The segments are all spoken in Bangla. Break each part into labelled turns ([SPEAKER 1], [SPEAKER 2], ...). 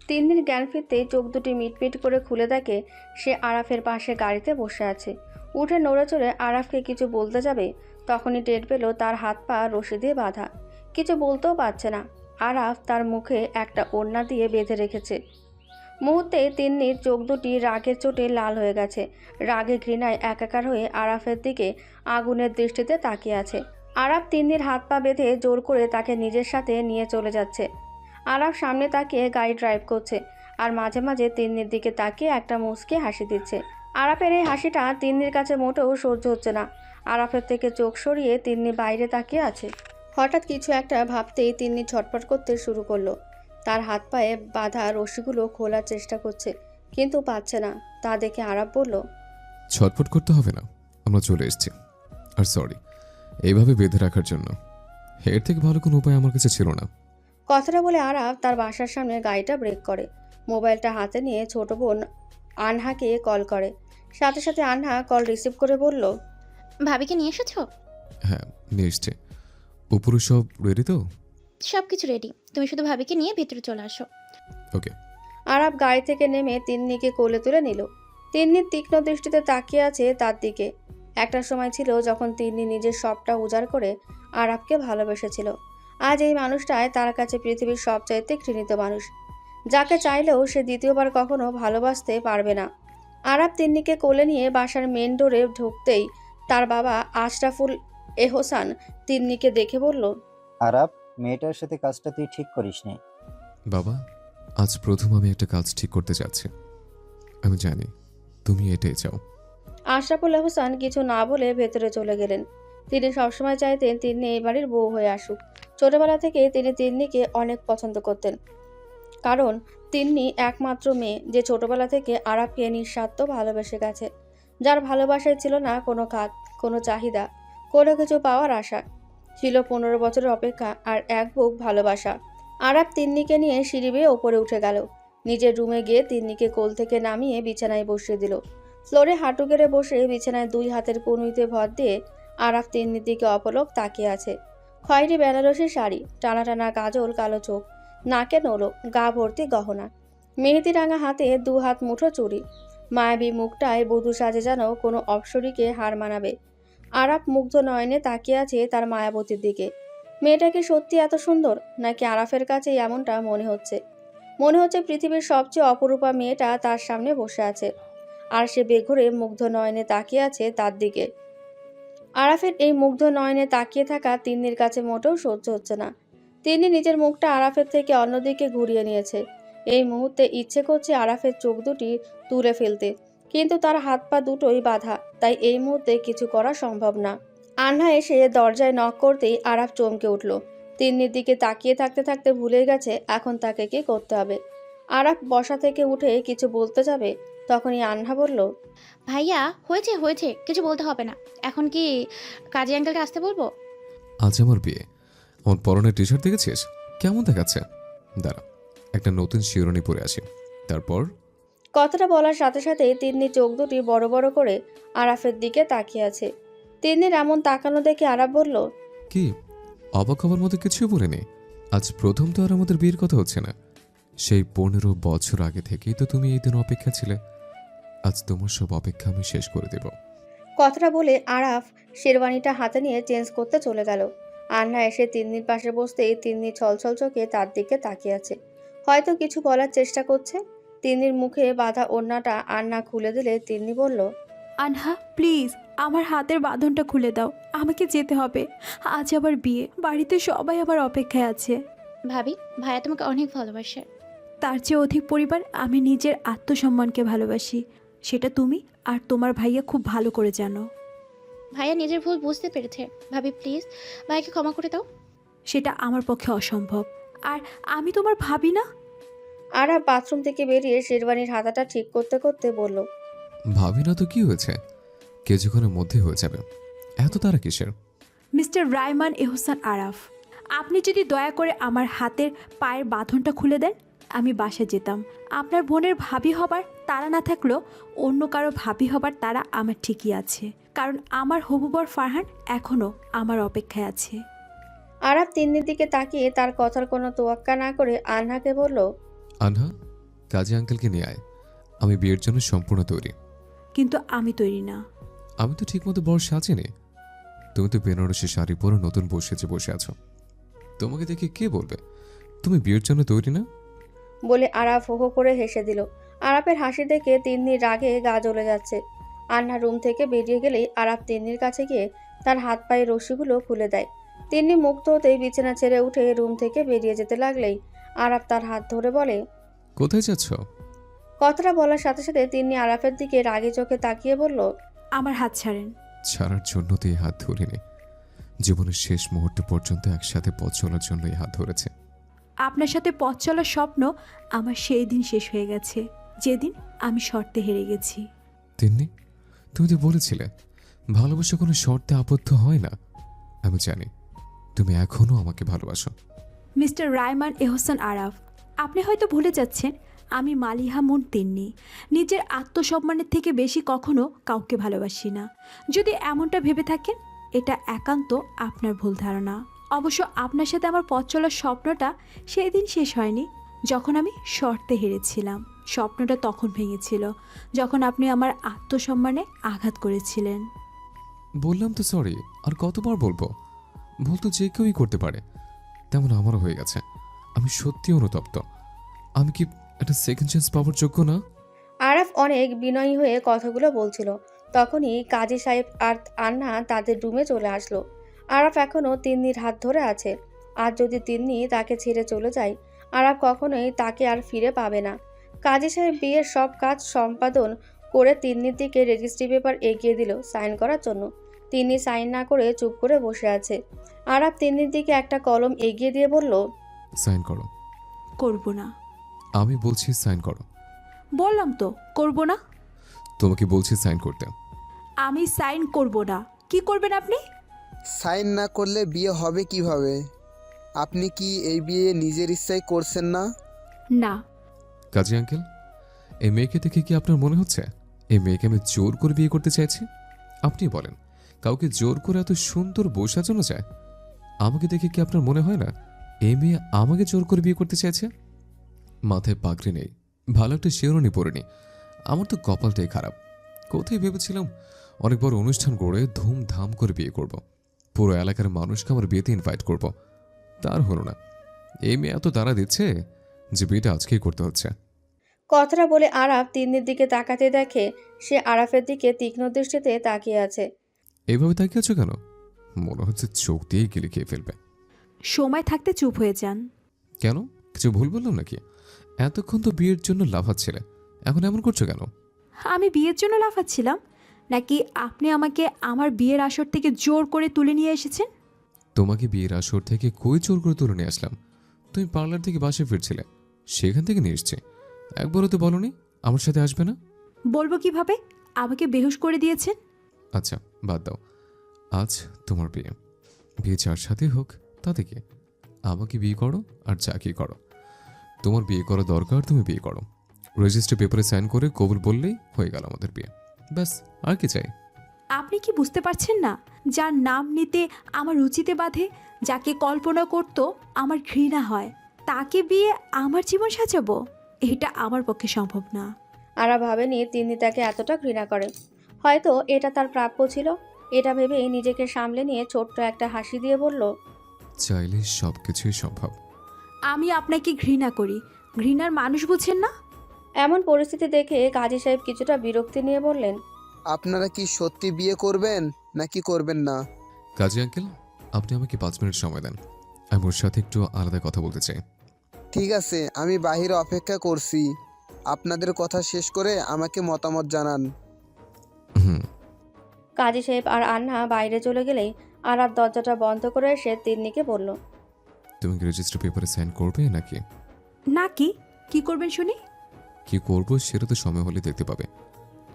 [SPEAKER 1] তিন্নির জ্ঞান ফিরতেই চোখ দুটি মিটমিট করে খুলে দেখে সে আরাফের পাশে গাড়িতে বসে আছে। উঠে নড়ে চড়ে আরাফকে কিছু বলতে যাবে, তখনই টের পেল তার হাত পা রশি দিয়ে বাঁধা। কিছু বলতেও পারছে না। আরাফ তার মুখে একটা ওড়না দিয়ে বেঁধে রেখেছে। মুহূর্তে তিন্নির চোখ দুটি রাগের চোটে লাল হয়ে গেছে। রাগে ঘৃণায় একাকার হয়ে আরাফের দিকে আগুনের দৃষ্টিতে তাকিয়ে আছে। আরাফ তিন্নির হাত পা বেঁধে জোর করে তাকে নিজের সাথে নিয়ে চলে যাচ্ছে। আরাফ সামনে তাকিয়ে গাড়ি ড্রাইভ করছে আর মাঝে মাঝে তিন্নির দিকে তাকিয়ে একটা মুচকি হাসি দিচ্ছে। আরাফের এই হাসিটা তিন্নির কাছে মোটেও সহ্য হচ্ছে না। আরাফের থেকে চোখ সরিয়ে তিন্নি বাইরে তাকিয়ে আছে। হঠাৎ কিছু একটা ভাবতেই তিন্নি ছটফট করতে শুরু করলো। তার হাত পায়ে বাঁধা রশিগুলো খোলার চেষ্টা করছে, কিন্তু পাচ্ছে না। তা দেখে আরাফ বলল,
[SPEAKER 2] ছটফট করতে হবে না, আমরা চলে এসেছি। আর সরি এইভাবে বেঁধে রাখার জন্য। এর থেকে ভালো কোনো উপায় আমার কাছে ছিল না।
[SPEAKER 1] কথাটা বলে আরাফ তার বাসার সামনে গাড়িটা ব্রেক করে। মোবাইলটা হাতে নিয়ে ছোট বোন আনহাকে কল করে। সাথে সাথে আনহা কল রিসিভ করে বলল,
[SPEAKER 3] ভাবিকে নিয়ে এসেছো?
[SPEAKER 2] হ্যাঁ, নিয়ে এসছে। উপরে সব রেডি তো?
[SPEAKER 3] সব কিছু রেডি, তুমি শুধু ভাবিকে নিয়ে ভেতরে চলে আসো।
[SPEAKER 2] ওকে।
[SPEAKER 1] আরাফ গাড়ি থেকে নেমে তিন্নিকে কোলে তুলে নিল। তিন্নির তীক্ষ্ণ দৃষ্টিতে তাকিয়ে আছে তার দিকে। একটা সময় ছিল যখন তিন্নি নিজের সবটা উজাড় করে আরাফকে ভালোবেসেছিল। আজ এই মানুষটাই তার কাছে পৃথিবীর সবচাইতে ঘৃণিত মানুষ, যাকে চাইলেও সে দ্বিতীয়বার কখনো ভালোবাসতে পারবে না। আরাফ তিন্নিকে কোলে নিয়ে বাসার মেন ডোরে ঢুকতেই তার বাবা আশরাফুল এহসান তিন্নিকে দেখে বলল,
[SPEAKER 4] আরাপ, মেয়েটার সাথে কাজটা তুই ঠিক করিসনি।
[SPEAKER 2] বাবা, আজ প্রথম আমি একটা কাজ ঠিক করতে যাচ্ছি। আমি জানি তুমি এটাই চাও।
[SPEAKER 1] আশরাফুল এহসান কিছু না বলে ভেতরে চলে গেলেন। তিনি সবসময় চাইতেন তিন্নি এই বাড়ির বউ হয়ে আসুক। ছোটবেলা থেকে তিনি তিন্নিকে অনেক পছন্দ করতেন, কারণ তিন্নি একমাত্র মেয়ে যে ছোটবেলা থেকে আরাফকে নিঃস্বার্থ ভালোবেসে গেছে, যার ভালোবাসায় ছিল না কোনো খাত, কোনো চাহিদা, কোনো কিছু পাওয়ার আশা। ছিল 15 বছরের অপেক্ষা আর এক বুক ভালোবাসা। আরাফ তিন্নিকে নিয়ে সিঁড়ি বেয়ে ওপরে উঠে গেল। নিজের রুমে গিয়ে তিন্নিকে কোল থেকে নামিয়ে বিছানায় বসিয়ে দিল। ফ্লোরে হাঁটু গেড়ে বসে বিছানায় দুই হাতের কনুইতে ভর দিয়ে আরাফ তিন্নির দিকে অপলক তাকিয়ে আছে। খয়েরি বেনারসি শাড়ি, টানা টানা কাজল, কালো চোখ, নাকে নোলক, গা ভর্তি গহনা, মেহেদি রাঙা হাতে 2 হাত মুঠো চুড়ি। মায়াবী মুখটায় বধূ সাজে যেন কোনো অপ্সরীকে হার মানাবে। আরাফ মুগ্ধ নয়নে তাকিয়ে আছে তার মায়াবতীর দিকে। মেয়েটা কি সত্যি এত সুন্দর, নাকি আরাফের কাছে এমনটা মনে হচ্ছে? মনে হচ্ছে পৃথিবীর সবচেয়ে অপরূপা মেয়েটা তার সামনে বসে আছে, আর সে বেঘরে মুগ্ধ নয়নে তাকিয়ে আছে তার দিকে। আরাফের এই মুগ্ধ নয়নে তাকিয়ে থাকা তিন্নির কাছে মোটেও সহ্য হচ্ছে না। তিনি নিজের মুখটা আরাফের থেকে অন্যদিকে ঘুরিয়ে নিয়েছে। এই মুহূর্তে ইচ্ছে করছে আরাফের চোখ দুটি তুলে ফেলতে, কিন্তু তার হাত পা দুটোই বাঁধা, তাই এই মুহূর্তে কিছু করা সম্ভব না। আন্না এসে দরজায় নক করতেই আরাফ চমকে উঠল। তিন্নির দিকে তাকিয়ে থাকতে থাকতে ভুলে গেছে এখন তাকে কি করতে হবে। আরাফ বসা থেকে উঠে কিছু বলতে যাবে, তখনই আন্না বলল,
[SPEAKER 3] ভাইয়া, হয়েছে হয়েছে, কিছু বলতে হবে না। এখন কি কাজী আঙ্কেলকে আসতে বলবো?
[SPEAKER 2] আজ আমার বিয়ে। আমার পরনের টি শার্ট দেখেছিস কেমন দেখাচ্ছে? দাঁড়া, একটা নতুন শিরোনি পরে আসি, তারপর।
[SPEAKER 1] কথাটা বলার সাথে সাথে তিন্নি চোখ দুটি বড় বড় করে আরাফের দিকে তাকিয়ে আছে। তিন্নির এমন তাকানো দেখে আরাফ বলল,
[SPEAKER 2] কি অবাক হবার মতো কিছুই বলিনি। আজ প্রথম তো আর আমাদের বিয়ের কথা হচ্ছে না। সেই 15 বছর আগে থেকেই তো তুমি এই দিন অপেক্ষা ছিলে। আজ তোমার সব অপেক্ষা আমি শেষ করে দেব।
[SPEAKER 1] কথাটা বলে আরাফ শেরওয়ানিটা হাতে নিয়ে চেঞ্জ করতে চলে গেল। আন্না এসে তিন্নির পাশে বসতেই তিন্নি ছলছল চোখে তার দিকে তাকিয়ে আছে, হয়তো কিছু বলার চেষ্টা করছে। তিন্নির মুখে বাঁধা ওড়নাটা আন্না খুলে দিলে তিন্নি বলল,
[SPEAKER 5] আনহা প্লিজ, আমার হাতের বাঁধনটা খুলে দাও, আমাকে যেতে হবে। আজ আবার বিয়ে, বাড়িতে সবাই আবার অপেক্ষায় আছে।
[SPEAKER 3] ভাবি, ভাইয়া তোমাকে অনেক ভালোবাসে।
[SPEAKER 5] তার চেয়ে অধিক পরিবার আমি নিজের আত্মসম্মানকে ভালোবাসি, সেটা তুমি আর তোমার ভাইয়া খুব ভালো করে জানো।
[SPEAKER 3] ভাইয়া নিজের ভুল বুঝতে পেরেছে। ভাবি প্লিজ, ভাইকে ক্ষমা করে দাও।
[SPEAKER 5] সেটা আমার পক্ষে অসম্ভব, আর আমি তোমার ভাবি না।
[SPEAKER 1] আরাফ বাথরুম থেকে বেরিয়ে শেরওয়ানির হাতাটা ঠিক করতে করতে বলল,
[SPEAKER 2] ভাবি না তো কি হয়েছে, কিছুক্ষণের মধ্যে হয়ে যাবে, এত তারা কিসের?
[SPEAKER 5] মিস্টার রায়মান এহসান আরাফ, আপনি যদি দয়া করে আমার হাতের পায়ের বাঁধনটা খুলে দেন, আমি বাসায় যেতাম। আপনার বোনের ভাবি হবার তারা না থাকলেও অন্য কারো ভাবি হবার তারা আমার ঠিকই আছে, কারণ আমার হবু বর ফারহান এখনও আমার অপেক্ষায় আছে।
[SPEAKER 1] আরাফ তিন্নির দিকে তাকিয়ে তার কথার কোনো তোয়াক্কা না করে আনহাকে বলল,
[SPEAKER 2] আনহা, কাজী আঙ্কেলকে নিয়ে আয়। আমি বিয়ের জন্য সম্পূর্ণ তৈরি।
[SPEAKER 5] কিন্তু আমি তৈরি না।
[SPEAKER 2] আমি তো ঠিকমতো বর সাজিনি। তুমি তো বেনারসি শাড়ি পরে নতুন বউ সেজে বসে আছো। তোমাকে দেখে কে বলবে তুমি বিয়ের জন্য তৈরি না?
[SPEAKER 1] বলে আরাফ হো হো করে হেসে দিল। আরাফের হাসি দেখে তিন্নির রাগে গা জ্বলে যাচ্ছে। আন্না রুম থেকে বেরিয়ে গেলেই আরাফ তিন্নির কাছে গিয়ে তার হাত পায়ের রশিগুলো খুলে দেয়। তিন্নি মুক্ত হতেই বিছানা ছেড়ে উঠে রুম থেকে বেরিয়ে যেতে লাগলেই আরাফ তার হাত ধরে বলে,
[SPEAKER 2] কোথায় যাচ্ছ?
[SPEAKER 1] কথাটা বলার সাথে সাথে তিন্নি আরাফের দিকে রাগে চোখে তাকিয়ে বলল,
[SPEAKER 5] আমার হাত ছাড়েন।
[SPEAKER 2] ছাড়ার জন্য তো এই হাত ধরিনি, জীবনের শেষ মুহূর্ত পর্যন্ত একসাথে পথ চলার জন্য এই হাত ধরেছে।
[SPEAKER 5] আপনার সাথে পথ চলার স্বপ্ন আমার সেই দিন শেষ হয়ে গেছে, যেদিন আমি শর্তে হেরে গেছি।
[SPEAKER 2] তিন্নি, তুমি তো বলেছিলে ভালোবাসা কোনো শর্তে আবদ্ধ হয় না। আমি জানি তুমি এখনো আমাকে ভালোবাসো।
[SPEAKER 5] মিস্টার রায়মান এহসান আরাফ, আপনি হয়তো ভুলে যাচ্ছেন আমি মালিহা মুন তিন্নি নিজের আত্মসম্মানের থেকে বেশি কখনো কাউকে ভালোবাসি না। যদি এমনটা ভেবে থাকেন, এটা একান্ত আপনার ভুল ধারণা। অবশ্য আপনার সাথে আমার পথ চলার স্বপ্নটা সেই দিন শেষ হয়নি যখন আমি শর্তে হেরেছিলাম। স্বপ্নটা তখন ভেঙেছিল যখন আপনি আমার আত্মসম্মানে আঘাত করেছিলেন।
[SPEAKER 2] বললাম তো সরি, আর কতবার বলবো? ভুল তো যে কেউই করতে পারে, তেমন আমারও হয়ে গেছে। আমি সত্যি অনুতপ্ত। আমি কি একটা সেকেন্ড চান্স পাওয়ার যোগ্য না?
[SPEAKER 1] আরাফ অনেক বিনয়ী হয়ে কথাগুলো বলছিল। তখনই কাজী সাহেব আর আন্না তাদের রুমে চলে আসলো। আরাফ এখনও তিন্নির হাত ধরে আছে। আর যদি তিন্নি তাকে ছেড়ে চলে যায়, আরাফ কখনোই তাকে আর ফিরে পাবে না। কাজী সাহেব বিয়ের সব কাজ সম্পাদন করে তিন্নির দিকে রেজিস্ট্রি পেপার এগিয়ে দিল সাইন করার জন্য। তিন্নি সাইন না করে চুপ করে বসে আছে। আরাফ তিন্নির দিকে একটা কলম এগিয়ে দিয়ে বলল,
[SPEAKER 2] সাইন করো।
[SPEAKER 5] করব না।
[SPEAKER 2] আমি বলছি সাইন করো।
[SPEAKER 5] বললাম তো করব না।
[SPEAKER 2] তোমাকে বলছি সাইন করতে।
[SPEAKER 5] আমি সাইন করব না। কি করবেন আপনি?
[SPEAKER 6] সাইন না করলে বিয়ে হবে কিভাবে? আপনি কি এই বিয়ে নিজের ইচ্ছায় করছেন না?
[SPEAKER 5] না।
[SPEAKER 2] কাজী আঙ্কেল, এই মেয়েকে দেখে কি আপনার মনে হচ্ছে এই মেয়েকে আমি জোর করে বিয়ে করতে চাইছি? আপনি বলেন, কাউকে জোর করে এত সুন্দর বউ সাজানো যায়? আমাকে দেখে কি আপনার মনে হয় না এই মেয়ে আমাকে জোর করে বিয়ে করতে চাইছে? মাথায় পাগড়ি নেই, ভালো একটা শিরোনি পড়েনি। আমার তো কপালটাই খারাপ। কোথায় ভেবেছিলাম অনেক বড় অনুষ্ঠান করে ধুমধাম করে বিয়ে করব, পুরো এলাকার মানুষকে আমার বিয়েতে ইনভাইট করব। তার হলো না। এই মেয়ে এত তাড়া দিচ্ছে যে বিয়েটা আজকেই করতে হচ্ছে।
[SPEAKER 1] কথাটা বলে আরাফ তিন্নির দিকে তাকাতে দেখে সে আরাফের দিকে তীক্ষ্ণ দৃষ্টিতে তাকিয়ে আছে।
[SPEAKER 2] এইভাবে তাকিয়ে আছো কেন? মনে হচ্ছে চোখ দিয়ে গিলে খেয়ে ফেলবে।
[SPEAKER 5] সময় থাকতে চুপ হয়ে যান।
[SPEAKER 2] কেন, কিছু ভুল বললাম নাকি? এতক্ষণ তো বিয়ের জন্য লাফাচ্ছিলে, এখন এমন করছো কেন?
[SPEAKER 5] আমি বিয়ের জন্য লাফাচ্ছিলাম, নাকি আপনি আমাকে আমার বিয়ের আসর থেকে জোর করে তুলে নিয়ে এসেছেন?
[SPEAKER 2] তোমাকে বিয়ের আসর থেকে কই জোর করে তুলে নিয়ে আসলাম? তুমি পার্লার থেকে বাসে ফিরছিলে, সেখান থেকে নিয়ে এসছি। একবারও তো বলনি আমার সাথে আসবে না।
[SPEAKER 5] বলবো কিভাবে? আমাকে বেহুশ করে দিয়েছেন।
[SPEAKER 2] আচ্ছা বাদ দাও, আজ তোমার বিয়ে। বিয়ে যার সাথে হোক তাতে কি, আমাকে বিয়ে করো আর যাকে করো। তোমার বিয়ে করা দরকার, তুমি বিয়ে করো। রেজিস্ট্রি পেপারে সাইন করে কবুল বললেই হয়ে গেল আমাদের বিয়ে। ব্যাস, আর কি চাই?
[SPEAKER 5] আপনি কি বুঝতে পারছেন না, যার নাম নিতে আমার রুচিতে বাঁধে, যাকে কল্পনা করত আমার ঘৃণা হয়, তাকে বিয়ে আমার জীবন সাজাবো? এটা আমার পক্ষে সম্ভব না।
[SPEAKER 1] আরা ভাবেনি তিন্নি তাকে এতটা ঘৃণা করে। হয়তো এটা তার প্রাপ্য ছিল। এটা ভেবেই নিজেকে সামলে নিয়ে ছোট্ট একটা হাসি দিয়ে বলল,
[SPEAKER 2] চাইলে সব কিছুই সম্ভব।
[SPEAKER 5] আমি আপনাকে ঘৃণা করি, ঘৃণার মানুষ বুঝছেন না?
[SPEAKER 1] এমন পরিস্থিতি দেখে কাজী সাহেব কিছুটা বিরক্তি নিয়ে বললেন,
[SPEAKER 6] আপনারা কি সত্যি বিয়ে করবেন নাকি করবেন না?
[SPEAKER 2] কাজী আঙ্কেল, আপনি আমাকে 5 মিনিট সময় দেন, আমি ওর সাথে একটু আলাদা কথা বলতে চাই।
[SPEAKER 6] ঠিক আছে, আমি বাহিরে অপেক্ষা করছি। আপনাদের কথা শেষ করে আমাকে মতামত জানান।
[SPEAKER 2] হুম।
[SPEAKER 1] কাজী সাহেব আর আন্না বাইরে চলে গেলেই আরাফ দরজাটা বন্ধ করে এসে তিন্নিকে বলল,
[SPEAKER 2] তুমি কি রেজিস্ট্রি পেপারে সাইন করবে নাকি?
[SPEAKER 5] নাকি কি করবেন শুনি?
[SPEAKER 2] কি করবো সেটা তো সময় হলে দেখতে পাবে।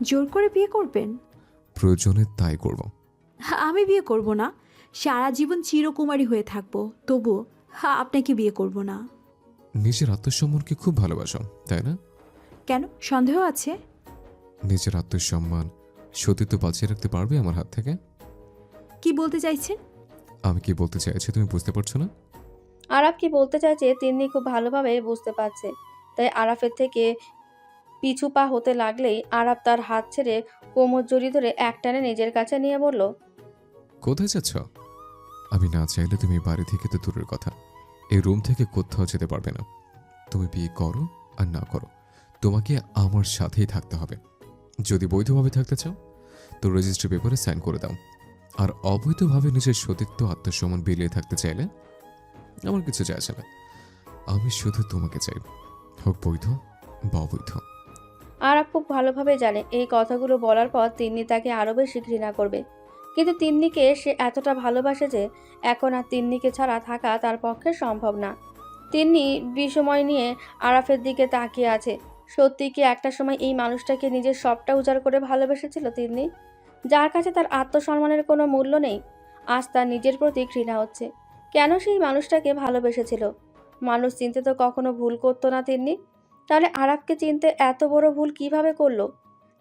[SPEAKER 5] জোর করে বিয়ে করবেন?
[SPEAKER 2] প্রয়োজনে তাই করব।
[SPEAKER 5] আমি বিয়ে করব না, সারা জীবন চিরকুমারী হয়ে থাকবো, তবুও আপনাকে বিয়ে করব না।
[SPEAKER 2] নিজের আত্মসম্মানকে খুব ভালোবাসো, তাই না?
[SPEAKER 5] কেন, সন্দেহ আছে?
[SPEAKER 2] নিজের আত্মসম্মান সতীত্ব বাঁচিয়ে রাখতে পারবে আমার হাত থেকে?
[SPEAKER 5] কি বলতে চাইছেন?
[SPEAKER 2] আমি কি বলতে চাইছি তুমি বুঝতে পারছো না?
[SPEAKER 1] আরাফ কি বলতে চাইছে তিন্নি খুব ভালোভাবে বুঝতে পারছে। তাই আরাফের থেকে পিছু পা হতে লাগলেই আরাফ তার হাত ছেড়ে কোমর জড়িয়ে ধরে একটানে নিজের কাছে নিয়ে বলল,
[SPEAKER 2] কোথায় যাচ্ছ? আমি না চাইলে তুমি বাড়ি থেকে তো দূরের কথা, এই রুম থেকে কোথাও যেতে পারবে না। তুমি বিয়ে করো আর না করো, তোমাকে আমার সাথেই থাকতে হবে। যদি বৈধভাবে থাকতে চাও তো রেজিস্ট্রি পেপারে সাইন করে দাও, আর অবৈধভাবে নিজের সতীত্ব আত্মসম্মান বিলিয়ে থাকতে চাইলে আমার কিছু যায় আসে না। আমি শুধু তোমাকে চাই, হোক বৈধ বা অবৈধ।
[SPEAKER 1] আরাফ খুব ভালোভাবে জানে এই কথাগুলো বলার পর তিন্নি তাকে আরো বেশি ঘৃণা করবে। কিন্তু তিন্নিকে সে এতটা ভালোবাসে যে এখন আর তিন্নিকে ছাড়া থাকা তার পক্ষে সম্ভব না। তিন্নি বিষময় নিয়ে আরাফের দিকে তাকিয়ে আছে। সত্যি কি একটা সময় এই মানুষটাকে নিজের সবটা উজাড় করে ভালোবেসেছিল তিন্নি, যার কাছে তার আত্মসম্মানের কোনো মূল্য নেই? আজ তার নিজের প্রতি ঘৃণা হচ্ছে। কেন সেই মানুষটাকে ভালোবেসেছিল? মানুষ চিনতে তো কখনো ভুল করতো না তিন্নি, তাহলে আরাফকে চিনতে এত বড় ভুল কিভাবে করলো?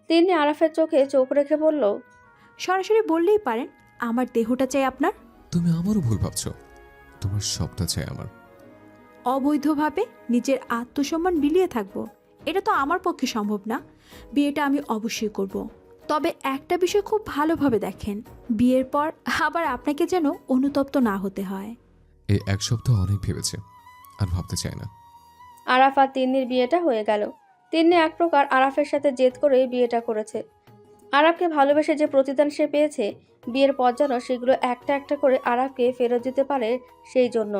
[SPEAKER 1] তিন্নি আরাফের চোখে চোখ রেখে বলল,
[SPEAKER 5] সরাসরি বললেই পারেন, আমার দেহটা চাই আপনার।
[SPEAKER 2] তুমি আমারও ভুল ভাবছো, তোমার সবটা চাই আমার।
[SPEAKER 5] অবৈধভাবে নিজের আত্মসম্মান বিলিয়ে থাকবো, এটা তো আমার পক্ষে সম্ভব না। বিয়েটা আমি অবশ্যই করব। তবে একটা বিষয় খুব ভালোভাবে দেখেন, বিয়ের পর আবার আপনাকে যেন অনুতপ্ত না হতে হয়।
[SPEAKER 2] এই এক সপ্তাহ অনেক ভেবেছে, আর ভাবতে চাই না।
[SPEAKER 1] আরাফ আর তিন্নির বিয়েটা হয়ে গেল। তিন্নি এক প্রকার আরাফের সাথে জেদ করেই বিয়েটা করেছে। আরাফকে ভালোবেসে যে প্রতিদান সে পেয়েছে, বিয়ের পর যেন সেগুলো একটা একটা করে আরাফকে ফেরত দিতে পারে সেই জন্য।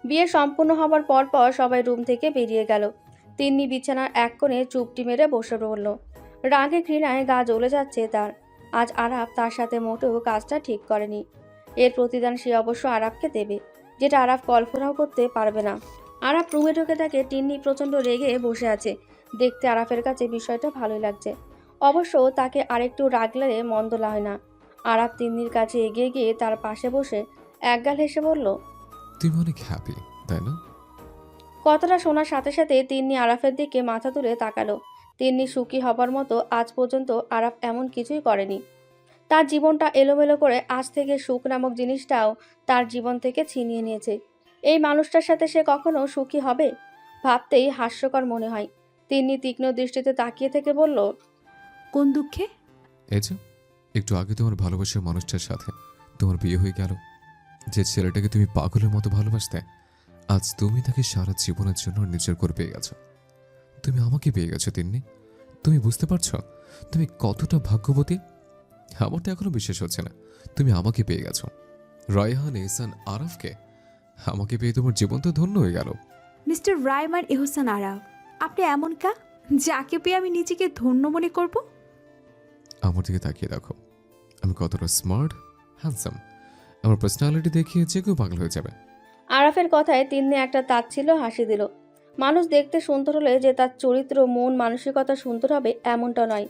[SPEAKER 1] বিয়ে সম্পূর্ণ হবার পর সবাই রুম থেকে বেরিয়ে গেল। তিন্নি বিছানার এক কোণে চুপটি মেরে বসে রইল। রাগে ঘৃণায় গা জ্বলে যাচ্ছে তার। আজ আরাফ তার সাথে মোটেও কাজটা ঠিক করেনি। এর প্রতিদান সে অবশ্য আরাফকে দেবে, যেটা আরাফ কল্পনাও করতে পারবে না। আরাফ রুমে ঢুকে থাকে টিন্নি প্রচণ্ড রেগে বসে আছে। দেখতে আরাফের কাছে বিষয়টা ভালোই লাগছে। অবশ্য তাকে আরেকটু রাগলে মন্দ লাগে না। আরাফ তিন্নির কাছে এগিয়ে গিয়ে তার পাশে বসে একগাল হেসে বলল,
[SPEAKER 2] তুমি অনেক হ্যাপি, তাই না?
[SPEAKER 1] কথাটা শোনার সাথে সাথে তিন্নি আরাফের দিকে মাথা তুলে তাকালো। তিন্নি সুখী হবার মতো আজ পর্যন্ত আরাফ এমন কিছুই করেনি। তার জীবনটা এলোমেলো করে আজ থেকে সুখ নামক জিনিসটাও তার জীবন থেকে ছিনিয়ে নিয়েছে। এই মানুষটার সাথে সে কখনো সুখী হবে? ভাবতেই হাস্যকর মনে হয়। তিন্নি তীক্ষ্ণ দৃষ্টিতে তাকিয়ে থেকে বলল,
[SPEAKER 5] কোন দুঃখে?
[SPEAKER 2] এই যে একটু আগে তোমার ভালোবাসার মানুষটার সাথে তোমার বিয়ে হয়ে গেল, যে ছেলেটাকে তুমি পাগলের মতো ভালোবাসতে, আজ তুমি তাকে সারা জীবনের জন্য নিজের করে পেয়ে গেছো। তুমি আমাকে পেয়ে গেছো তিন্নি। তুমি বুঝতে পারছো তুমি কতটা ভাগ্যবতী? আমার তো এখনো বিশ্বাস হচ্ছে না তুমি আমাকে পেয়ে গেছো। রায়হান, এহসান, আরাফকে আমাকে পেয়ে তোমার জীবন তো ধন্য হয়ে গেল।
[SPEAKER 5] মিস্টার রায়মান এহসান আরাফ, আপনি এমন কা যাকে পেয়ে আমি নিজেকে ধন্য মনে করব?
[SPEAKER 2] আমার দিকে তাকিয়ে দেখো, আমি কতটা স্মার্ট, হ্যান্ডসাম। আমার পার্সোনালিটি দেখিয়ে যে কেউ পাগল হয়ে যাবে।
[SPEAKER 1] আরাফের কথায় তিন্নি একটা তাচ্ছিল্য হাসি দিল। মানুষ দেখতে সুন্দর হলে যে তার চরিত্র, মন, মানসিকতা সুন্দর হবে এমনটা নয়।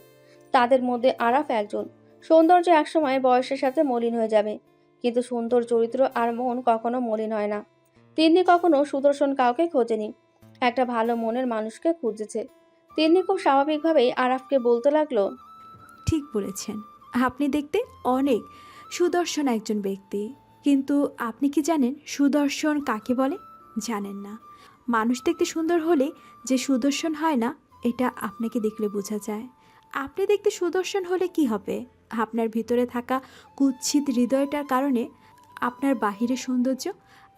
[SPEAKER 1] তাদের মধ্যে আরাফ একজন। সৌন্দর্য একসময় বয়সের সাথে মলিন হয়ে যাবে, কিন্তু সুন্দর চরিত্র আর মন কখনো মলিন হয় না। তিন্নি কখনো সুদর্শন কাউকে খোঁজেনি, একটা ভালো মনের মানুষকে খুঁজেছে। তিন্নি খুব স্বাভাবিকভাবেই আরাফকে বলতে লাগলো,
[SPEAKER 5] ঠিক বলেছেন, আপনি দেখতে অনেক সুদর্শন একজন ব্যক্তি। কিন্তু আপনি কি জানেন সুদর্শন কাকে বলে? জানেন না। মানুষ দেখতে সুন্দর হলে যে সুদর্শন হয় না, এটা আপনাকে দেখলে বোঝা যায়। আপনি দেখতে সুদর্শন হলে কি হবে? আপনার ভিতরে থাকা কুৎসিত হৃদয়টার কারণে আপনার বাহিরের সৌন্দর্য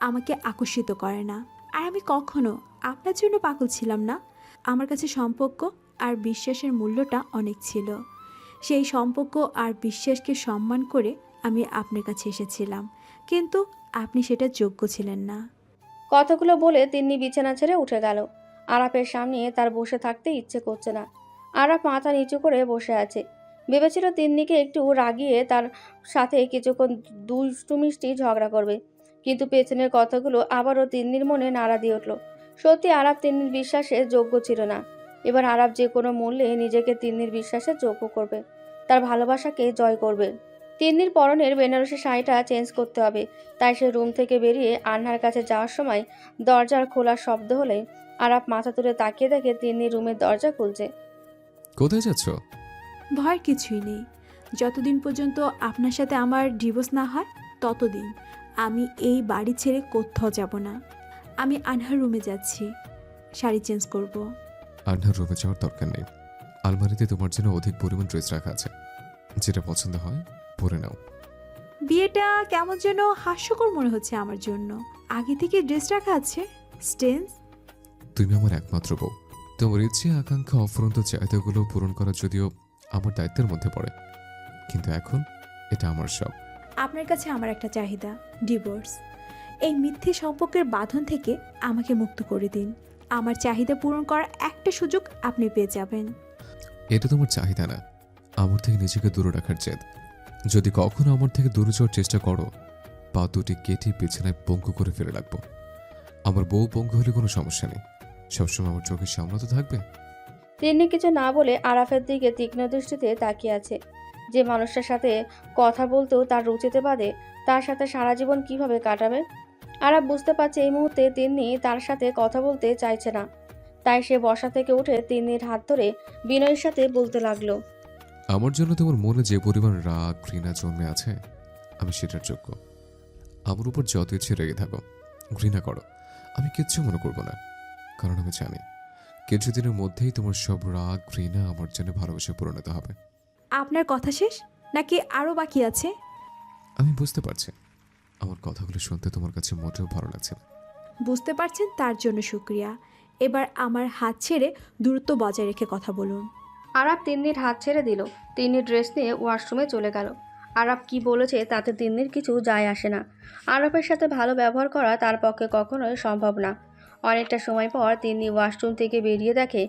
[SPEAKER 5] আমাকে আকর্ষিত করে না। আর আমি কখনো আপনার জন্য পাগল ছিলাম না। আমার কাছে সম্পর্ক আর বিশ্বাসের মূল্যটা অনেক ছিল। সেই সম্পর্ক আর বিশ্বাসকে সম্মান করে আমি আপনার কাছে এসেছিলাম, কিন্তু আপনি সেটা যোগ্য ছিলেন না।
[SPEAKER 1] কথাগুলো বলে তিন্নি বিছানা ছেড়ে উঠে গেল। আরাফের সামনে তার বসে থাকতে ইচ্ছে করছে না। আরাফ মাথা নিচু করে বসে আছে। ভেবেছিল তিন্নিকে একটু রাগিয়ে তার সাথে কিছুক্ষণ দুষ্টু মিষ্টি ঝগড়া করবে, কিন্তু পেছনের কথাগুলো আবারও তিন্নির মনে নাড়া দিয়ে উঠল। সত্যি আরাফ তিন্নির বিশ্বাসের যোগ্য ছিল না। এবার আরাফ যে কোনো মূল্যে নিজেকে তিন্নির বিশ্বাসের যোগ্য করবে, তার ভালোবাসাকে জয় করবে। তিন্নির পরনের বেনারসি শাড়িটা চেঞ্জ করতে হবে, তাই সে রুম থেকে বেরিয়ে আন্নার কাছে যাওয়ার সময় দরজার খোলার শব্দ হলে আরাফ মাথা তুলে তাকিয়ে দেখে তিন্নি রুমের দরজা খুলছে।
[SPEAKER 2] কোথায় যাচ্ছ?
[SPEAKER 5] ভয় কিছুই নেই। যতদিন পর্যন্ত আপনার সাথে আমার ডিভোর্স না হয় ততদিন আমি এই বাড়ি ছেড়ে কোথাও যাব না। আমি আনহার রুমে যাচ্ছি, শাড়ি চেঞ্জ করব।
[SPEAKER 2] আন্নার রুমে যাওয়ার দরকার নেই। আলমারিতে তোমার জন্য অধিক পরিমাণ ড্রেস রাখা আছে, যেটা পছন্দ হয় পরে নাও।
[SPEAKER 5] বিয়েটা কেমন যেন হাস্যকর মনে হচ্ছে আমার জন্য। আগে থেকে ড্রেস রাখা আছে, স্টেন্স।
[SPEAKER 2] তুমি আমার একমাত্র বউ। তোমার ইচ্ছে আকাঙ্ক্ষা অফুরন্ত চাহিদাগুলো পূরণ করা যদিও আমার দায়িত্বের মধ্যে পড়ে, কিন্তু এখন এটা আমার সব।
[SPEAKER 5] আপনার কাছে আমার একটা চাহিদা, ডিভোর্স। এই মিথ্যে সম্পর্কের বাঁধন থেকে আমাকে মুক্ত করে দিন। আমার চাহিদা পূরণ করার একটা সুযোগ আপনি পেয়ে যাবেন।
[SPEAKER 2] এটা তোমার চাহিদা না, আমার থেকে নিজেকে দূরে রাখার জেদ। যদি কখনো আমার থেকে দূরে যাওয়ার চেষ্টা করো, পা দুটি কেটে বিছানায় পঙ্গু করে ফেলে রাখবো। আমার বউ পঙ্গু হলে কোনো সমস্যা নেই, সবসময় আমার চোখের সামনে তো থাকবে।
[SPEAKER 1] তিন্নি কিছু না বলে আরাফের দিকে তীক্ষ্ণ দৃষ্টিতে তাকিয়ে আছে। যে মানুষটার সাথে কথা বলতেও তার রুচিতে বাদে, তার সাথে সারা জীবন কিভাবে কাটাবে। আরাফ বুঝতে পারছে এই মুহূর্তে তিন্নি তার সাথে কথা বলতে চাইছে না। তাই সে বসা থেকে উঠে তিন্নির হাত ধরে বিনয়ের সাথে বলতে লাগলো,
[SPEAKER 2] আমার জন্য তোমার মনে যে পরিমাণ রাগ ঘৃণা জন্মে আছে, আমি সেটার যোগ্য। আমার উপর যত ইচ্ছে রেগে থাকো, ঘৃণা করো, আমি কিচ্ছু মনে করব না। কারণ আমি জানি কিছুদিনের মধ্যেই তোমার সব রাগ ঘৃণা আমার জন্য ভালোবাসা পরিণত হবে।
[SPEAKER 5] আপনার কথা শেষ নাকি আরও বাকি আছে?
[SPEAKER 2] আমি বুঝতে পারছি আমার কথাগুলো শুনতে তোমার কাছে মোটেও ভালো লাগছে না।
[SPEAKER 5] বুঝতে পারছেন, তার জন্য শুক্রিয়া। এবার আমার হাত ছেড়ে দূরত্ব বজায় রেখে কথা বলুন।
[SPEAKER 1] আরাফ তিন্নির হাত ছেড়ে দিল। তিন্নি ড্রেস নিয়ে ওয়াশরুমে চলে গেল। আরাফ কি বলেছে তাতে তিন্নির কিছু যায় আসে না। আরাফের সাথে ভালো ব্যবহার করা তার পক্ষে কখনোই সম্ভব না। অনেকটা সময় পর তিন্নি ওয়াশরুম থেকে বেরিয়ে দেখে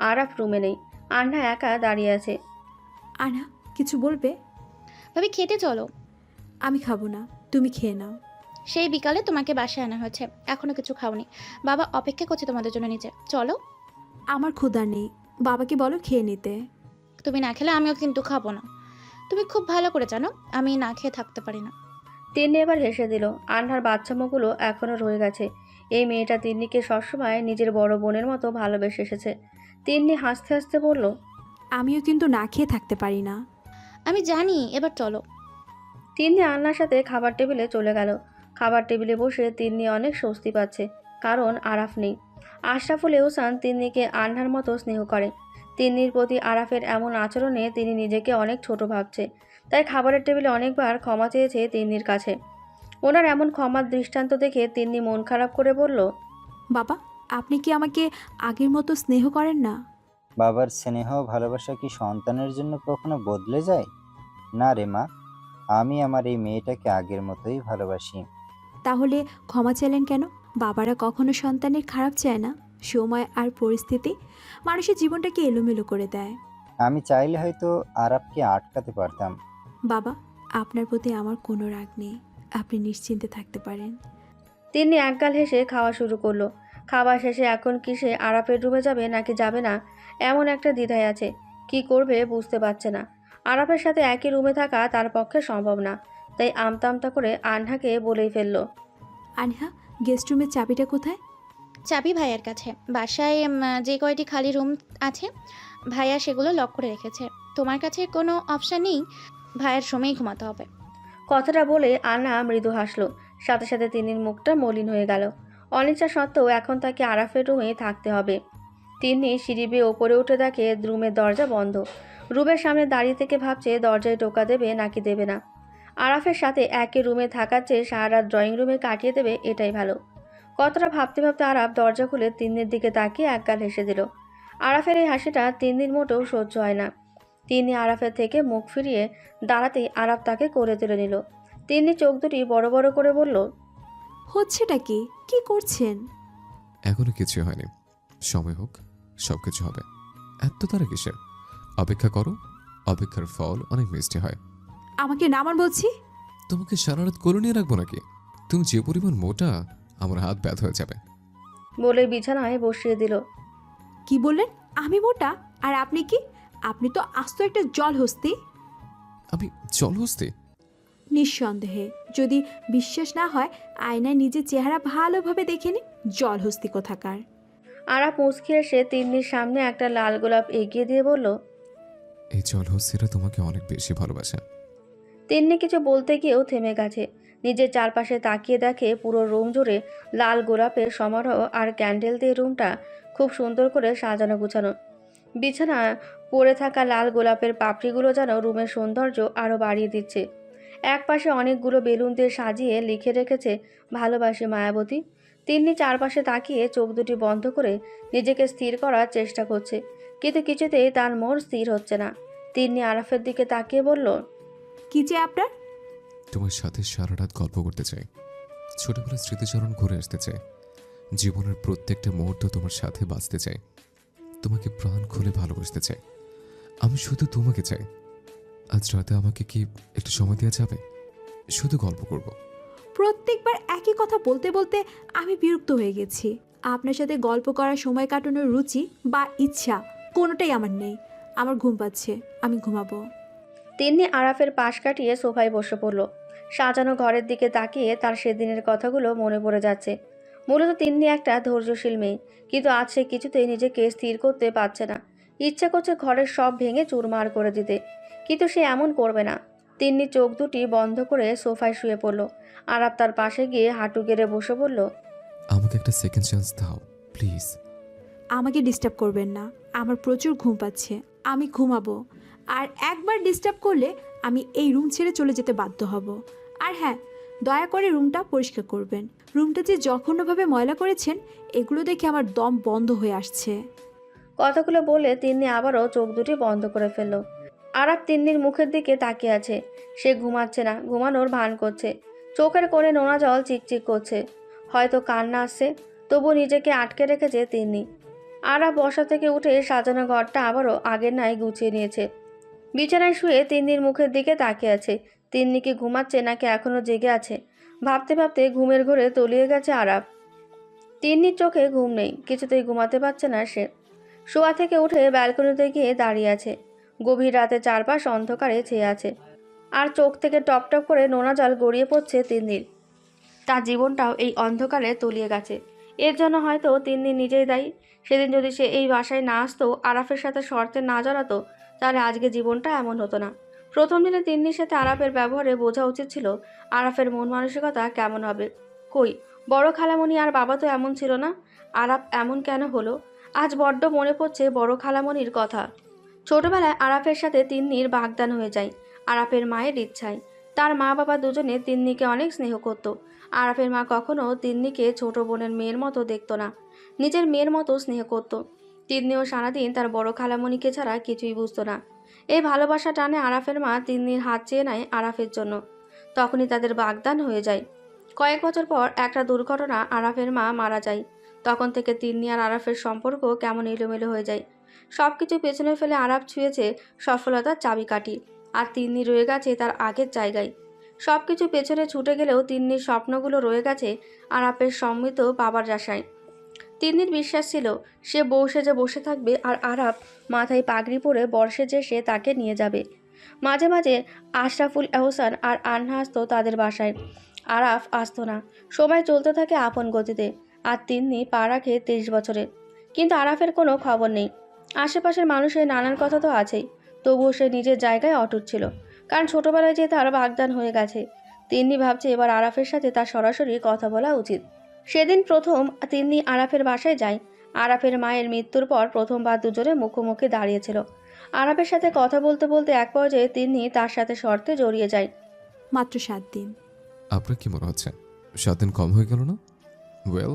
[SPEAKER 1] আরাফ রুমে নেই। আন্না একা দাঁড়িয়ে আছে।
[SPEAKER 5] আনা, কিছু বলবে?
[SPEAKER 3] ভাবি খেতে চলো।
[SPEAKER 5] আমি খাবো না, তুমি খেয়ে নাও।
[SPEAKER 3] সেই বিকালে তোমাকে বাসায় আনা হয়েছে, এখনো কিছু খাওনি। বাবা অপেক্ষা করছে তোমাদের জন্য নিচে, চলো।
[SPEAKER 5] আমার ক্ষুধা নেই, বাবাকে বলো খেয়ে নিতে।
[SPEAKER 3] তুমি না খেলে আমিও কিন্তু খাবো না। তুমি খুব ভালো করে জানো আমি না খেয়ে থাকতে পারি না।
[SPEAKER 1] তিন্নি এবার হেসে দিল। আন্নার বাচ্চামোগুলো এখনও রয়ে গেছে। এই মেয়েটা তিন্নিকে সবসময় নিজের বড় বোনের মতো ভালোবেসে এসেছে। তিন্নি হাসতে হাসতে বলল,
[SPEAKER 5] আমিও কিন্তু না খেয়ে থাকতে পারি না।
[SPEAKER 3] আমি জানি, এবার চলো।
[SPEAKER 1] তিন্নি আন্নার সাথে খাবার টেবিলে চলে গেল। খাবার টেবিলে বসে তিন্নি অনেক স্বস্তি পাচ্ছে, কারণ আরাফ নেই। আশরাফুল এহসান তিন্নিকে আন্নার মতো স্নেহ করে। তিন্নির প্রতি আরাফের এমন আচরণে তিনি নিজেকে অনেক ছোট ভাবছে। তাই খাবারের টেবিলে অনেকবার ক্ষমা চেয়েছে তিন্নির কাছে। ওনার এমন ক্ষমার দৃষ্টান্ত দেখে তিন্নি মন খারাপ করে বলল,
[SPEAKER 5] বাবা, আপনি কি আমাকে আগের মতো স্নেহ করেন না?
[SPEAKER 4] বাবার স্নেহ ভালোবাসা কি সন্তানের জন্য কখনো বদলে যায়? না রে মা, আমি আমার এই মেয়েটাকে আগের মতোই ভালোবাসি।
[SPEAKER 5] তাহলে ক্ষমা চাইলেন কেন? বাবারা কখনো সন্তানের খারাপ চায় না। সময় আর পরিস্থিতি মানুষের জীবনটাকে এলোমেলো করে দেয়।
[SPEAKER 4] আমি চাইলে হয়তো আরাবকে আটকাতে পারতাম।
[SPEAKER 5] বাবা, আপনার প্রতি আমার কোনো রাগ নেই, আপনি নিশ্চিন্তে থাকতে পারেন।
[SPEAKER 1] তিন্নি একগাল হেসে খাওয়া শুরু করলো। খাবার শেষে এখন কি সে আরাফের রুমে যাবে নাকি যাবে না, এমন একটা দ্বিধায় আছে। কি করবে বুঝতে পারছে না। আরাফের সাথে একই রুমে থাকা তার পক্ষে সম্ভব না। তাই আমতা আমতা করে আনহাকে বলেই ফেলল,
[SPEAKER 5] আনহা, গেস্ট রুমের চাবিটা কোথায়?
[SPEAKER 3] চাবি ভাইয়ার কাছে। বাসায় যে কয়টি খালি রুম আছে ভাইয়া সেগুলো লক করে রেখেছে। তোমার কাছে কোনো অপশান নেই, ভাইয়ার রুমেই ঘুমাতে হবে।
[SPEAKER 1] কথাটা বলে আন্না মৃদু হাসলো। সাথে সাথে তিন্নির মুখটা মলিন হয়ে গেল। অনিচ্ছা সত্ত্বেও এখন তাকে আরাফের রুমেই থাকতে হবে। তিন্নি সিঁড়ি বেয়ে ওপরে উঠে দেখে রুমের দরজা বন্ধ। রুমের সামনে দাঁড়িয়ে থেকে ভাবছে দরজায় টোকা দেবে নাকি দেবে না। আরাফের সাথে একই রুমে থাকার চেয়ে সারা রাত ড্রয়িং রুমে কাটিয়ে দেবে, এটাই ভালো। কথাটা ভাবতে ভাবতে আরাফ দরজা খুলে তিন্নির দিকে তাকিয়ে একগাল হেসে দিল। আরাফের এই হাসিটা তিন্নির মোটেও সহ্য হয় না। তিন্নি আরাফের থেকে মুখ ফিরিয়ে দাঁড়াতেই আরাফ তাকে কোলে তুলে নিল। তিন্নি চোখ দুটি বড় বড় করে বলল,
[SPEAKER 5] হচ্ছেটা কি? কি করছেন?
[SPEAKER 2] এখনো কিছু হয়নি, সময় হোক সব কিছু হবে। এত তারা কিসের? অপেক্ষা করো, অপেক্ষার ফল অনেক মিষ্টি হয়।
[SPEAKER 5] আমাকে নামান বলছি।
[SPEAKER 2] তোমাকে সারা রাত কোলে নিয়ে রাখবো নাকি? তুমি যে পরিমাণ মোটা, আমার হাত ব্যথা হয়ে যাবে।
[SPEAKER 1] বলে বিছানায় বসিয়ে দিল।
[SPEAKER 5] কি বললেন? আমি মোটা? আর আপনি কি? আপনি তো আস্ত একটা জলহস্তি।
[SPEAKER 2] আমি জলহস্তি?
[SPEAKER 5] নিঃসন্দেহে, যদি বিশ্বাস না হয় আয়নায় নিজের চেহারা ভালোভাবে দেখে নিন। জলহস্তি কোথাকার।
[SPEAKER 1] আরাফ মুচকি এসে তিন্নির সামনে একটা লাল গোলাপ এগিয়ে দিয়ে বলল,
[SPEAKER 2] এই জলহস্তিরা তোমাকে অনেক বেশি ভালোবাসে।
[SPEAKER 1] তিন্নি কিছু বলতে গিয়েও থেমে গেছে। নিজের চারপাশে তাকিয়ে দেখে পুরো রুম জুড়ে লাল গোলাপের সমারোহ আর ক্যান্ডেল দিয়ে রুমটা খুব সুন্দর করে সাজানো গুছানো। বিছানা পড়ে থাকা লাল গোলাপের পাপড়িগুলো যেন রুমের সৌন্দর্য আরও বাড়িয়ে দিচ্ছে। একপাশে অনেকগুলো বেলুন দিয়ে সাজিয়ে লিখে রেখেছে ভালোবাসি মায়াবতী। তিন্নি চারপাশে তাকিয়ে চোখ দুটি বন্ধ করে নিজেকে স্থির করার চেষ্টা করছে, কিন্তু কিছুতেই তার মন স্থির হচ্ছে না। তিন্নি আরাফের দিকে তাকিয়ে বলল,
[SPEAKER 5] কি যে আপনার?
[SPEAKER 2] তোমার সাথে সারা রাত গল্প করতে চাই, ছোটবেলার স্মৃতিচারণ ঘুরে আসতে চাই, জীবনের প্রত্যেকটা মুহূর্ত তোমার সাথে বাঁচতে চাই, তোমাকে প্রাণ খুলে ভালোবাসতে চাই। আমি শুধু তোমাকে চাই। আজ রাতে আমাকে কি একটু সময় দেওয়া যাবে? শুধু গল্প করব।
[SPEAKER 5] প্রত্যেকবার একই কথা বলতে বলতে আমি বিরক্ত হয়ে গেছি। আপনার সাথে গল্প করার, সময় কাটানোর রুচি বা ইচ্ছা কোনোটাই আমার নেই। আমার ঘুম পাচ্ছে, আমি ঘুমাবো।
[SPEAKER 1] তিন্নি আরাফের পাশ কাটিয়ে সোফায় বসে পড়ল। সাজানো ঘরের দিকে তাকিয়ে তার সেদিনের কথাগুলো মনে পড়ে যাচ্ছে। মূলত তিন্নি একটা ধৈর্যশীল মেয়ে, কিন্তু আজ সে কিছুতেই নিজেকে স্থির করতে পারছে না। ইচ্ছা করছে ঘরের সব ভেঙে চুরমার করে দিতে, কিন্তু সে এমন করবে না। তিন্নি চোখ দুটি বন্ধ করে সোফায় শুয়ে পড়ল। আরাফ তার পাশে গিয়ে হাঁটু গেড়ে বসে বলল,
[SPEAKER 2] আমাকে একটা সেকেন্ড চান্স দাও প্লিজ।
[SPEAKER 5] আমাকে ডিস্টার্ব করবেন না, আমার প্রচুর ঘুম পাচ্ছে, আমি ঘুমাবো। আর একবার ডিস্টার্ব করলে আমি এই রুম ছেড়ে চলে যেতে বাধ্য হব। আর হ্যাঁ, দয়া করে রুমটা পরিষ্কার করবেন। রুমটা যে জঘন্যভাবে ময়লা করেছেন, এগুলো দেখে আমার দম বন্ধ হয়ে আসছে।
[SPEAKER 1] কথাগুলো বলে তিন্নি আবারও চোখ দুটি বন্ধ করে ফেলল। আরাফ তিন্নির মুখের দিকে তাকিয়ে আছে। সে ঘুমাচ্ছে না, ঘুমানোর ভান করছে। চোখের কোণে নোনা জল চিকচিক করছে, হয়তো কান্না আসছে। তবু নিজেকে আটকে রেখেছে তিন্নি। আরাফ বসা থেকে উঠে সাজানো ঘরটা আবারও আগের ন্যায় গুছিয়ে নিয়েছে। বিছানায় শুয়ে তিন্নির মুখের দিকে তাকিয়ে আছে। তিন্নি কি ঘুমাচ্ছে নাকি এখনো জেগে আছে? ভাবতে ভাবতে ঘুমের ঘোরে তলিয়ে গেছে আরাফ। তিন্নির চোখে ঘুম নেই, কিছুতেই ঘুমাতে পারছে না সে। শোয়া থেকে উঠে ব্যালকনিতে গিয়ে দাঁড়িয়ে আছে। গভীর রাতে চারপাশ অন্ধকারে ছেয়ে আছে, আর চোখ থেকে টপ টপ করে নোনা জল গড়িয়ে পড়ছে তিন্নির। তার জীবনটাও এই অন্ধকারে তলিয়ে গেছে। এর জন্য হয়তো তিন্নি নিজেই দায়ী। সেদিন যদি সে এই বাসায় না আসতো, আরাফের সাথে শর্তে না জড়াতো, তাহলে আজকে জীবনটা এমন হতো না। প্রথম দিনে তিন্নির সাথে আরাফের ব্যবহারে বোঝা উচিত ছিল আরাফের মন মানসিকতা কেমন হবে। কই, বড় খালামণি আর বাবা তো এমন ছিল না। আরাফ এমন কেন হলো? আজ বড্ড মনে পড়ছে বড় খালামণির কথা। ছোটবেলায় আরাফের সাথে তিন্নির বাগদান হয়ে যায় আরাফের মায়ের ইচ্ছায়। তার মা বাবা দুজনে তিন্নিকে অনেক স্নেহ করত। আরাফের মা কখনো তিন্নিকে ছোট বোনের মেয়ের মতো দেখত না, নিজের মেয়ের মতো স্নেহ করত। তিন্নিও সারাদিন তার বড় খালামণিকে ছাড়া কিছুই বুঝতো না। এই ভালোবাসা টানে আরাফের মা তিন্নির হাত চেয়ে নেয় আরাফের জন্য। তখনই তাদের বাগদান হয়ে যায়। কয়েক বছর পর একটা দুর্ঘটনা, আরাফের মা মারা যায়। তখন থেকে তিন্নি আর আরাফের সম্পর্ক কেমন এলোমেলো হয়ে যায়। সব কিছু পেছনে ফেলে আরাফ ছুঁয়েছে সফলতার চাবিকাঠি, আর তিন্নি রয়ে গেছে তার আগের জায়গায়। সব কিছু পেছনে ছুটে গেলেও তিন্নির স্বপ্নগুলো রয়ে গেছে আরাফের সম্মিত বাবার আশায়। তিন্নির বিশ্বাস ছিল সে বউ সেজে বসে থাকবে, আর আরাফ মাথায় পাগড়ি পরে বর্ষে যে সে তাকে নিয়ে যাবে। মাঝে মাঝে আশরাফুল এহসান আর আন্না আসতো তাদের বাসায়। আরাফ আসতো না। সময় চলতে থাকে আপন গতিতে, আর তিন্নি পা রাখে 23 বছরে। কিন্তু আরাফের কোনো খবর নেই। আশেপাশের মানুষের নানান কথা তো আছেই, তবুও সে নিজের জায়গায় অটুট ছিল, কারণ ছোটবেলায় যে তার বাগদান হয়ে গেছে। তিন্নি ভাবছে এবার আরাফের সাথে তার সরাসরি কথা বলা উচিত। সেদিন প্রথম তিন্নি আরাফের বাসায় যায়। আরাফের মায়ের মৃত্যুর পর প্রথমবার দুজনে মুখোমুখি দাঁড়িয়েছিল। আরাফের সাথে কথা বলতে বলতে এক পর্যায়ে তিন্নি তার সাথে শর্তে জড়িয়ে যায়।
[SPEAKER 5] মাত্র 7 দিন।
[SPEAKER 2] আপনার কি মনে হচ্ছে 7 দিন কম হয়ে গেল না? ওয়েল,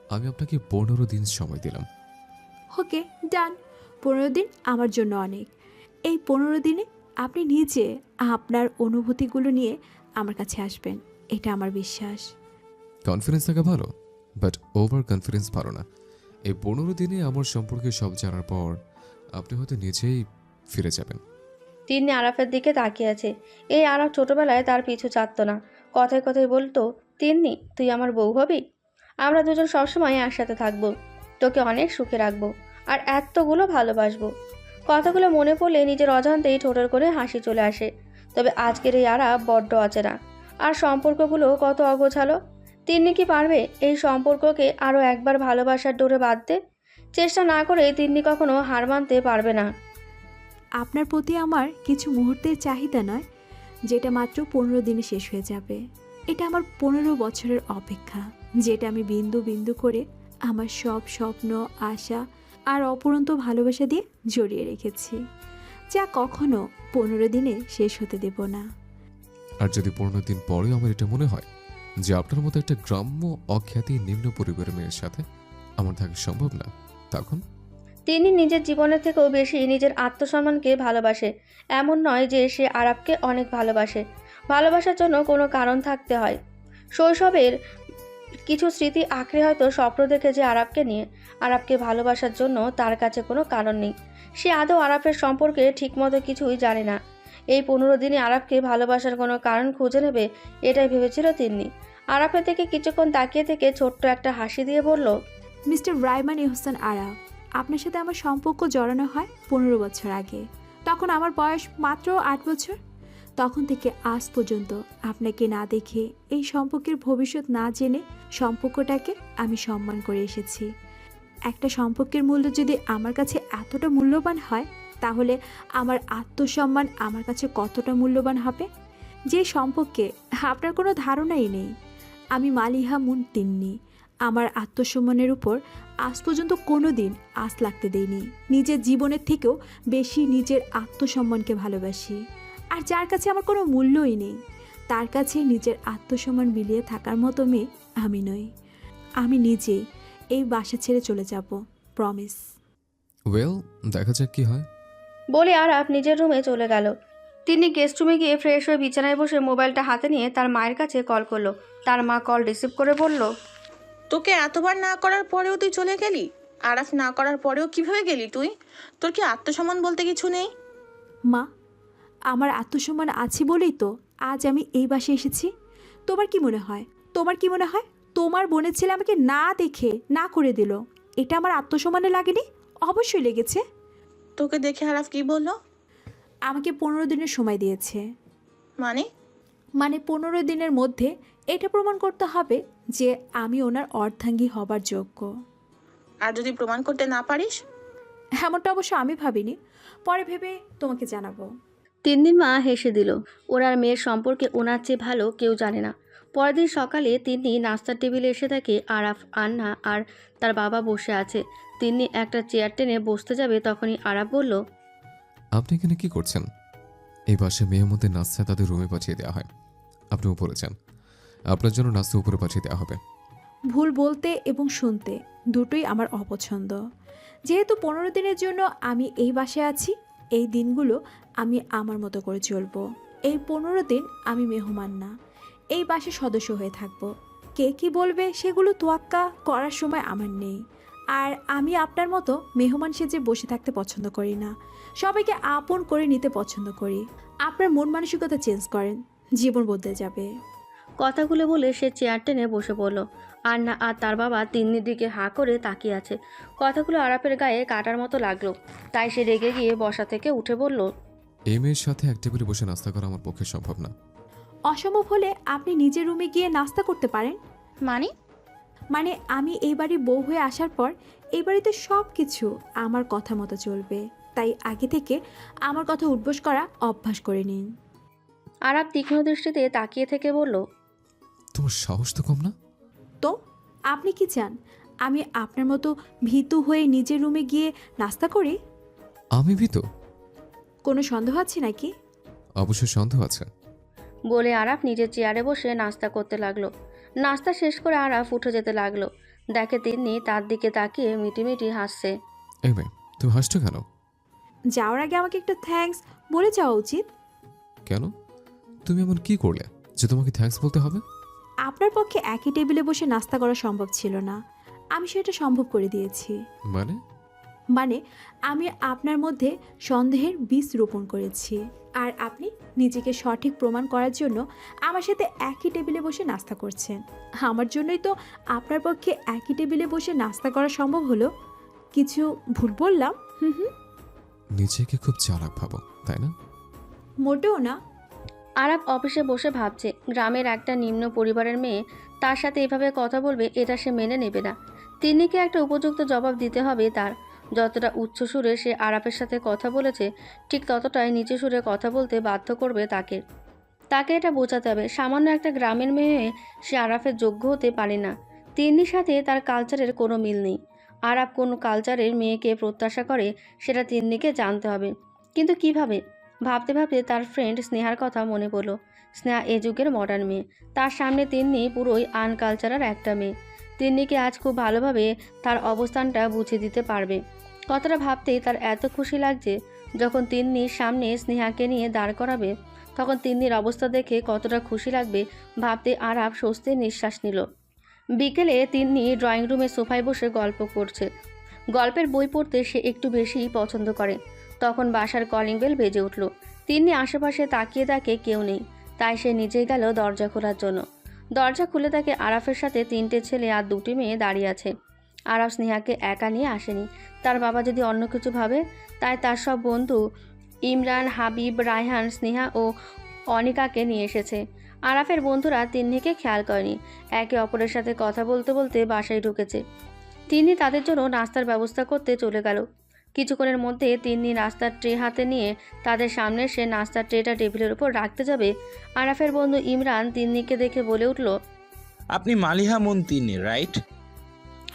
[SPEAKER 2] আমি আপনাকে 15 দিন সময় দিলাম।
[SPEAKER 5] ওকে, ডান। 15 দিন আমার জন্য অনেক। এই 15 দিনে আপনি নিজে আপনার অনুভূতিগুলো নিয়ে আমার কাছে আসবেন, এটা আমার বিশ্বাস।
[SPEAKER 2] কনফিডেন্স থাকা ভালো, বাট ওভার কনফিডেন্স ভালো না। এই 15 দিনে আমার সম্পর্কে সব জানার পর আপনি হয়তো নিজেই ফিরে যাবেন।
[SPEAKER 1] তিন্নি আরাফের দিকে তাকিয়ে আছে। এই আরাফ ছোটবেলায় তার পিছু ছাড়তো না, কথায় কথায় বলতো, তিন্নি তুই আমার বউ হবি, আমরা দুজন সবসময় একসাথে থাকবো, তোকে অনেক সুখে রাখবো, আর এতগুলো ভালোবাসবো। কথাগুলো মনে পড়লে নিজের অজান্তেই ঠোঁটের করে হাসি চলে আসে। তবে আজকের এই আরাফ বড্ড অচেনা, আর সম্পর্কগুলো কত অগোছালো। তিন্নি কি পারবে এই সম্পর্ককে আরও একবার ভালোবাসার ডোরে বাঁধতে? চেষ্টা না করে তিন্নি কখনো হার মানতে পারবে না।
[SPEAKER 5] আপনার প্রতি আমার কিছু মুহূর্তের চাহিদা নয়, যেটা মাত্র 15 দিনে শেষ হয়ে যাবে। এটা আমার 15 বছরের অপেক্ষা, যেটা আমি বিন্দু বিন্দু করে আমার সব স্বপ্ন, আশা আর অপূরন্ত ভালোবাসা দিয়ে জড়িয়ে রেখেছি, যা কখনো 15 দিনে শেষ হতে দেব না।
[SPEAKER 2] আর যদি 15 দিন পরেও আমার এটা মনে হয় যে আপনার মতো একটা গ্রাম্য অখ্যাতি নিম্ন পরিবারের মেয়ের সাথে আমার থাকা সম্ভব না, তখন
[SPEAKER 1] তিনি নিজের জীবনের থেকেও বেশি নিজের আত্মসম্মানকে ভালোবাসে। এমন নয় যে সে আরাফকে অনেক ভালোবাসে, ভালোবাসার জন্য কোনো কারণ থাকতে হয়। শৈশবের কিছু স্মৃতি আঁকড়ে হয়তো স্বপ্ন দেখেছে আরাফকে নিয়ে। আরাফকে ভালোবাসার জন্য তার কাছে কোনো কারণ নেই। সে আদৌ আরাফের সম্পর্কে ঠিকমতো কিছুই জানে না। এই 15 দিনে আরাফকে ভালোবাসার কোনো কারণ খুঁজে নেবে এটাই ভেবেছিল তিন্নি। আরাফের থেকে কিছুক্ষণ তাকিয়ে থেকে ছোট্ট একটা হাসি দিয়ে বলল,
[SPEAKER 5] মিস্টার রায়মান এহসান আরাফ, আপনার সাথে আমার সম্পর্ক জড়ানো হয় 15 বছর আগে। তখন আমার বয়স মাত্র 8 বছর। তখন থেকে আজ পর্যন্ত আপনাকে না দেখে, এই সম্পর্কের ভবিষ্যৎ না জেনে সম্পর্কটাকে আমি সম্মান করে এসেছি। একটা সম্পর্কের মূল্য যদি আমার কাছে এতটা মূল্যবান হয়, তাহলে আমার আত্মসম্মান আমার কাছে কতটা মূল্যবান হবে, যে সম্পর্কে আপনার কোনো ধারণাই নেই। আমি মালিহা মুন তিন্নি আমার আত্মসম্মানের উপর আজ পর্যন্ত কোনো দিন আঁচ লাগতে দেইনি। নিজের জীবনের থেকেও বেশি নিজের আত্মসম্মানকে ভালোবাসি। আর যার কাছে আমার কোনো মূল্যই নেই, তার কাছে নিজের আত্মসম্মান বিলিয়ে থাকার মতো মেয়ে আমি নই। আমি নিজেই এই বাসা ছেড়ে চলে যাব, প্রমিস।
[SPEAKER 2] ওয়েল, দেখা যাক কি হয়।
[SPEAKER 1] বলে আরাফ নিজের রুমে চলে গেল। তিনি গেস্ট রুমে গিয়ে ফ্রেশ হয়ে বিছানায় বসে মোবাইলটা হাতে নিয়ে তার মায়ের কাছে কল করলো। তার মা কল রিসিভ করে বলল,
[SPEAKER 7] তোকে এতবার না করার পরেও তুই চলে গেলি? আরাফ না করার পরেও কিভাবে গেলি তুই? তোর কি আত্মসম্মান বলতে কিছু নেই?
[SPEAKER 5] মা, আমার আত্মসম্মান আছে বলেই তো আজ আমি এই বাসে এসেছি। তোমার কি মনে হয় তোমার বোনের ছেলে আমাকে না দেখে না করে দিল, এটা আমার আত্মসম্মানে লাগেনি? অবশ্যই লেগেছে।
[SPEAKER 7] তোকে দেখে আরাফ কি বললো?
[SPEAKER 5] আমাকে 15 দিনের সময় দিয়েছে।
[SPEAKER 7] মানে?
[SPEAKER 5] মানে 15 দিনের মধ্যে এটা প্রমাণ করতে হবে যে আমি ওনার অর্ধাঙ্গী হবার যোগ্য।
[SPEAKER 7] আর যদি প্রমাণ করতে না পারিস?
[SPEAKER 5] এমনটা অবশ্য আমি ভাবিনি, পরে ভেবে তোমাকে জানাবো।
[SPEAKER 1] তিন্নির মা হেসে দিল। ওনার মেয়ের সম্পর্কে ওনার চেয়ে ভালো কেউ জানে না। পরের দিন সকালে তিন্নি নাস্তার টেবিলে এসে দেখে আরাফ, আন্না আর তার বাবা বসে আছে। তিন্নি একটা চেয়ার টেনে বসতে যাবে, তখনই আরাফ বলল,
[SPEAKER 2] আপনি এখানে কি করছেন? এই বাসে মেহমানদের নাস্তা তাদের রুমে পাঠিয়ে দেওয়া হয়। আপনি উপরে যান, আপনার জন্য নাস্তা উপরে পাঠিয়ে দেওয়া হবে।
[SPEAKER 5] ভুল বলতে এবং শুনতে দুটোই আমার অপছন্দ। যেহেতু 15 দিনের জন্য আমি এই বাসায় আছি, এই দিনগুলো আমি আমার মতো করে চলবো। এই 15 দিন আমি মেহমান না, এই বাসার সদস্য হয়ে থাকবো। কে কি বলবে সেগুলো তোয়াক্কা করার সময় আমার নেই। আর আমি আপনার মতো মেহমান সেজে বসে থাকতে পছন্দ করি না, সবাইকে আপন করে নিতে পছন্দ করি। আপনার মন মানসিকতা চেঞ্জ করেন, জীবন বদলে যাবে।
[SPEAKER 1] কথাগুলো বলে সে চেয়ার টেনে বসে পড়ল। আন্না আর তার বাবা তিন্নির দিকে হাঁ করে তাকিয়ে আছে। কথাগুলো আরাফের গায়ে কাটার মতো লাগলো, তাই সে রেগে গিয়ে বসা থেকে উঠে বলল,
[SPEAKER 2] এই মেয়ের সাথে এক টেবিলে বসে নাস্তা করা আমার পক্ষে সম্ভব না।
[SPEAKER 5] অসম্ভব হলে আপনি নিজের রুমে গিয়ে নাস্তা করতে পারেন।
[SPEAKER 3] মানে
[SPEAKER 5] আমি এই বাড়ির বউ হয়ে আসার পর এই বাড়িতে সব কিছু আমার কথা মতো চলবে, তাই আগে থেকে আমার কথা উঠবোস করা অভ্যাস করে নিন।
[SPEAKER 1] আরাফ তীক্ষ্ণ দৃষ্টিতে তাকিয়ে থেকে বলল,
[SPEAKER 2] তোমার সাহস তো কম না?
[SPEAKER 5] তো আপনি কি চান আমি আপনার মতো ভীতু হয়ে নিজের রুমে গিয়ে নাস্তা করি?
[SPEAKER 2] আমি ভীত?
[SPEAKER 5] কোনো সন্দেহ আছে নাকি?
[SPEAKER 2] অবশ্যই সন্দেহ আছে।
[SPEAKER 1] বলে আরাফ নিজের চেয়ারে বসে নাস্তা করতে লাগলো। নাস্তা শেষ করে আরাফ উঠে যেতে লাগলো। দেখে তিন্নি তার দিকে তাকিয়ে মিটিমিটি হাসছে।
[SPEAKER 2] এই মেয়ে, তুমি হাসছো কেন?
[SPEAKER 5] যাওয়ার আগে আমাকে একটা থ্যাঙ্কস বলে যাওয়া উচিত।
[SPEAKER 2] কেন? তুমি এমন কি করলে যে তোমাকে থ্যাঙ্কস বলতে হবে?
[SPEAKER 5] আপনার পক্ষে একই টেবিলে বসে নাস্তা করা সম্ভব ছিল না, আমি সেটা সম্ভব করে দিয়েছি। মানে আমি আপনার মধ্যে সন্দেহের বীজ রোপণ করেছি, আর আপনি নিজেকে সঠিক প্রমাণ করার জন্য আমার সাথে একই টেবিলে বসে নাস্তা করছেন। আমার জন্যই তো আপনার পক্ষে একই টেবিলে বসে নাস্তা করা সম্ভব হলো। কিছু ভুল বললাম?
[SPEAKER 2] নিজেকে খুব চালাক ভাবো, তাই না?
[SPEAKER 5] মোটেও না।
[SPEAKER 1] আরাফ অফিসে বসে ভাবছে, গ্রামের একটা নিম্ন পরিবারের মেয়ে তার সাথে এভাবে কথা বলবে, এটা সে মেনে নেবে না। তিন্নিকে একটা উপযুক্ত জবাব দিতে হবে তার। যতটা উচ্চ সুরে সে আরাফের সাথে কথা বলেছে, ঠিক ততটাই নিচু সুরে কথা বলতে বাধ্য করবে তাকে। তাকে এটা বোঝাতে হবে সামান্য একটা গ্রামের মেয়ে হয়ে সে আরাফের যোগ্য হতে পারে না। তিন্নির সাথে তার কালচারের কোনো মিল নেই। আরাফ কোন কালচারের মেয়েকে প্রত্যাশা করে সেটা তিন্নিকে জানতে হবে, কিন্তু কিভাবে? ভাবতে ভাবতে তার ফ্রেন্ড স্নেহার কথা মনে পড়ল। স্নেহা এ যুগের মডার্ন মেয়ে, তার সামনে তিন্নি পুরোই আনকালচারাল একটা মেয়ে। তিন্নিকে আজ খুব ভালোভাবে তার অবস্থানটা বুঝিয়ে দিতে পারবে। কথাটা ভাবতেই তার এত খুশি লাগছে। যখন তিন্নির সামনে স্নেহাকে নিয়ে দাঁড় করাবে তখন তিন্নির অবস্থা দেখে কতটা খুশি লাগবে ভাবতে আরাফ স্বস্তির নিঃশ্বাস নিল। বিকেলে তিন্নি ড্রয়িং রুমে সোফায় বসে গল্প করছে। গল্পের বই পড়তে সে একটু বেশি পছন্দ করে। তখন বাসার কলিং বেল বেজে উঠল। তিন্নি আশেপাশে তাকিয়ে দেখে কেউ নেই, তাই সে নিজেই গেল দরজা খোলার জন্য। দরজা খুলে দেখে আরাফের সাথে 3টে ছেলে আর 2টি মেয়ে দাঁড়িয়ে আছে। আরাফ স্নেহাকে একা নিয়ে আসেনি। তার বাবা যদি অন্য কিছু ভাবে, তাই তার সব বন্ধু ইমরান, হাবিব, রায়হান, স্নেহা ও অনিকাকে নিয়ে এসেছে। আরাফের বন্ধুরা তিন্নিকে খেয়াল করেনি, একে অপরের সাথে কথা বলতে বলতে বাসায় ঢুকেছে। তিন্নি তাদের জন্য নাস্তার ব্যবস্থা করতে চলে গেল। কিছুক্ষণের মধ্যে তিন্নি নাস্তার ট্রে হাতে নিয়ে তাদের সামনে সে নাস্তার ট্রেটা টেবিলের উপর রাখতে যাবে। আরাফের বন্ধু ইমরান তিন্নিকে দেখে বলে উঠল,
[SPEAKER 8] আপনি মালিহা মুন তিন্নি, রাইট?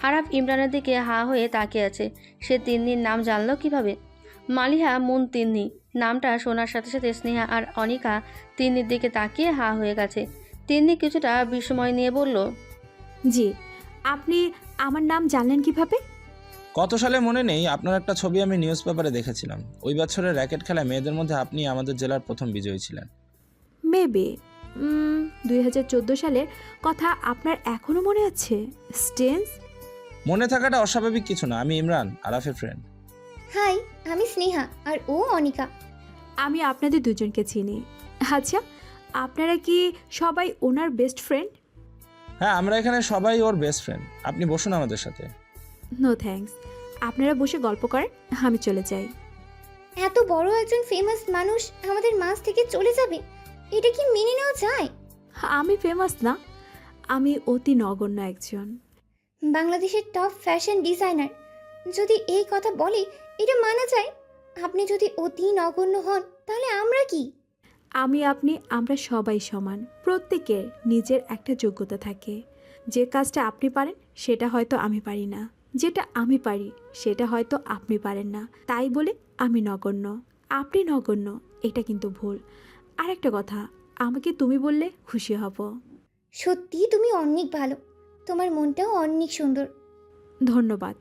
[SPEAKER 1] আরাফ ইমরানের দিকে হা হয়ে তাকিয়ে আছে। সে তিন্নির নাম জানলো কিভাবে? মালিহা মুন তিন্নি নামটা শোনার সাথে সাথে স্নেহা আর অনিকা তিন্নির দিকে তাকিয়ে হা হয়ে গেছে। তিন্নি কিছুটা বিস্ময় নিয়ে বলল,
[SPEAKER 5] জি, আপনি আমার নাম জানলেন কিভাবে?
[SPEAKER 8] কত সালে মনে নেই, আপনার একটা ছবি আমি নিউজ পেপারে দেখেছিলাম। ওই বছরের র্যাকেট খেলায় মেয়েদের মধ্যে আপনি আমাদের জেলার প্রথম বিজয়ী ছিলেন।
[SPEAKER 5] মেবি 2014 সালের কথা আপনার এখনো মনে আছে? স্টেন্স।
[SPEAKER 8] মনে থাকাটা অস্বাভাবিক কিছু না। আমি ইমরান, আরাফের ফ্রেন্ড।
[SPEAKER 9] হাই, আমি স্নেহা আর ও অনিকা।
[SPEAKER 5] আমি আপনাদের দুজনকে চিনি। আচ্ছা, আপনারা কি সবাই ওনার বেস্ট ফ্রেন্ড?
[SPEAKER 8] হ্যাঁ, আমরা এখানে সবাই ওর বেস্ট ফ্রেন্ড। আপনি বসুন আমাদের সাথে।
[SPEAKER 5] নো থ্যাঙ্কস, আপনারা বসে গল্প করেন, আমি চলে যাই।
[SPEAKER 9] এত বড় একজন ফেমাস মানুষ আমাদের মাঝ থেকে চলে যাবে, এটা কি মেনে নেওয়া যায়?
[SPEAKER 5] আমি ফেমাস না, আমি অতি নগণ্য একজন।
[SPEAKER 9] বাংলাদেশের টপ ফ্যাশন ডিজাইনার যদি এই কথা বলে এটা মানা যায়। আপনি যদি অতি নগণ্য হন তাহলে আমরা কি?
[SPEAKER 5] আমরা সবাই সমান। প্রত্যেকের নিজের একটা যোগ্যতা থাকে। যে কাজটা আপনি পারেন সেটা হয়তো আমি পারি না, যেটা আমি পারি সেটা হয়তো আপনি পারেন না, তাই বলে আমি নগণ্য, আপনি নগণ্য, এটা কিন্তু ভুল। আর একটা কথা, আমাকে তুমি বললে খুশি হব।
[SPEAKER 9] সত্যি তুমি অনেক ভালো, তোমার মনটাও অনেক সুন্দর।
[SPEAKER 5] ধন্যবাদ,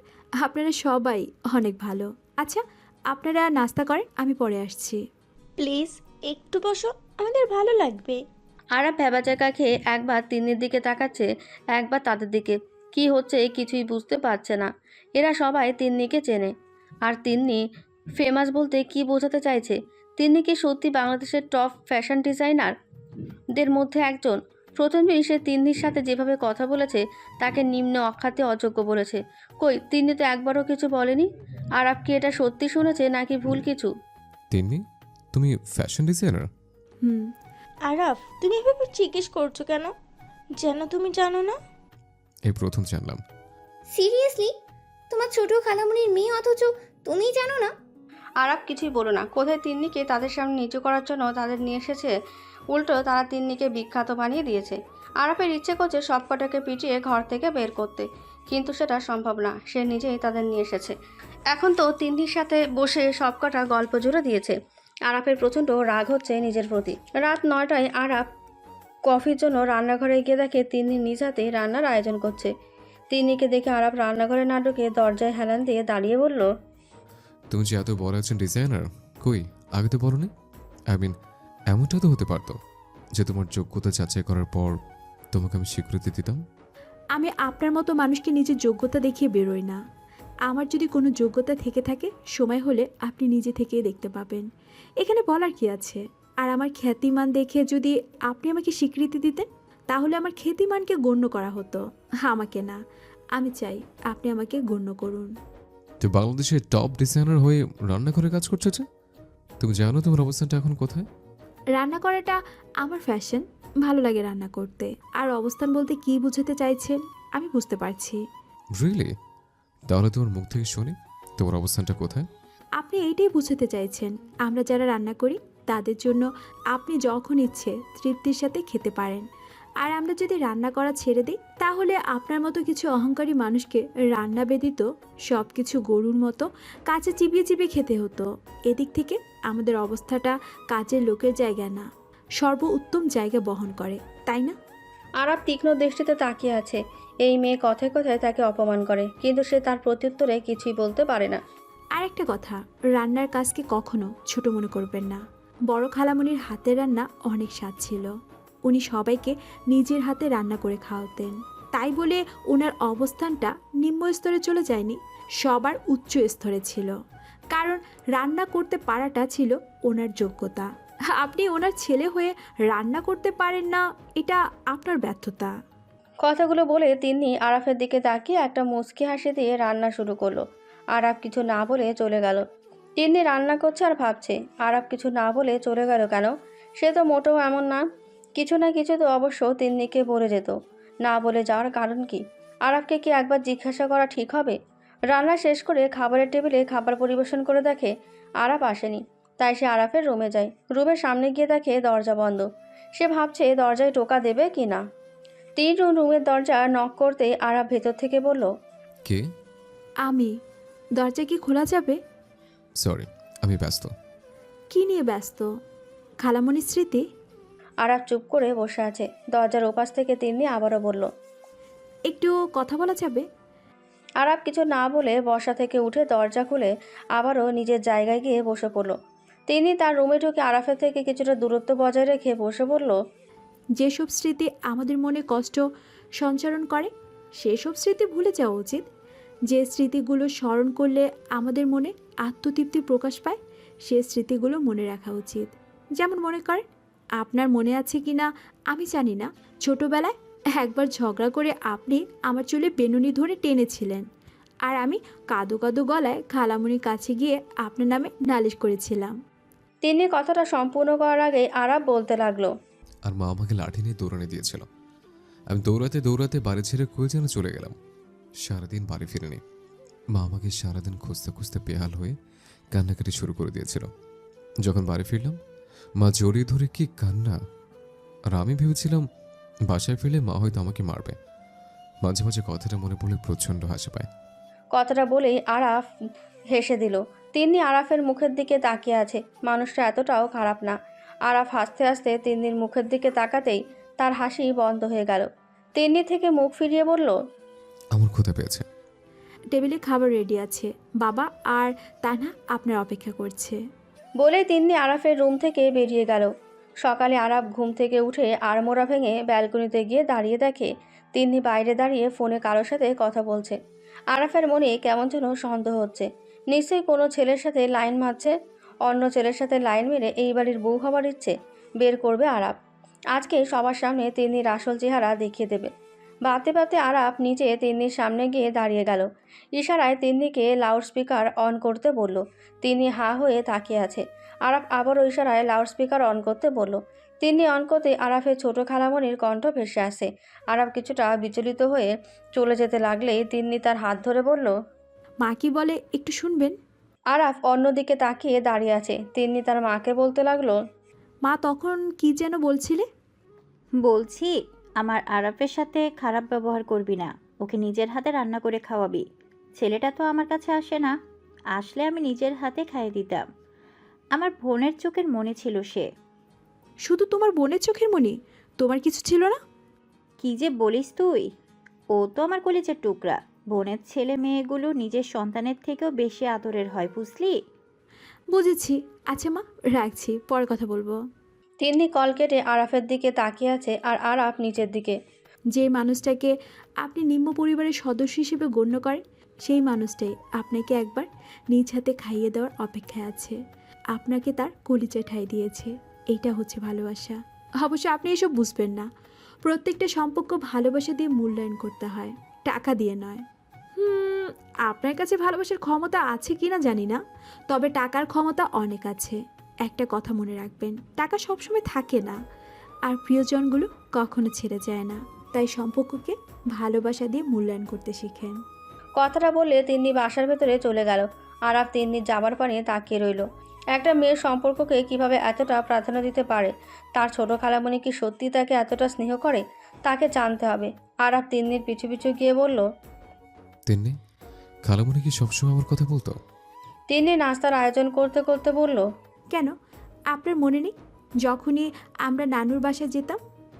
[SPEAKER 5] আপনারা সবাই অনেক ভালো। আচ্ছা, আপনারা নাস্তা করেন, আমি পরে আসছি।
[SPEAKER 10] প্লিজ একটু বসো, আমাদের ভালো লাগবে।
[SPEAKER 1] আরাফ ভেবাচাকা খেয়ে একবার তিন্নির দিকে তাকাচ্ছে, একবার তাদের দিকে। কি হচ্ছে কিছুই বুঝতে পারছে না। এরা সবাই তিন্নিকে চেনে, আর তিন্নি ফেমাস বলতে কি বোঝাতে চাইছে? তিন্নি কি সত্যি বাংলাদেশের টপ ফ্যাশন ডিজাইনারদের মধ্যে একজন? প্রথমেই সে তিন্নির সাথে যেভাবে কথা বলেছে তাকে নিম্ন অখ্যাতে অযোগ্য বলেছে। কই, তিন্নি তো একবারও কিছু বলেনি। আরাফ কি এটা সত্যি শুনেছে নাকি ভুল কিছু?
[SPEAKER 2] তিন্নি, তুমি ফ্যাশন ডিজাইনার?
[SPEAKER 5] হুম।
[SPEAKER 10] আরাফ, তুমি এভাবে জিজ্ঞেস করছো কেন? যেন তুমি জানো না।
[SPEAKER 2] এই প্রথম জানলাম।
[SPEAKER 9] সিরিয়াসলি? তোমার ছোট খালামণির মেয়ে অথচ তুমি জানো না?
[SPEAKER 1] আরাফ কিছুই বলো না। কোথায় তিন্নিকে তাদের সামনে নিচু করার জন্য তাদের নিয়ে এসেছে, উল্টো তারা তিন্নিকে বিখ্যাত বানিয়ে দিয়েছে। আরাফের ইচ্ছে করছে সবকটাকে পিটিয়ে ঘর থেকে বের করতে, কিন্তু সেটা সম্ভব না। সে নিজেই তাদের নিয়ে এসেছে। এখন তো তিন্নির সাথে বসে সবকটা গল্প জুড়ে দিয়েছে। আরাফের প্রচণ্ড রাগ হচ্ছে নিজের প্রতি। রাত 9টায় আরাফ কফির জন্য রান্নাঘরে গিয়ে দেখে তিন্নি নিজ হাতে রান্নার আয়োজন করছে। তিন্নিকে দেখে আরাফ রান্নাঘরে না ঢুকে দরজায় হেলান দিয়ে দাঁড়িয়ে বলল,
[SPEAKER 2] তুমি যে এত বড় একজন ডিজাইনার, কই আগে তো বলনি? আই মিন, এমনটা তো হতে পারতো যে তোমার যোগ্যতা যাচাই করার পর তোমাকে আমি স্বীকৃতি দিতাম।
[SPEAKER 5] আমি আপনার মতো মানুষকে নিজের যোগ্যতা দেখিয়ে বেরোই না। আমার যদি কোনো যোগ্যতা থেকে থাকে, সময় হলে আপনি নিজে থেকেই দেখতে পাবেন। এখানে বলার কি আছে? আর আমার খ্যাতিমান দেখে যদি আপনি আমাকে স্বীকৃতি দিতেন, তাহলে আমার খ্যাতিমানকে গণ্য করা হতো, আমাকে না। আমি চাই আপনি আমাকে গণ্য করুন।
[SPEAKER 2] তো বাংলাদেশের টপ ডিজাইনার হয়ে রান্নাঘরে কাজ করছো যে? তুমি জানো তোমার অবস্থানটা এখন কোথায়?
[SPEAKER 5] রান্না করাটা আমার ফ্যাশন, ভালো লাগে রান্না করতে। আর অবস্থান বলতে কি বুঝাতে চাইছেন আমি বুঝতে পারছি।
[SPEAKER 2] রিয়েলি? তাহলে তোমার মুখ থেকে শুনি তোমার অবস্থানটা কোথায়।
[SPEAKER 5] আপনি এইটাই বুঝাতে চাইছেন আমরা যারা রান্না করি তাদের জন্য আপনি যখন ইচ্ছে তৃপ্তির সাথে খেতে পারেন। আর আমরা যদি রান্না করা ছেড়ে দিই, তাহলে আপনার মতো কিছু অহংকারী মানুষকে রান্না ব্যতীত সব কিছু গরুর মতো কাছে চিবিয়ে চিবিয়ে খেতে হতো। এদিক থেকে আমাদের অবস্থাটা কাজের লোকের জায়গা না, সর্বোত্তম জায়গা বহন করে, তাই না?
[SPEAKER 1] আরাফ তীক্ষ্ণ দৃষ্টিতে তাকিয়ে আছে। এই মেয়ে কথায় কথায় তাকে অপমান করে, কিন্তু সে তার প্রত্যুত্তরে কিছুই বলতে পারে না।
[SPEAKER 5] আর একটা কথা, রান্নার কাজকে কখনো ছোট মনে করবেন না। বড় খালামণির হাতের রান্না অনেক স্বাদ ছিল। উনি সবাইকে নিজের হাতে রান্না করে খাওয়াতেন। তাই বলে ওনার অবস্থানটা নিম্ন স্তরে চলে যায়নি, সবার উচ্চ স্তরে ছিল। কারণ রান্না করতে পারাটা ছিল ওনার যোগ্যতা। আপনি ওনার ছেলে হয়ে রান্না করতে পারেন না, এটা আপনার ব্যর্থতা।
[SPEAKER 1] কথাগুলো বলে তিন্নি আরাফের দিকে তাকিয়ে একটা মুচকি হাসি দিয়ে রান্না শুরু করলো। আরাফ কিছু না বলে চলে গেল। তিন্নি রান্না করছে আর ভাবছে আরাফ কিছু না বলে চলে গেল কেন। সে তো মোটেও এমন না, কিছু না কিছু তো অবশ্য তিন্নিকে বলে যেত। না বলে যাওয়ার কারণ কি? আরাফকে কি একবার জিজ্ঞাসা করা ঠিক হবে? রান্না শেষ করে খাবারের টেবিলে খাবার পরিবেশন করে দেখে আরাফ আসেনি। তাই সে আরাফের রুমে যায়। রুমের সামনে গিয়ে দেখে দরজা বন্ধ। সে ভাবছে দরজায় টোকা দেবে কি না। তিন রুমের দরজা নক করতে আরাফ ভেতর থেকে বলল,
[SPEAKER 2] কে?
[SPEAKER 5] আমি। দরজা কি খোলা যাবে?
[SPEAKER 2] সরি, আমি ব্যস্ত।
[SPEAKER 5] কি নিয়ে ব্যস্ত? খালামণির স্মৃতি?
[SPEAKER 1] আরাফ চুপ করে বসে আছে। দরজার ওপাশ থেকে তিন্নি আবারও বলল,
[SPEAKER 5] একটু কথা বলা যাবে?
[SPEAKER 1] আরাফ কিছু না বলে বসা থেকে উঠে দরজা খুলে আবারও নিজের জায়গায় গিয়ে বসে পড়ল। তিনি তার রুমে ঢুকে আরাফের থেকে কিছুটা দূরত্ব বজায় রেখে বসে বলল,
[SPEAKER 5] যেসব স্মৃতি আমাদের মনে কষ্ট সঞ্চারণ করে সেসব স্মৃতি ভুলে যাওয়া উচিত। যে স্মৃতিগুলো স্মরণ করলে আমাদের মনে আত্মতৃপ্তি প্রকাশ পায় সে স্মৃতিগুলো মনে রাখা উচিত। যেমন মনে করেন, আপনার মনে আছে কি না আমি জানি না, ছোটবেলায় একবার ঝগড়া করে আপনি আমার চুলে বেনুনি ধরে টেনেছিলেন, আর আমি কাঁদো কাঁদো গলায় খালামণির কাছে গিয়ে আপনার নামে নালিশ করেছিলাম।
[SPEAKER 1] তিনি কথাটা সম্পূর্ণ করার আগেই আরাফ বলতে লাগলো,
[SPEAKER 2] আর মা আমাকে লাঠি নিয়ে দৌড়ানি দিয়েছিল। আমি দৌড়াতে দৌড়াতে বাড়ি ছেড়ে কই যেন চলে গেলাম। সারাদিন বাড়ি ফিরিনি। মা আমাকে সারাদিন খুঁজতে খুঁজতে বেহাল হয়ে কান্নাকাটি শুরু করে দিয়েছিল। যখন বাড়ি ফিরলাম, মা জড়িয়ে ধরে কি কান্না! আর আমি ভেবেছিলাম বাসায় ফিরলে মা হয়তো আমাকে মারবে। মাঝে মাঝে কথাটা মনে পড়লে প্রচণ্ড হাসি পায়।
[SPEAKER 1] কথাটা বলেই আরাফ হেসে দিল। তিনি আরাফের মুখের দিকে তাকিয়ে আছে। মানুষটা এতটাও খারাপ না। আরাফ হাসতে হাসতে তিন্নির মুখের দিকে তাকাতেই তার হাসি বন্ধ হয়ে গেল। তিন্নি থেকে মুখ ফিরিয়ে বলল,
[SPEAKER 2] আমার ক্ষুধা পেয়েছে।
[SPEAKER 5] টেবিলে খাবার রেডি আছে, বাবা আর তানহা আপনার অপেক্ষা করছে।
[SPEAKER 1] বলেই তিন্নি আরাফের রুম থেকে বেরিয়ে গেল। সকালে আরাফ ঘুম থেকে উঠে আড়মোড়া ভেঙে ব্যালকনিতে গিয়ে দাঁড়িয়ে দেখে তিন্নি বাইরে দাঁড়িয়ে ফোনে কারোর সাথে কথা বলছে। আরাফের মনে কেমন যেন সন্দেহ হচ্ছে। নিশ্চয়ই কোনো ছেলের সাথে লাইন মারছে। অন্য ছেলের সাথে লাইন মেরে এই বাড়ির বউ হবার ইচ্ছে বের করবে আরাফ। আজকে সবার সামনে তিন্নির আসল চেহারা দেখিয়ে দেবে। বাতে বাতে আরাফ নিচে তিন্নির সামনে গিয়ে দাঁড়িয়ে গেল। ইশারায় তিন্নিকে লাউডস্পিকার অন করতে বলল। তিনি হা হয়ে তাকিয়ে আছে। আরাফ আবারও ইশারায় লাউডস্পিকার অন করতে বলল। তিন্নি অন করতে আরাফের ছোট খালামণির কণ্ঠ ভেসে আসে। আরাফ কিছুটা বিচলিত হয়ে চলে যেতে লাগলেই তিন্নি তার হাত ধরে বলল,
[SPEAKER 5] মা কি বলে একটু শুনবেন?
[SPEAKER 1] আরাফ অন্যদিকে তাকিয়ে দাঁড়িয়ে আছে। তিন্নি তার মাকে বলতে লাগলো,
[SPEAKER 5] মা তখন কি যেন বলছিলে?
[SPEAKER 11] বলছি, আমার আরাফের সাথে খারাপ ব্যবহার করবি না, ওকে নিজের হাতে রান্না করে খাওয়াবি। ছেলেটা তো আমার কাছে আসে না, আসলে আমি নিজের হাতে খাইয়ে দিতাম। আমার বোনের চোখের মনে ছিল সে।
[SPEAKER 5] শুধু তোমার বোনের চোখের মনি? তোমার কিছু ছিল না?
[SPEAKER 11] কি যে বলিস তুই! ও তো আমার কলিজার টুকরা। বোনের ছেলে মেয়েগুলো নিজের সন্তানের থেকেও বেশি আদরের হয়, বুঝলি?
[SPEAKER 5] বুঝেছি। আচ্ছা মা, রাখছি, পরে কথা বলবো।
[SPEAKER 1] তিন্নি কল কেটে আরাফের দিকে তাকিয়ে আছে আর আরাফ নিচের দিকে।
[SPEAKER 5] যে মানুষটাকে আপনি নিম্ন পরিবারের সদস্য হিসেবে গণ্য করেন সেই মানুষটাই আপনাকে একবার নিজ হাতে খাইয়ে দেওয়ার অপেক্ষায় আছে। আপনাকে তার কলিজা ঠাই দিয়েছে। এইটা হচ্ছে ভালোবাসা। অবশ্য আপনি এসব বুঝবেন না। প্রত্যেকটা সম্পর্ক ভালোবাসা দিয়ে মূল্যায়ন করতে হয়, টাকা দিয়ে নয়। আপনার কাছে ভালোবাসার ক্ষমতা আছে কি না জানি না, তবে টাকার ক্ষমতা অনেক আছে। একটা কথা মনে রাখবেন, টাকা সবসময় থাকে না, আর প্রিয়জনগুলো কখনো ছেড়ে যায় না। তাই সম্পর্ককে ভালোবাসা দিয়ে মূল্যায়ন করতে শিখেন।
[SPEAKER 1] কথাটা বলে তিন্নি বাসার ভেতরে চলে গেল। আরাফ তিন্নির যাবার পানে তাকিয়ে রইল। একটা মেয়ের সম্পর্ককে কিভাবে এতটা প্রাধান্য দিতে পারে, তার ছোট খালামণি কি সত্যি তাকে এতটা স্নেহ করে, তাকে জানতে হবে। আরাফ তিন্নির পিছু পিছু গিয়ে বলল।
[SPEAKER 2] তিন্নি, খালামণি কি সবসময় আমার কথা বলতো?
[SPEAKER 1] তিন্নি নাস্তার আয়োজন করতে করতে বলল।
[SPEAKER 5] কেন, আপনার মনে নেই যখনই আমরা নানুর বাসায় যেতাম,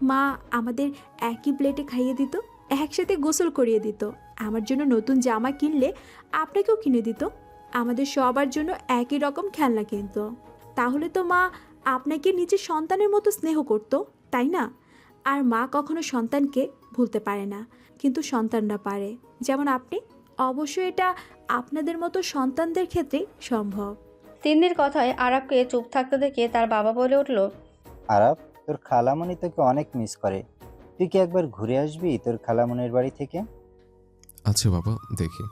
[SPEAKER 5] মা আমাদের একই প্লেটে খাইয়ে দিত, একসাথে গোসল করিয়ে দিত, আমার জন্য নতুন জামা কিনলে আপনাকেও কিনে দিত, আমাদের সবার জন্য একই রকম খেলনা কিনত। তাহলে তো মা আপনাকে নিজের সন্তানের মতো স্নেহ করতো, তাই না? আর মা কখনো সন্তানকে ভুলতে পারে না, কিন্তু সন্তানরা পারে, যেমন আপনি। অবশ্যই এটা আপনাদের মতো সন্তানদের ক্ষেত্রে সম্ভব।
[SPEAKER 1] তিন্নির কথায় আরাফকে চুপ থাকতে দেখে তার বাবা বলে উঠল।
[SPEAKER 4] আরাফ, তোর খালামণি তোকে অনেক মিস করে। তুই কি একবার ঘুরে আসবি তোর খালামণির বাড়ি থেকে?
[SPEAKER 2] আচ্ছা বাবা, দেখি।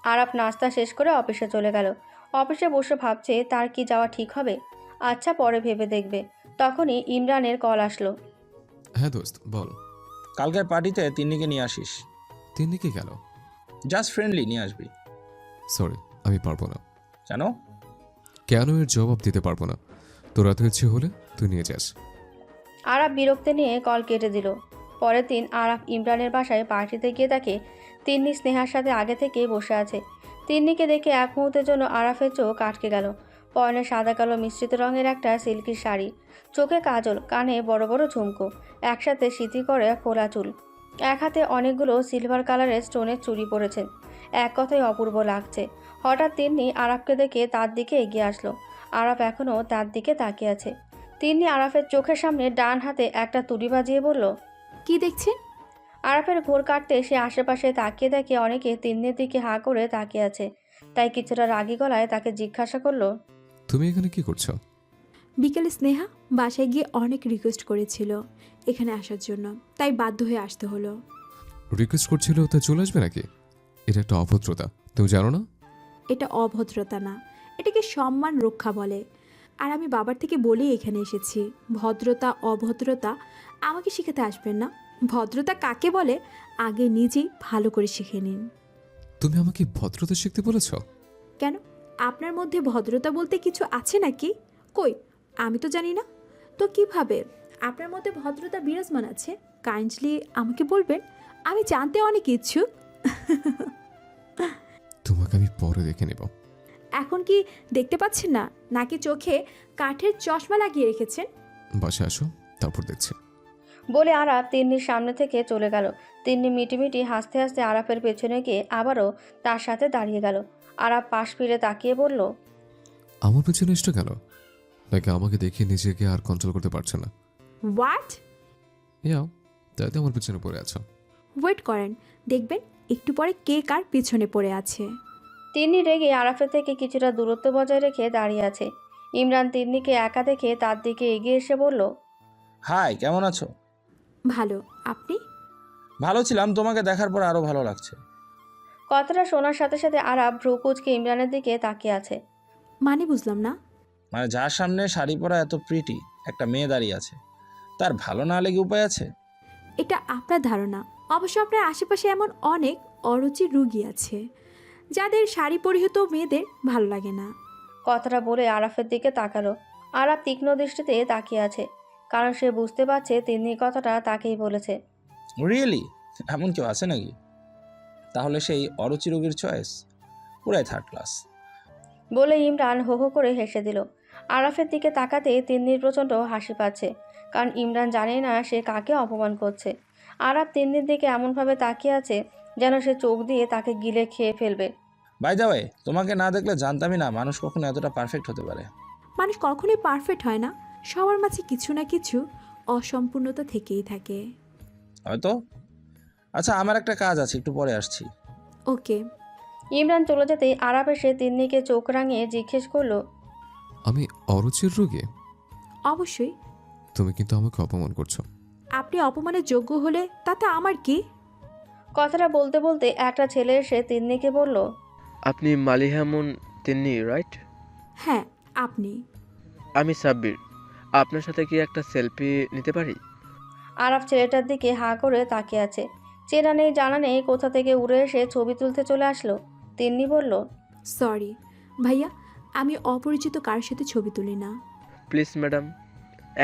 [SPEAKER 1] আরাফ নাস্তা শেষ করে অফিসে চলে গেল। অফিসে বসে ভাবছে তার কি যাওয়া ঠিক হবে। আচ্ছা, পরে ভেবে দেখবে। তখনই ইমরানের কল আসলো।
[SPEAKER 2] হ্যাঁ দোস্ত, বল।
[SPEAKER 8] কালকের পার্টিতে তিন্নিকে নিয়ে আসিস।
[SPEAKER 2] তিন্নিকে গেল?
[SPEAKER 8] জাস্ট ফ্রেন্ডলি নিয়ে আসবি।
[SPEAKER 2] সরি, আমি পারবো না।
[SPEAKER 8] কেন?
[SPEAKER 2] কেন এর জবাব দিতে পারবো না। তোর এত ইচ্ছে হলে তুই নিয়ে যাস।
[SPEAKER 1] আরাফ বিরক্তি নিয়ে কল কেটে দিল। পরের দিন আরাফ ইমরানের বাসায় পার্টিতে গিয়ে দেখে তিন্নি স্নেহার সাথে আগে থেকেই বসে আছে। তিন্নিকে দেখে এক মুহূর্তের জন্য আরাফের চোখ আটকে গেল। পরনে সাদা কালো মিশ্রিত রঙের একটা সিল্কির শাড়ি, চোখে কাজল, কানে বড় বড় ঝুমকো, একসাথে সিঁথি করে খোলা চুল, এক হাতে অনেকগুলো সিলভার কালারের স্টোনের চুড়ি পরেছেন। এক কথায় অপূর্ব লাগছে। হঠাৎ তিন্নি আরাফকে দেখে তার দিকে এগিয়ে আসলো। আরাফ এখনও তার দিকে তাকিয়ে আছে। তিন্নি আরাফের চোখের সামনে ডান হাতে একটা তুড়ি বাজিয়ে বলল।
[SPEAKER 5] কি দেখছেন?
[SPEAKER 1] আরাফের ঘোর কাটতে সে আশেপাশে তাকিয়ে দেখে অনেকে তিন্নির দিকে হাঁ করে তাকিয়ে আছে। তাই কিছুটা রাগী গলায় তাকে জিজ্ঞাসা করলো।
[SPEAKER 2] তুমি এখানে কি করছো?
[SPEAKER 5] বিকেলে স্নেহা বাসায় গিয়ে অনেক রিকোয়েস্ট করেছিল এখানে আসার জন্য, তাই বাধ্য হয়ে আসতে হলো।
[SPEAKER 2] রিকোয়েস্ট করছিল তা চলে আসবে নাকি? এটা একটা অভদ্রতা, তুমি জানো না?
[SPEAKER 5] এটা অভদ্রতা না, এটাকে সম্মান রক্ষা বলে। আর আমি বাবার থেকে বলেই এখানে এসেছি, ভদ্রতা অভদ্রতা আমাকে শিখাতে আসবেন না। ভদ্রতা কাকে বলে আগে নিজেই ভালো করে শিখে নিন।
[SPEAKER 2] তুমি আমাকে ভদ্রতা শিখতে বলেছ?
[SPEAKER 5] কেন, আপনার মধ্যে ভদ্রতা বলতে কিছু আছে নাকি? কই, আমি তো জানি না। তো কিভাবে আপনার মধ্যে ভদ্রতা বিরাজমান আছে? কাইন্ডলি আমাকে বলবেন, আমি জানতে অনেক ইচ্ছুক।
[SPEAKER 2] তোমাকে আমি পরে দেখে নেব।
[SPEAKER 5] এখন কি দেখতে পাচ্ছেন না, নাকি চোখে কাঠের চশমা লাগিয়ে রেখেছেন?
[SPEAKER 2] বাসায় আসো, তারপর দেখছি।
[SPEAKER 1] বলে আরাফ তিন্নির সামনে থেকে চলে গেল। তিন্নি মিটিমিটি হাসতে হাসতে আরাফের পেছনে গিয়ে আবারও তার সাথে দাঁড়িয়ে গেল। আরাফ পাশ ফিরে তাকিয়ে বলল।
[SPEAKER 2] আমার পেছনে এসছো কেন? নাকি আমাকে দেখে নিজেকে আর কন্ট্রোল করতে পারছো না?
[SPEAKER 5] হোয়াট?
[SPEAKER 2] ইয়াও, তাই তো আমার পেছনে পড়ে আছো।
[SPEAKER 5] ওয়েট করেন, দেখবেন একটু পরে কে কার পিছনে পড়ে আছে।
[SPEAKER 1] তিন্নি রেগে আরাফের থেকে কিছুটা দূরত্ব বজায় রেখে দাঁড়িয়ে আছে। ইমরান তিন্নিকে একা দেখে তার দিকে এগিয়ে এসে বলল।
[SPEAKER 8] হাই, কেমন আছো?
[SPEAKER 5] ভালো, আপনি?
[SPEAKER 8] ভালো ছিলাম, তোমাকে দেখার পর আরো ভালো লাগছে।
[SPEAKER 1] কথাটা শোনার সাথে সাথে আরাফ ভ্রু কুঁচকে ইমরানের দিকে তাকিয়ে আছে।
[SPEAKER 5] মানে বুঝলাম না।
[SPEAKER 8] মানে যার সামনে শাড়ি পরা এত প্রিটি একটা মেয়ে দাঁড়িয়ে আছে, তার ভালো না লেগে উপায় আছে?
[SPEAKER 5] এটা আপনার ধারণা। অবশ্য আপনার আশেপাশে এমন অনেক অরুচির রুগী আছে যাদের শাড়ি পরিহিত মেয়েদের ভালো লাগে না।
[SPEAKER 1] কথাটা বলে আরাফের দিকে তাকালো। আরাফ তীক্ষ্ণ দৃষ্টিতে তাকিয়ে আছে, কারণ সে বুঝতে পারছে তিন্নি কথাটা তাকেই বলেছে।
[SPEAKER 8] রিয়েলি? এমন কেউ আছে নাকি? তাহলে সেই অরুচি রোগীর চয়েস পুরাই থার্ড ক্লাস।
[SPEAKER 1] বলে ইমরান হো হো করে হেসে দিল। আরাফের দিকে তাকাতে তিন্নির প্রচণ্ড হাসি পাচ্ছে, কারণ ইমরান জানে না সে কাকে অপমান করছে। আরাফ তিন্নির দিকে এমনভাবে তাকিয়ে আছে যেন সে চোখ দিয়ে তাকে গিলে খেয়ে ফেলবে।
[SPEAKER 8] বাই দ্য ওয়ে, তোমাকে না দেখলে জানতামই না মানুষ কখনো এতটা পারফেক্ট হতে পারে।
[SPEAKER 5] মানুষ কখনোই পারফেক্ট হয় না, সবার মাঝে কিছু না কিছু অসম্পূর্ণতা থেকেই থাকে।
[SPEAKER 8] হয়তো। আচ্ছা, আমার একটা কাজ আছে, একটু পরে আসছি।
[SPEAKER 5] ওকে।
[SPEAKER 1] ইমরান চলে যেতেই আরাফ এসে তিন্নিকে চোখ রাঙিয়ে জিজ্ঞেস করলো।
[SPEAKER 2] আমি অরুচির রোগী?
[SPEAKER 5] অবশ্যই।
[SPEAKER 2] তুমি কিন্তু আমাকে অপমান করছো।
[SPEAKER 5] আপনি অপমানের যোগ্য হলে তাতে আমার কি?
[SPEAKER 1] কথাটা বলতে বলতে একটা ছেলে এসে তিন্নিকে বলল।
[SPEAKER 12] আপনি মালিহামুন তিন্নি, রাইট?
[SPEAKER 5] হ্যাঁ, আপনি?
[SPEAKER 12] আমি সাব্বির। আপনার সাথে কি একটা সেলফি নিতে পারি?
[SPEAKER 1] আরাফ ছেলেটার দিকে হাঁ করে তাকিয়ে আছে। চেনা নেই জানা নেই কোথা থেকে উড়ে এসে ছবি তুলতে চলে আসলো। তিন্নি বলল।
[SPEAKER 5] সরি ভাইয়া, আমি অপরিচিত কারোর সাথে ছবি তুলি না।
[SPEAKER 12] প্লিজ ম্যাডাম,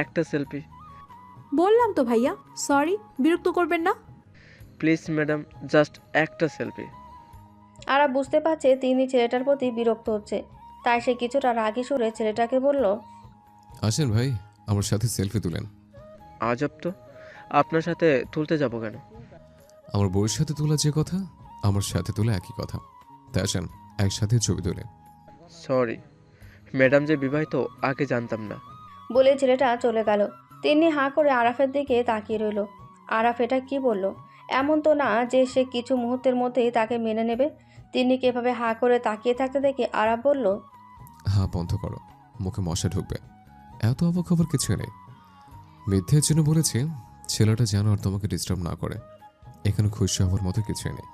[SPEAKER 12] একটা সেলফি।
[SPEAKER 5] বললাম তো ভাইয়া, সরি, বিরক্ত করবেন না।
[SPEAKER 12] প্লিজ ম্যাডাম, জাস্ট একটা সেলফি।
[SPEAKER 1] আরাফ বুঝতে পারছে তিনি ছেলেটার প্রতি বিরক্ত হচ্ছে, তাই সে কিছুটা রাগী সুরে ছেলেটাকে বলল,
[SPEAKER 2] আসেন ভাই, আমার সাথে সেলফি তুলেন।
[SPEAKER 12] আজব তো, আপনার সাথে তুলতে যাব কেন?
[SPEAKER 2] আমার বউয়ের সাথে তোলা যে কথা, আমার সাথে তোলা একই কথা। তাই আসেন একসাথে ছবি তুলেন।
[SPEAKER 12] সরি ম্যাডাম, যে বিবাহিত আগে জানতাম না।
[SPEAKER 1] বলে ছেলেটা চলে গেল। তিনি হাঁ করে আরাফের দিকে তাকিয়ে রইল। আরাফ এটা কি বলল? এমন তো না যে সে কিছু মুহূর্তের মধ্যেই তাকে মেনে নেবে। তিন্নিকে এভাবে হাঁ করে তাকিয়ে থাকতে দেখে আরাফ বলল,
[SPEAKER 2] হ্যাঁ বন্ধ করো, মুখে মশা ঢুকবে। এত অবাক খবর কিছু নেই। মিথ্যের জন্য বলেছি ছেলেটা যেন আর তোমাকে ডিস্টার্ব না করে। এখানে খুশি হওয়ার মতো কিছুই নেই।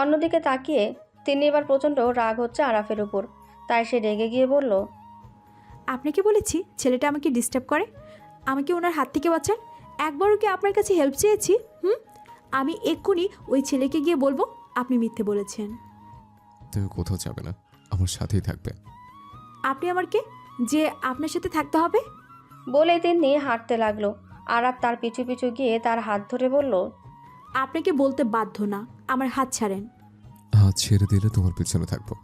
[SPEAKER 1] অন্যদিকে তাকিয়ে তিনি এবার প্রচণ্ড রাগ হচ্ছে আরাফের উপর, তাই সে রেগে গিয়ে বলল,
[SPEAKER 5] আপনাকে বলেছি ছেলেটা আমাকে ডিস্টার্ব করে, আমাকে ওনার হাত থেকে বাঁচান। একবারও কি আপনার কাছে হেল্প চেয়েছি? আমি এক্ষুনি ওই ছেলেকে গিয়ে বলবো আপনি মিথ্যে বলেছেন।
[SPEAKER 2] তুমি কোথাও যাবে না, আমার সাথেই থাকবে।
[SPEAKER 5] আপনি আমার কে যে আপনার সাথে থাকতে হবে?
[SPEAKER 1] বলে তিনি হাঁটতে লাগলো। আরাফ তার পিছু পিছু গিয়ে তার হাত ধরে বলল,
[SPEAKER 5] আপনাকে বলতে বাধ্য না, আমার হাত ছাড়েন।
[SPEAKER 2] হাত ছেড়ে দিলে তোমার পিছনে থাকবো,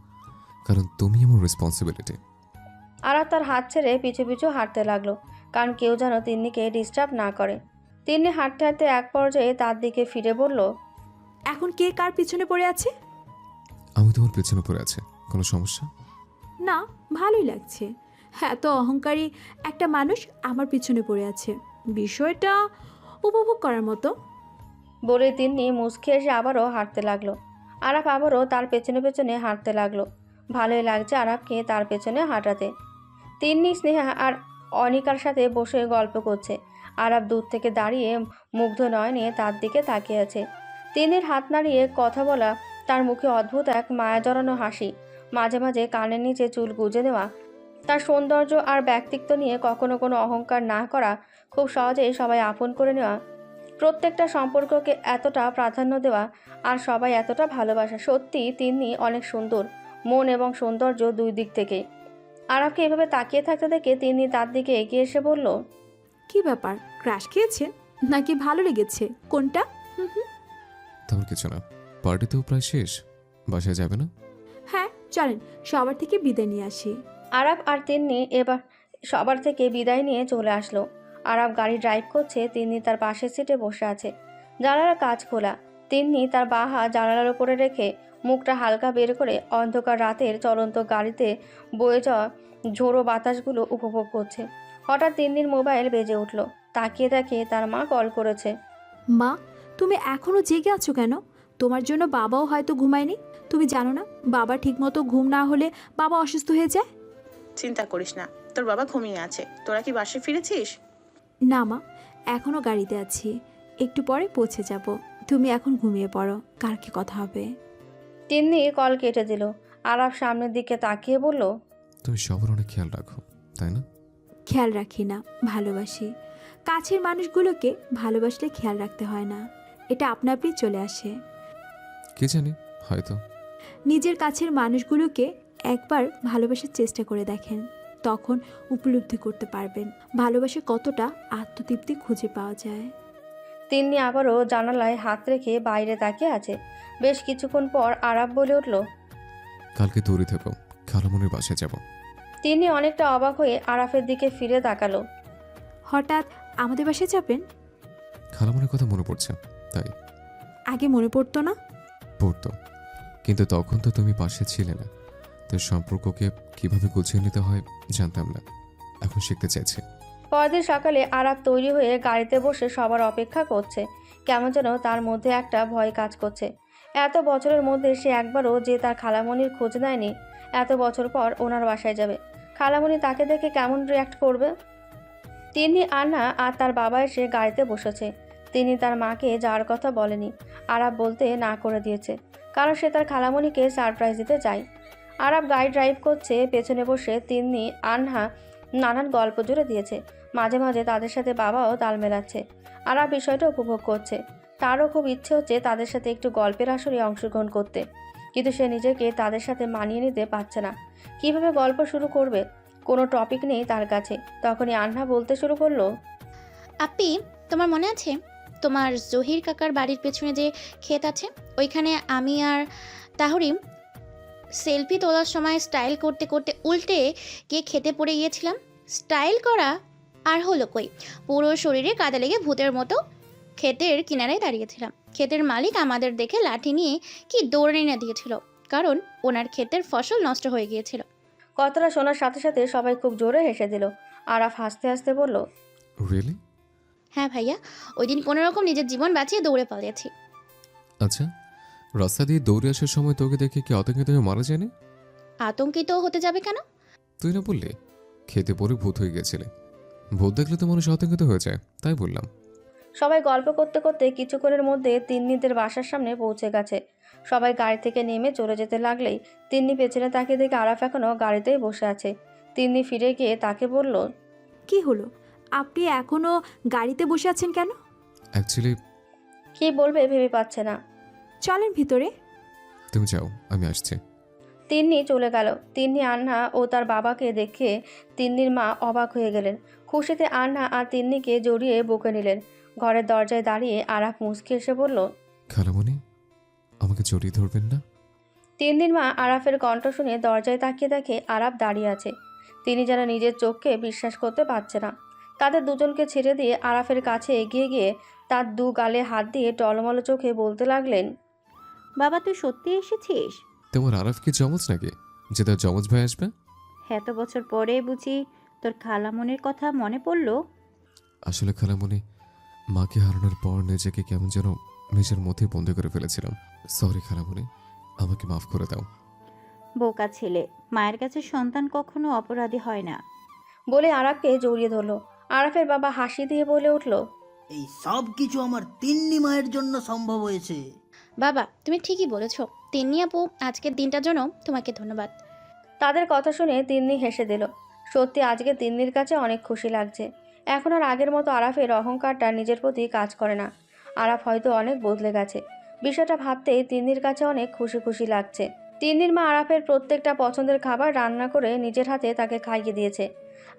[SPEAKER 2] কারণ তুমি আমার রেসপন্সিবিলিটি।
[SPEAKER 1] আরাফ তার হাত ছেড়ে পিছু পিছু হাঁটতে লাগলো, কারণ কেউ যেন তিন্নিকে ডিস্টার্ব না করে। তিন্নি হাঁটতে হাঁটতে এক পর্যায়ে তার দিকে ফিরে বলল,
[SPEAKER 5] এখন কে কার পিছনে পড়ে আছে?
[SPEAKER 2] আমি তোমার পেছনে পড়ে আছে, কোনো সমস্যা?
[SPEAKER 5] না, ভালোই লাগছে। এত অহংকারী একটা মানুষ আমার পিছনে পড়ে আছে, বিষয়টা উপভোগ করার মতো।
[SPEAKER 1] বলে তিন্নি মুচকি এসে আবারও হাঁটতে লাগলো। আরাফ আবারও তার পেছনে পেছনে হাঁটতে লাগলো। ভালোই লাগছে আরাফকে তার পেছনে হাঁটাতে। তিন্নি স্নেহা আর অনিকার সাথে বসে গল্প করছে। আরাফ দূর থেকে দাঁড়িয়ে মুগ্ধ নয়নে তার দিকে তাকিয়ে আছে। তিন্নির হাত নাড়িয়ে কথা বলা, তার মুখে অদ্ভুত এক মায়া জড়ানো হাসি, মাঝে মাঝে কানের নিচে চুল গুজে নেওয়া, তার সৌন্দর্য আর ব্যক্তিত্ব নিয়ে কখনো কোনো অহংকার না করা, খুব সহজেই সবাই আপন করে নেওয়া, প্রত্যেকটা সম্পর্ককে এতটা প্রাধান্য দেওয়া, আর সবাই এতটা ভালোবাসা। সত্যি তিন্নি অনেক সুন্দর, মন এবং সৌন্দর্য দুই দিক থেকে। আরাফকে এভাবে তাকিয়ে থাকতে দেখে তিন্নি তার দিকে এগিয়ে এসে বলল,
[SPEAKER 5] কি ব্যাপার, ক্রাশ খেয়েছেন নাকি ভালো লেগেছে, কোনটা?
[SPEAKER 2] তেমন কিছু না, পার্টিতেও প্রায় শেষ, বাসায় যাবে না?
[SPEAKER 5] হ্যাঁ চলেন, সবার থেকে বিদায় নিয়ে আসি।
[SPEAKER 1] আরাফ আর তিন্নি এবার সবার থেকে বিদায় নিয়ে চলে আসলো। আরাফ গাড়ি ড্রাইভ করছে, তিন্নি তার পাশের সিটে বসে আছে। জানালার কাঁচ খোলা। তিন্নি তার বাঁ হাত জানালার উপরে রেখে মুখটা হালকা বের করে অন্ধকার রাতের চলন্ত গাড়িতে বয়ে যাওয়া ঝোড়ো বাতাসগুলো উপভোগ করছে। হঠাৎ তিন্নির মোবাইল বেজে উঠল। তাকিয়ে দেখে তার মা কল করেছে।
[SPEAKER 5] মা, তুমি এখনো জেগে আছো কেন? তোমার জন্য বাবাও হয়তো ঘুমায়নি। তুমি জানো না বাবা ঠিকমতো ঘুম না হলে বাবা অসুস্থ হয়ে যায়।
[SPEAKER 7] চিন্তা করিস না, তোর বাবা ঘুমিয়ে আছে। তোরা কি বাসে ফিরেছিস?
[SPEAKER 5] না মা, এখনো গাড়িতে আছি, একটু পরে পৌঁছে যাব। তুমি এখন ঘুমিয়ে পড়ো, কালকে কথা হবে।
[SPEAKER 1] তিন্নি কল কেটে দিল। আরাফ সামনের দিকে তাকিয়ে বলল,
[SPEAKER 2] তুমি সবার অনেক খেয়াল রাখো, তাই না?
[SPEAKER 5] খেয়াল রাখি না, ভালোবাসি। কাছের মানুষগুলোকে ভালোবাসলে খেয়াল রাখতে হয় না, এটা আপনা আপনি চলে আসে।
[SPEAKER 2] কে জানি, হয়তো।
[SPEAKER 5] নিজের কাছের মানুষগুলোকে একবার ভালোবাসার চেষ্টা করে দেখেন, তখন উপলব্ধি করতে পারবেন ভালোবাসা কতটা আত্মতৃপ্তি খুঁজে পাওয়া যায়।
[SPEAKER 1] তিন্নি আবারও জানালায় হাত রেখে বাইরে তাকিয়ে আছে। বেশ কিছুক্ষণ পর আরাফ বলে উঠল,
[SPEAKER 2] কালকে তৈরি থেকো, খালামনির বাসায় যাব।
[SPEAKER 1] তিনি অনেকটা অবাক হয়ে আরাফের দিকে ফিরে তাকালো।
[SPEAKER 5] হঠাৎ আমাদের বাসায় যাবেন?
[SPEAKER 2] খালামনির কথা মনে পড়ছে, তাই।
[SPEAKER 5] আগে মনে পড়তো না?
[SPEAKER 2] পড়তো, কিন্তু তখন তো তুমি পাশে ছিলে না, তার সম্পর্ককে কিভাবে গুছিয়ে নিতে হয় জানতাম না, এখন শিখতে চাইছি।
[SPEAKER 1] পরদিন সকালে আরাফ তৈরি হয়ে গাড়িতে বসে সবার অপেক্ষা করছে। কেমন যেন তার মধ্যে একটা ভয় কাজ করছে। এত বছরের মধ্যে সে একবারও যে তার খালামণির খোঁজ নেয়নি, এত বছর পর ওনার বাসায় যাবে। খালামণি তাকে দেখে কেমন রিয়াক্ট করবে? তিনি আন্না আর তার বাবা এসে গাড়িতে বসেছে। তিনি তার মাকে যাওয়ার কথা বলেনি, আরাফ বলতে না করে দিয়েছে, কারণ সে তার খালামণিকে সারপ্রাইজ দিতে চায়। আরাফ গাড়ি ড্রাইভ করছে, পেছনে বসে তিনি আনহা নানান গল্প জুড়ে দিয়েছে। মাঝে মাঝে তাদের সাথে বাবাও তাল মেলাচ্ছে। আরাফ বিষয়টা উপভোগ করছে। তারও খুব ইচ্ছে হচ্ছে তাদের সাথে একটু গল্পের আসরে অংশগ্রহণ করতে। কিন্তু সে নিজেকে তাদের সাথে মানিয়ে নিতে পারছে না। কিভাবে গল্প শুরু করবে, কোনো টপিক নেই তার কাছে। তখনই আন্না বলতে শুরু করলো,
[SPEAKER 3] আপি, তোমার মনে আছে তোমার জহির কাকার বাড়ির পেছনে যে ক্ষেত আছে, ওইখানে আমি আর তাহরিম সেলফি তোলার সময় স্টাইল করতে করতে উল্টে গিয়ে খেতে পড়ে গিয়েছিলাম? স্টাইল করা আর হলো কই, পুরো শরীরে কাদা লেগে ভূতের মতো ক্ষেতের কিনারায় দাঁড়িয়েছিলাম। ক্ষেতের মালিক আমাদের দেখে লাঠি নিয়ে কি দৌড়ে না দিয়েছিল, কারণ ওনার ক্ষেতের ফসল নষ্ট হয়ে গিয়েছিল।
[SPEAKER 1] কথাটা শোনার সাথে সাথে সবাই খুব জোরে হেসে দিল। আরাফ হাসতে হাসতে বলল,
[SPEAKER 2] রিয়েলি?
[SPEAKER 3] হ্যাঁ ভাইয়া, ওই দিন কোনোরকম নিজের জীবন বাঁচিয়ে দৌড়ে পালিয়েছি।
[SPEAKER 2] আচ্ছা, রাস্তা দিয়ে দৌড়ে আসার সময় তোকে দেখে কি আতঙ্কিত হয়ে মারা যায়নি?
[SPEAKER 3] আতঙ্কিত হতে যাবে কেন?
[SPEAKER 2] তুই না বললি খেতে পরে ভূত হয়ে গেছিলে? ভূত দেখলে তো মানুষ আতঙ্কিত হয়ে যায়, তাই বললাম।
[SPEAKER 1] সবাই গল্প করতে করতে কিছুক্ষণের মধ্যে তিন্নিদের বাসার সামনে পৌঁছে গেছে। সবাই গাড়ি থেকে নেমে চলে যেতে লাগলেই তিন্নি পেছনে তাকে দেখে আরাফ এখনও গাড়িতেই বসে আছে। তিন্নি ফিরে গিয়ে তাকে বলল,
[SPEAKER 5] কি হলো, আপনি এখনো গাড়িতে বসে আছেন কেন?
[SPEAKER 2] অ্যাকচুয়ালি
[SPEAKER 1] কি বলবে ভেবে পাচ্ছে না।
[SPEAKER 5] চলেন ভিতরে।
[SPEAKER 2] তুমি যাও, আমি আসছি।
[SPEAKER 1] তিন্নি চলে গেল। তিন্নি, আন্না ও তার বাবাকে দেখে তিন্নির মা অবাক হয়ে গেলেন। খুশিতে আন্না আর তিন্নিকে জড়িয়ে বুকে নিলেন। ঘরের দরজায় দাঁড়িয়ে আরাফ মুচকি এসে বলল,
[SPEAKER 2] খালামণি, আমাকে জড়িয়ে ধরবেন না?
[SPEAKER 1] তিন্নির মা আরাফের কণ্ঠ শুনে দরজায় তাকিয়ে দেখে আরাফ দাঁড়িয়ে আছে। তিনি যেন নিজের চোখকে বিশ্বাস করতে পারছে না। তাদের দুজনকে ছেড়ে দিয়ে আরাফের কাছে এগিয়ে গিয়ে তার দু গালে হাত দিয়ে টলমল চোখে বলতে লাগলেন,
[SPEAKER 11] বাবা তুই সত্যি এসেছিস?
[SPEAKER 2] তোমার আরাফ কি জমজ নাকি যে তার জমজ ভাই আসবে?
[SPEAKER 11] এত বছর পরে বুঝি তোর খালামনির কথা মনে পড়লো?
[SPEAKER 2] আসলে খালামণি, মাকে হারানোর পর নিজেকে কেমন যেন নিজের মধ্যে বন্দি করে ফেলেছিলাম। সরি খালামণি, আমাকে মাফ করে দাও।
[SPEAKER 11] বোকা ছেলে, মায়ের কাছে সন্তান কখনো অপরাধী হয় না।
[SPEAKER 1] বলে আরাফকে জড়িয়ে ধরল। আরাফের বাবা হাসি দিয়ে বলে উঠল,
[SPEAKER 13] এই সব কিছু আমার তিন্নি মায়ের জন্য সম্ভব হয়েছে।
[SPEAKER 3] বাবা, তুমি ঠিকই বলেছো। তিন্নি আপু, আজকের দিনটার জন্য তোমাকে ধন্যবাদ।
[SPEAKER 1] তাদের কথা শুনে তিন্নি হেসে দিল। সত্যি আজকে তিন্নির কাছে অনেক খুশি লাগছে। এখন আর আগের মতো আরাফের অহংকারটা নিজের প্রতি কাজ করে না। আরাফ হয়তো অনেক বদলে গেছে। বিষয়টা ভাবতেই তিন্নির কাছে অনেক খুশি খুশি লাগছে। তিন্নির মা আরাফের প্রত্যেকটা পছন্দের খাবার রান্না করে নিজের হাতে তাকে খাইয়ে দিয়েছে।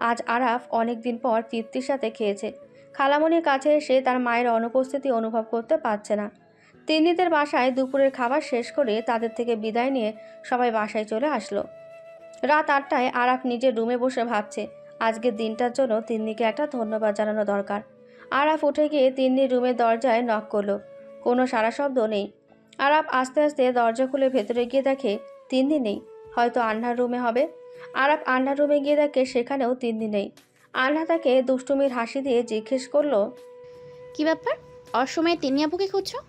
[SPEAKER 1] আজ আরাফ অনেক দিন পর তৃপ্তির সাথে খেয়েছে। খালামণির কাছে এসে তার মায়ের অনুপস্থিতি অনুভব করতে পারছে না। তিন্নিদের বাসায় দুপুরের খাবার শেষ করে তাদের থেকে বিদায় নিয়ে সবাই বাসায় চলে আসলো। রাত 8টায় আরাফ নিজের রুমে বসে ভাবছে আজকের দিনটার জন্য তিন্নিকে একটা ধন্যবাদ জানানো দরকার। আরাফ উঠে গিয়ে তিন্নির রুমের দরজায় নক করলো। কোনো সাড়া শব্দ নেই। আরাফ আস্তে আস্তে দরজা খুলে ভেতরে গিয়ে দেখে তিন্নি নেই। হয়তো আন্নার রুমে হবে। আরাফ আন্নার রুমে গিয়ে দেখে সেখানেও তিন্নি নেই। আন্না তাকে দুষ্টুমির হাসি দিয়ে জিজ্ঞেস করলো,
[SPEAKER 3] কি ব্যাপার, অসময়ে তিন্নি আপুকে খুঁজছো?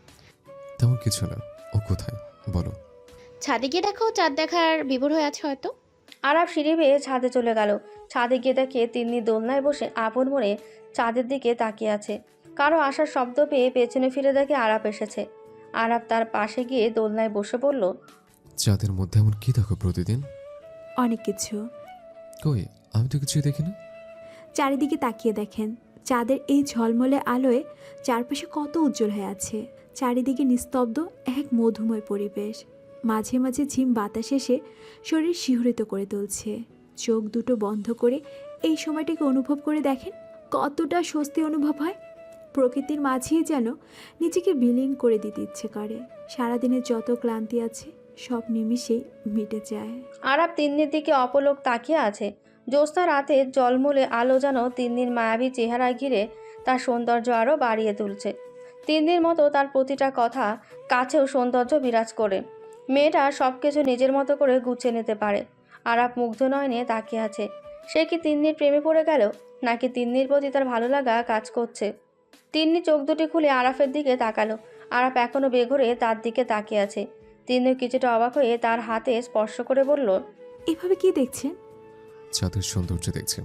[SPEAKER 2] তেমন কিছু না, ও কোথায় বলো।
[SPEAKER 3] ছাদে গিয়ে দেখো, চাঁদ দেখার বিভোর হয়ে আছে হয়তো।
[SPEAKER 1] আরাফ সিঁড়ি বেয়ে ছাদে চলে গেল। ছাদে গিয়ে দেখে তিন্নি দোলনায় বসে আপন মনে চাঁদের দিকে তাকিয়ে আছে। কারো আসার শব্দ পেয়ে পেছনে ফিরে দেখে আরাফ এসেছে। আরাফ তার পাশে গিয়ে দোলনায় বসে বলল,
[SPEAKER 2] চাঁদের মধ্যে এমন কি দেখো প্রতিদিন?
[SPEAKER 5] অনেক কিছু।
[SPEAKER 2] কই, আমি তো কিছুই দেখি না।
[SPEAKER 5] চারিদিকে তাকিয়ে দেখেন, চাঁদের এই ঝলমলে আলোয় চারপাশে কত উজ্জ্বল হয়ে আছে। চারিদিকে নিস্তব্ধ এক মধুময় পরিবেশ। মাঝে মাঝে ঝিম বাতাস এসে শরীর শিহরিত করে তুলছে। চোখ দুটো বন্ধ করে এই সময়টাকে অনুভব করে দেখেন, কতটা স্বস্তি অনুভব হয়। প্রকৃতির মাঝেই যেন নিজেকে বিলীন করে দিতে ইচ্ছে করে। সারাদিনের যত ক্লান্তি আছে সব নিমিষেই মিটে যায়।
[SPEAKER 1] আরাফ তিন্নির দিকে অপলক তাকিয়ে আছে। জ্যোৎস্না রাতে জলমলে আলো যেন তিন্নির মায়াবী চেহারা ঘিরে তার সৌন্দর্য আরও বাড়িয়ে তুলছে। তিন্নির মতো তার প্রতিটা কথা কাছেও সৌন্দর্য বিরাজ করে। মেয়েটা সব কিছু নিজের মতো করে গুছিয়ে নিতে পারে। আরাফ মুগ্ধ নয়নে তাকিয়ে আছে। সে কি তিন্নির প্রেমে পড়ে গেল, নাকি তিন্নির প্রতি তার ভালো লাগা কাজ করছে? তিন্নি চোখ দুটি খুলে আরাফের দিকে তাকালো। আরাফ এখনও বেঘরে তার দিকে তাকিয়ে আছে। তিন্নি কিছুটা অবাক হয়ে তার হাতে স্পর্শ করে বলল,
[SPEAKER 5] এভাবে কি দেখছেন?
[SPEAKER 2] চাঁদের সৌন্দর্য দেখছে।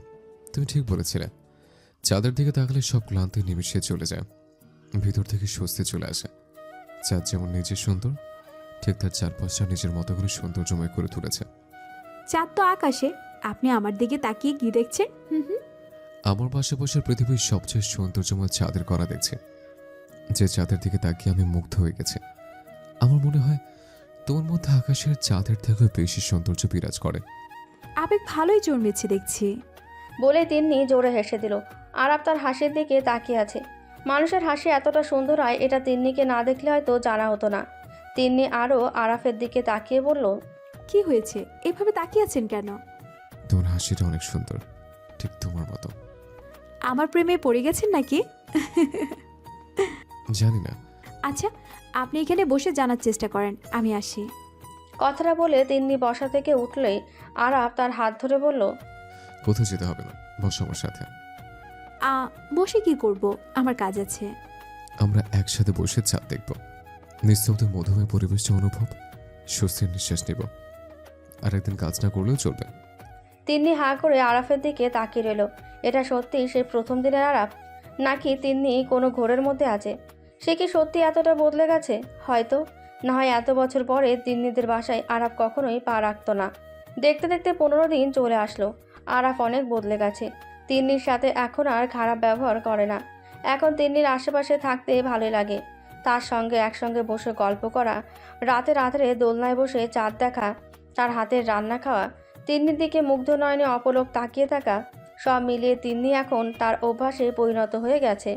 [SPEAKER 2] তুমি ঠিক বলেছিলে, চাঁদের দিকে তাকালে সব ক্লান্তি নিমিশে চলে যায়, ভিতর থেকে স্বস্তি চলে আসে। চাঁদ যেমন নিজে সুন্দর, ঠিক তার চারপাশটা নিজের মতো করে সৌন্দর্যময় করে তুলেছে।
[SPEAKER 5] চাঁদ তো আকাশে, আপনি আমার দিকে তাকিয়ে কি দেখছেন?
[SPEAKER 2] আমার পাশাপাশি পৃথিবীর সবচেয়ে সৌন্দর্যময় চাঁদের করা দেখছে। যে চাঁদের দিকে তাকিয়ে আমি মুগ্ধ হয়ে গেছি। আমার মনে হয় তোর মধ্যে আকাশের চাঁদের থেকেও বেশি সৌন্দর্য বিরাজ করে।
[SPEAKER 5] আবেগ ভালোই জন্মেছে দেখছি।
[SPEAKER 1] বলে তিন্নি জোরে হেসে দিল। আরাফ তার হাসির দিকে তাকিয়ে আছে। মানুষের হাসি এতটা সুন্দর হয় এটা তিন্নিকে না দেখলে হয়তো জানা হতো না। তিন্নি আরও আরাফের দিকে তাকিয়ে বলল,
[SPEAKER 5] কি হয়েছে, এভাবে তাকিয়ে আছেন কেন?
[SPEAKER 2] তোর হাসিটা অনেক সুন্দর, ঠিক তোমার মতো।
[SPEAKER 5] আমার প্রেমে পড়ে গেছেন নাকি?
[SPEAKER 2] জানি না।
[SPEAKER 5] আচ্ছা, আপনি এখানে বসে জানার চেষ্টা করেন, আমি আসি।
[SPEAKER 1] কথাটা বলে তিন্নি বসা থেকে উঠলেই আরাফ তার হাত ধরে বলল,
[SPEAKER 2] কোথাও যেতে হবে না, বসো আমার সাথে।
[SPEAKER 5] বসে কি করব, আমার কাজ আছে।
[SPEAKER 2] আমরা একসাথে বসে চাঁদ দেখব, নিস্তব্ধ মধুময় পরিবেশটা অনুভব, স্বস্তির নিঃশ্বাস নিব। আর একদিন কাজ না করলেও চলবে।
[SPEAKER 1] তিন্নি হাঁ করে আরাফের দিকে তাকিয়ে রইল। এটা সত্যি সেই প্রথম দিনের আরাফ, নাকি তিন্নি কোনো ঘোরের মধ্যে আছে? সে কি সত্যি এতটা বদলে গেছে? হয়তো, না হয় এত বছর পরে তিন্নিদের বাসায় আরাফ কখনোই পা রাখত না। দেখতে দেখতে 15 দিন চলে আসলো। আরাফ অনেক বদলে গেছে। তিন্নির সাথে এখন আর খারাপ ব্যবহার করে না। এখন তিন্নির আশেপাশে থাকতে ভালোই লাগে। তার সঙ্গে একসঙ্গে বসে গল্প করা, রাতে রাত্রে দোলনায় বসে চাঁদ দেখা, তার হাতের রান্না খাওয়া, তিন্নির দিকে মুগ্ধ নয়নে অপলক তাকিয়ে থাকা, সব মিলিয়ে তিন্নি এখন তার অভ্যাসে পরিণত হয়ে গেছে।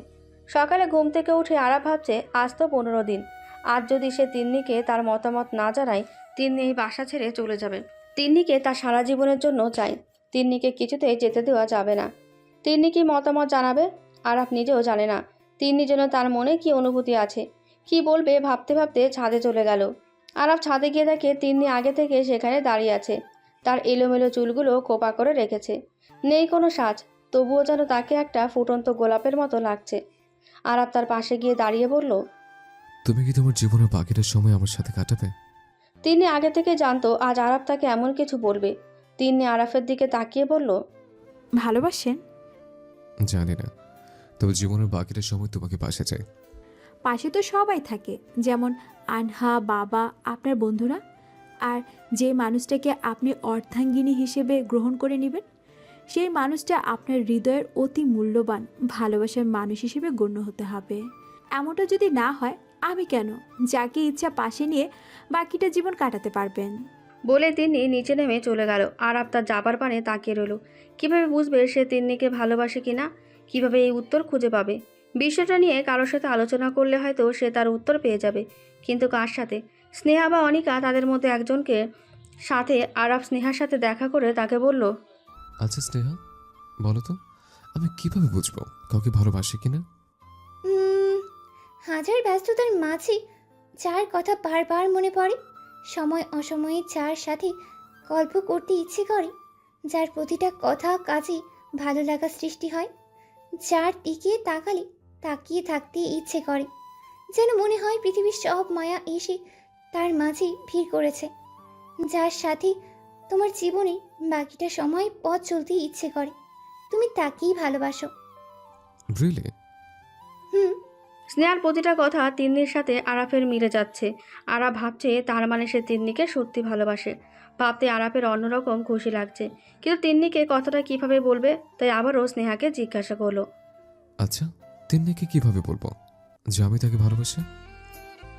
[SPEAKER 1] সকালে ঘুম থেকে উঠে আরাফ ভাবছে আজ তো 15 দিন। আজ যদি সে তিন্নিকে তার মতামত না জানায়, তিন্নি এই বাসা ছেড়ে চলে যাবে। তিন্নিকে তার সারা জীবনের জন্য চাই। তিন্নিকে কিছুতেই যেতে দেওয়া যাবে না। তিন্নি কি মতামত জানাবে আরাফ নিজেও জানে না। তিন্নির জন্য তার মনে কি অনুভূতি আছে, কি বলবে ভাবতে ভাবতে ছাদে চলে গেল। আরাফ ছাদে গিয়ে দেখে তিন্নি আগে থেকে সেখানে দাঁড়িয়ে আছে। তার এলোমেলো চুলগুলো খোপা করে রেখেছে, নেই কোনো সাজ, তবুও যেন তাকে একটা ফুটন্ত গোলাপের মতো লাগছে। আরাফ তার পাশে গিয়ে দাঁড়িয়ে বলল,
[SPEAKER 2] তুমি কি তোমার জীবনের বাকিটা সময় আমার সাথে কাটাবে?
[SPEAKER 1] তিন্নি আগে থেকে জানতো আজ আরাফ তাকে এমন কিছু বলবে। তিন্নি আরাফের দিকে তাকিয়ে বলল,
[SPEAKER 5] ভালোবাসেন?
[SPEAKER 2] জানি না, তবে জীবনের বাকিটা সময় তোমাকে পাশে চাই।
[SPEAKER 5] পাশে তো সবাই থাকে, যেমন আনহা, বাবা, আপনার বন্ধুরা। আর যে মানুষটাকে আপনি অর্ধাঙ্গিনী হিসেবে গ্রহণ করে নেবেন, সেই মানুষটা আপনার হৃদয়ের অতি মূল্যবান ভালোবাসার মানুষ হিসেবে গণ্য হতে হবে। এমনটা যদি না হয়, আমি কেন, যাকে ইচ্ছা পাশে নিয়ে বাকিটা জীবন কাটাতে পারবেন।
[SPEAKER 1] বলে তিন্নি নিচে নেমে চলে গেল। আরাফ তার যাবার পানে তাকিয়ে রইল। কিভাবে বুঝবে সে তিন্নিকে ভালোবাসে কিনা? কিভাবে এই উত্তর খুঁজে পাবে? বিষয়টা নিয়ে কারোর সাথে আলোচনা করলে হয়তো সে তার উত্তর পেয়ে যাবে, কিন্তু কার সাথে? স্নেহা বা অনিকা, তাদের মধ্যে একজনকে সাথে আরাফ স্নেহার সাথে দেখা করে তাকে বলল,
[SPEAKER 2] আচ্ছা স্নেহা, বলো তো আমি কিভাবে বুঝবো কাউকে ভালোবাসে কিনা?
[SPEAKER 9] হাজার ব্যস্ততার মাঝে যার কথা বারবার মনে পড়ে, সময় অসময়ে যার সাথে গল্প করতে ইচ্ছে করে, যার প্রতিটা কথা কাজে ভালো লাগা সৃষ্টি হয়, যার দিকে তাকিয়ে থাকতে ইচ্ছে করে, যেন মনে হয় পৃথিবীর সব মায়া এসে তার মাঝে ভিড় করেছে, যার সাথে তোমার জীবনে বাকিটা সময় পথ চলতে ইচ্ছে করে, তুমি তাকেই ভালোবাসো।
[SPEAKER 2] রিয়েলি?
[SPEAKER 1] স্নেহার প্রতিটা কথা তিন্নির সাথে আরাফের মিলে যাচ্ছে। আরাফ ভাবছে তার মানে সে তিন্নিকে সত্যি ভালোবাসে। ভাবতে আরাফের অন্যরকম খুশি লাগছে, কিন্তু তিন্নিকে কথাটা কিভাবে বলবে, তাই আবারও স্নেহাকে জিজ্ঞাসা করলো,
[SPEAKER 2] আচ্ছা তিন্নিকে কিভাবে বলবো যে আমি তাকে ভালোবাসি?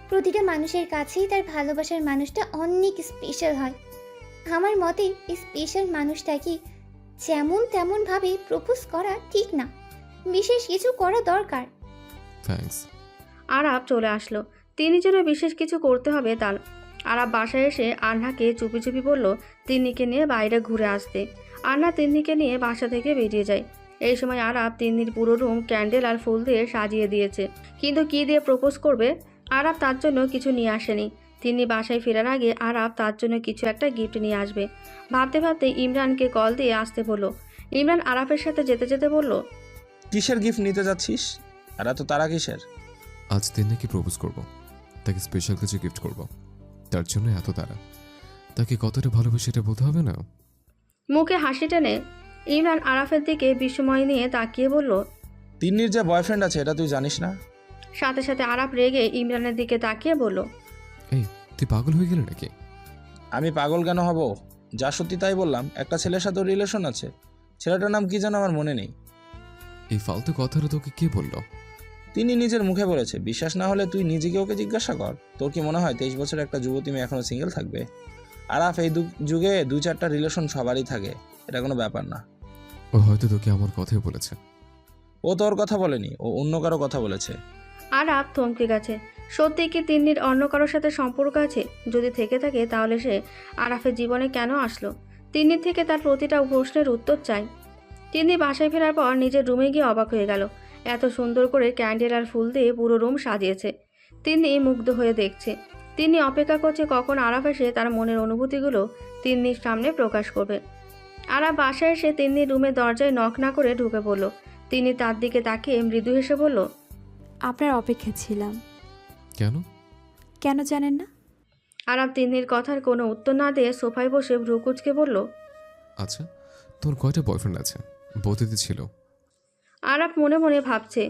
[SPEAKER 9] প্রতিটা মানুষের কাছেই তার ভালোবাসার মানুষটা অনেক স্পেশাল হয়। আমার মতে এই স্পেশাল মানুষটাকে যেমন তেমন ভাবে প্রপোজ করা ঠিক না, বিশেষ কিছু করা দরকার।
[SPEAKER 2] থ্যাঙ্কস।
[SPEAKER 1] আরাফ চলে আসলো। তিনি যেন বিশেষ কিছু করতে হবে তার। আরাফ বাসায় এসে আন্নাকে চুপি চুপি বলল তিন্নিকে নিয়ে বাইরে ঘুরে আসতে। আন্না তিন্নিকে নিয়ে বাসা থেকে বেরিয়ে যায়। এই সময় আরাফ তিন্নির পুরো রুম ক্যান্ডেল আর ফুল দিয়ে সাজিয়ে দিয়েছে, কিন্তু কি দিয়ে প্রপোজ করবে? আরাফ তার জন্য কিছু নিয়ে আসেনি। তিনি বাসায় ফেরার আগে আরাফ তার জন্য কিছু একটা গিফট নিয়ে আসবে। ভাবতে ভাবতে ইমরানকে কল দিয়ে আসতে বলল। ইমরান আরাফের সাথে যেতে যেতে বলল,
[SPEAKER 8] কিসের গিফট নিতে যাচ্ছিস? আর এত তারা কিসের?
[SPEAKER 2] আজ তিন্নিকে প্রপোজ করব, তাকে স্পেশাল কিছু গিফট করব, তার জন্য এত তারা। তাকে কতটা ভালোবাসে এটা বলতে হবে না?
[SPEAKER 1] মুখে হাসি টেনে ইমরান আরাফের দিকে বিস্ময় নিয়ে তাকিয়ে বলল,
[SPEAKER 8] তিন্নির যে বয়ফ্রেন্ড আছে এটা তুই জানিস না?
[SPEAKER 1] সাথে সাথে আরাফ রেগে ইমরানের দিকে তাকিয়ে বলল,
[SPEAKER 2] এই তুই পাগল হয়ে গেলি নাকি?
[SPEAKER 8] আমি পাগল কেন হব? যা সত্যি তাই বললাম। একটা ছেলের সাথে রিলেশন আছে, ছেলেটার নাম কি যেন আমার মনে নেই।
[SPEAKER 2] এই ফালতু কথাটা তোকে কে বলল?
[SPEAKER 8] তিনি নিজের মুখে বলেছে। বিশ্বাস না হলে তুই নিজেকে ওকে জিজ্ঞাসা কর। তোর কি মনে হয় 23 বছরের একটা যুবতী মেয়ে এখনো সিঙ্গেল থাকবে? আরাফ, এই যুগে 2-4টা রিলেশন সবারই থাকে, এটা কোনো ব্যাপার না।
[SPEAKER 2] ও হয়তো তোকে আমার কথাই বলেছে।
[SPEAKER 8] ও তোর কথা বলেনি, ও অন্য কারো কথা বলেছে।
[SPEAKER 1] আরাফ থমকে গেছে। সত্যি কি তিন্নির অন্য কারোর সাথে সম্পর্ক আছে? যদি থেকে থাকে তাহলে সে আরাফের জীবনে কেন আসলো? তিন্নির থেকে তার প্রতিটা প্রশ্নের উত্তর চাই। তিন্নি বাসায় ফেরার পর নিজের রুমে গিয়ে অবাক হয়ে গেল। এত সুন্দর করে ক্যান্ডেল আর ফুল দিয়ে পুরো রুম সাজিয়েছে। তিন্নি মুগ্ধ হয়ে দেখছে। তিন্নি অপেক্ষা করছে কখন আরাফ এসে তার মনের অনুভূতিগুলো তিন্নির সামনে প্রকাশ করবে। আরাফ বাসায় এসে তিন্নির রুমের দরজায় নক না করে ঢুকে পড়ল। তিনি তার দিকে তাকিয়ে মৃদু হেসে বলল,
[SPEAKER 5] আপনার অপেক্ষা ছিলাম।
[SPEAKER 2] কেন?
[SPEAKER 5] কেন জানেন না?
[SPEAKER 1] আরাফ তিন্নির কথার কোনো উত্তর না দিয়ে সোফায় বসে ভ্রু কুঁচকে বলল,
[SPEAKER 2] আচ্ছা, তোর কয়টা বয়ফ্রেন্ড আছে? বলতে ছিল।
[SPEAKER 1] আরাফ মনে মনে ভাবছে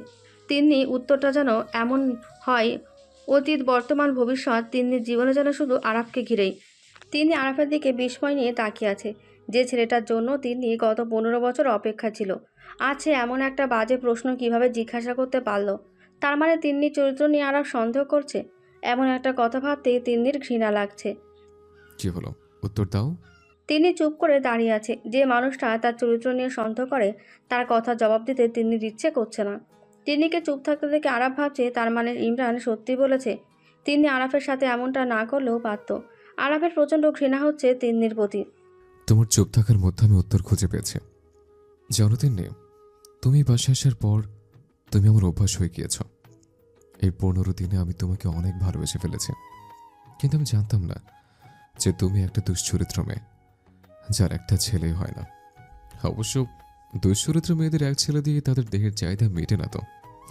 [SPEAKER 1] তিন্নি উত্তরটা যেন এমন হয় অতীত বর্তমান ভবিষ্যৎ তিন্নির জীবনে যেন শুধু আরাফকে ঘিরেই। তিনি আরাফের দিকে বিস্ময় নিয়ে তাকিয়ে আছে। যে ছেলেটার জন্য তিনি গত 15 বছর অপেক্ষা ছিল, আছে এমন একটা বাজে প্রশ্ন কিভাবে জিজ্ঞাসা করতে পারলো? তার মানে তিন্নির চরিত্র নিয়ে আরাফ সন্দেহ করছে। এমন একটা কথা ভাবতেই তিন্নির ঘৃণা লাগছে।
[SPEAKER 2] কি হলো, উত্তর দাও।
[SPEAKER 1] তিনি চুপ করে দাঁড়িয়ে আছে। যে মানুষটা তার চরিত্র নিয়ে সন্দেহ করে তার কথা জবাব দিতে তিন্নির ইচ্ছে করছে না। তিন্নিকে চুপ থাকতে দেখে আরাফ ভাবছে তার মানে ইমরান সত্যি বলেছে। তিনি আরাফের সাথে এমনটা না করলেও পারত। আরাফের প্রচণ্ড ঘৃণা হচ্ছে তিন্নির প্রতি।
[SPEAKER 2] তোমার চুপ থাকার মধ্যে আমি উত্তর খুঁজে পেয়েছি। জানো তিন্নি, তুমি বাসায় আসার পর তুমি আমার অভ্যাস হয়ে গিয়েছ। এই 15 দিনে আমি তোমাকে অনেক ভালোবেসে ফেলেছি, কিন্তু আমি জানতাম না যে তুমি একটা দুশ্চরিত্র মেয়ে, যার একটা ছেলেই হয় না। অবশ্য দুশ্চরিত্র মেয়েদের এক ছেলে দিয়ে তাদের দেহের চাহিদা মেটে না, তো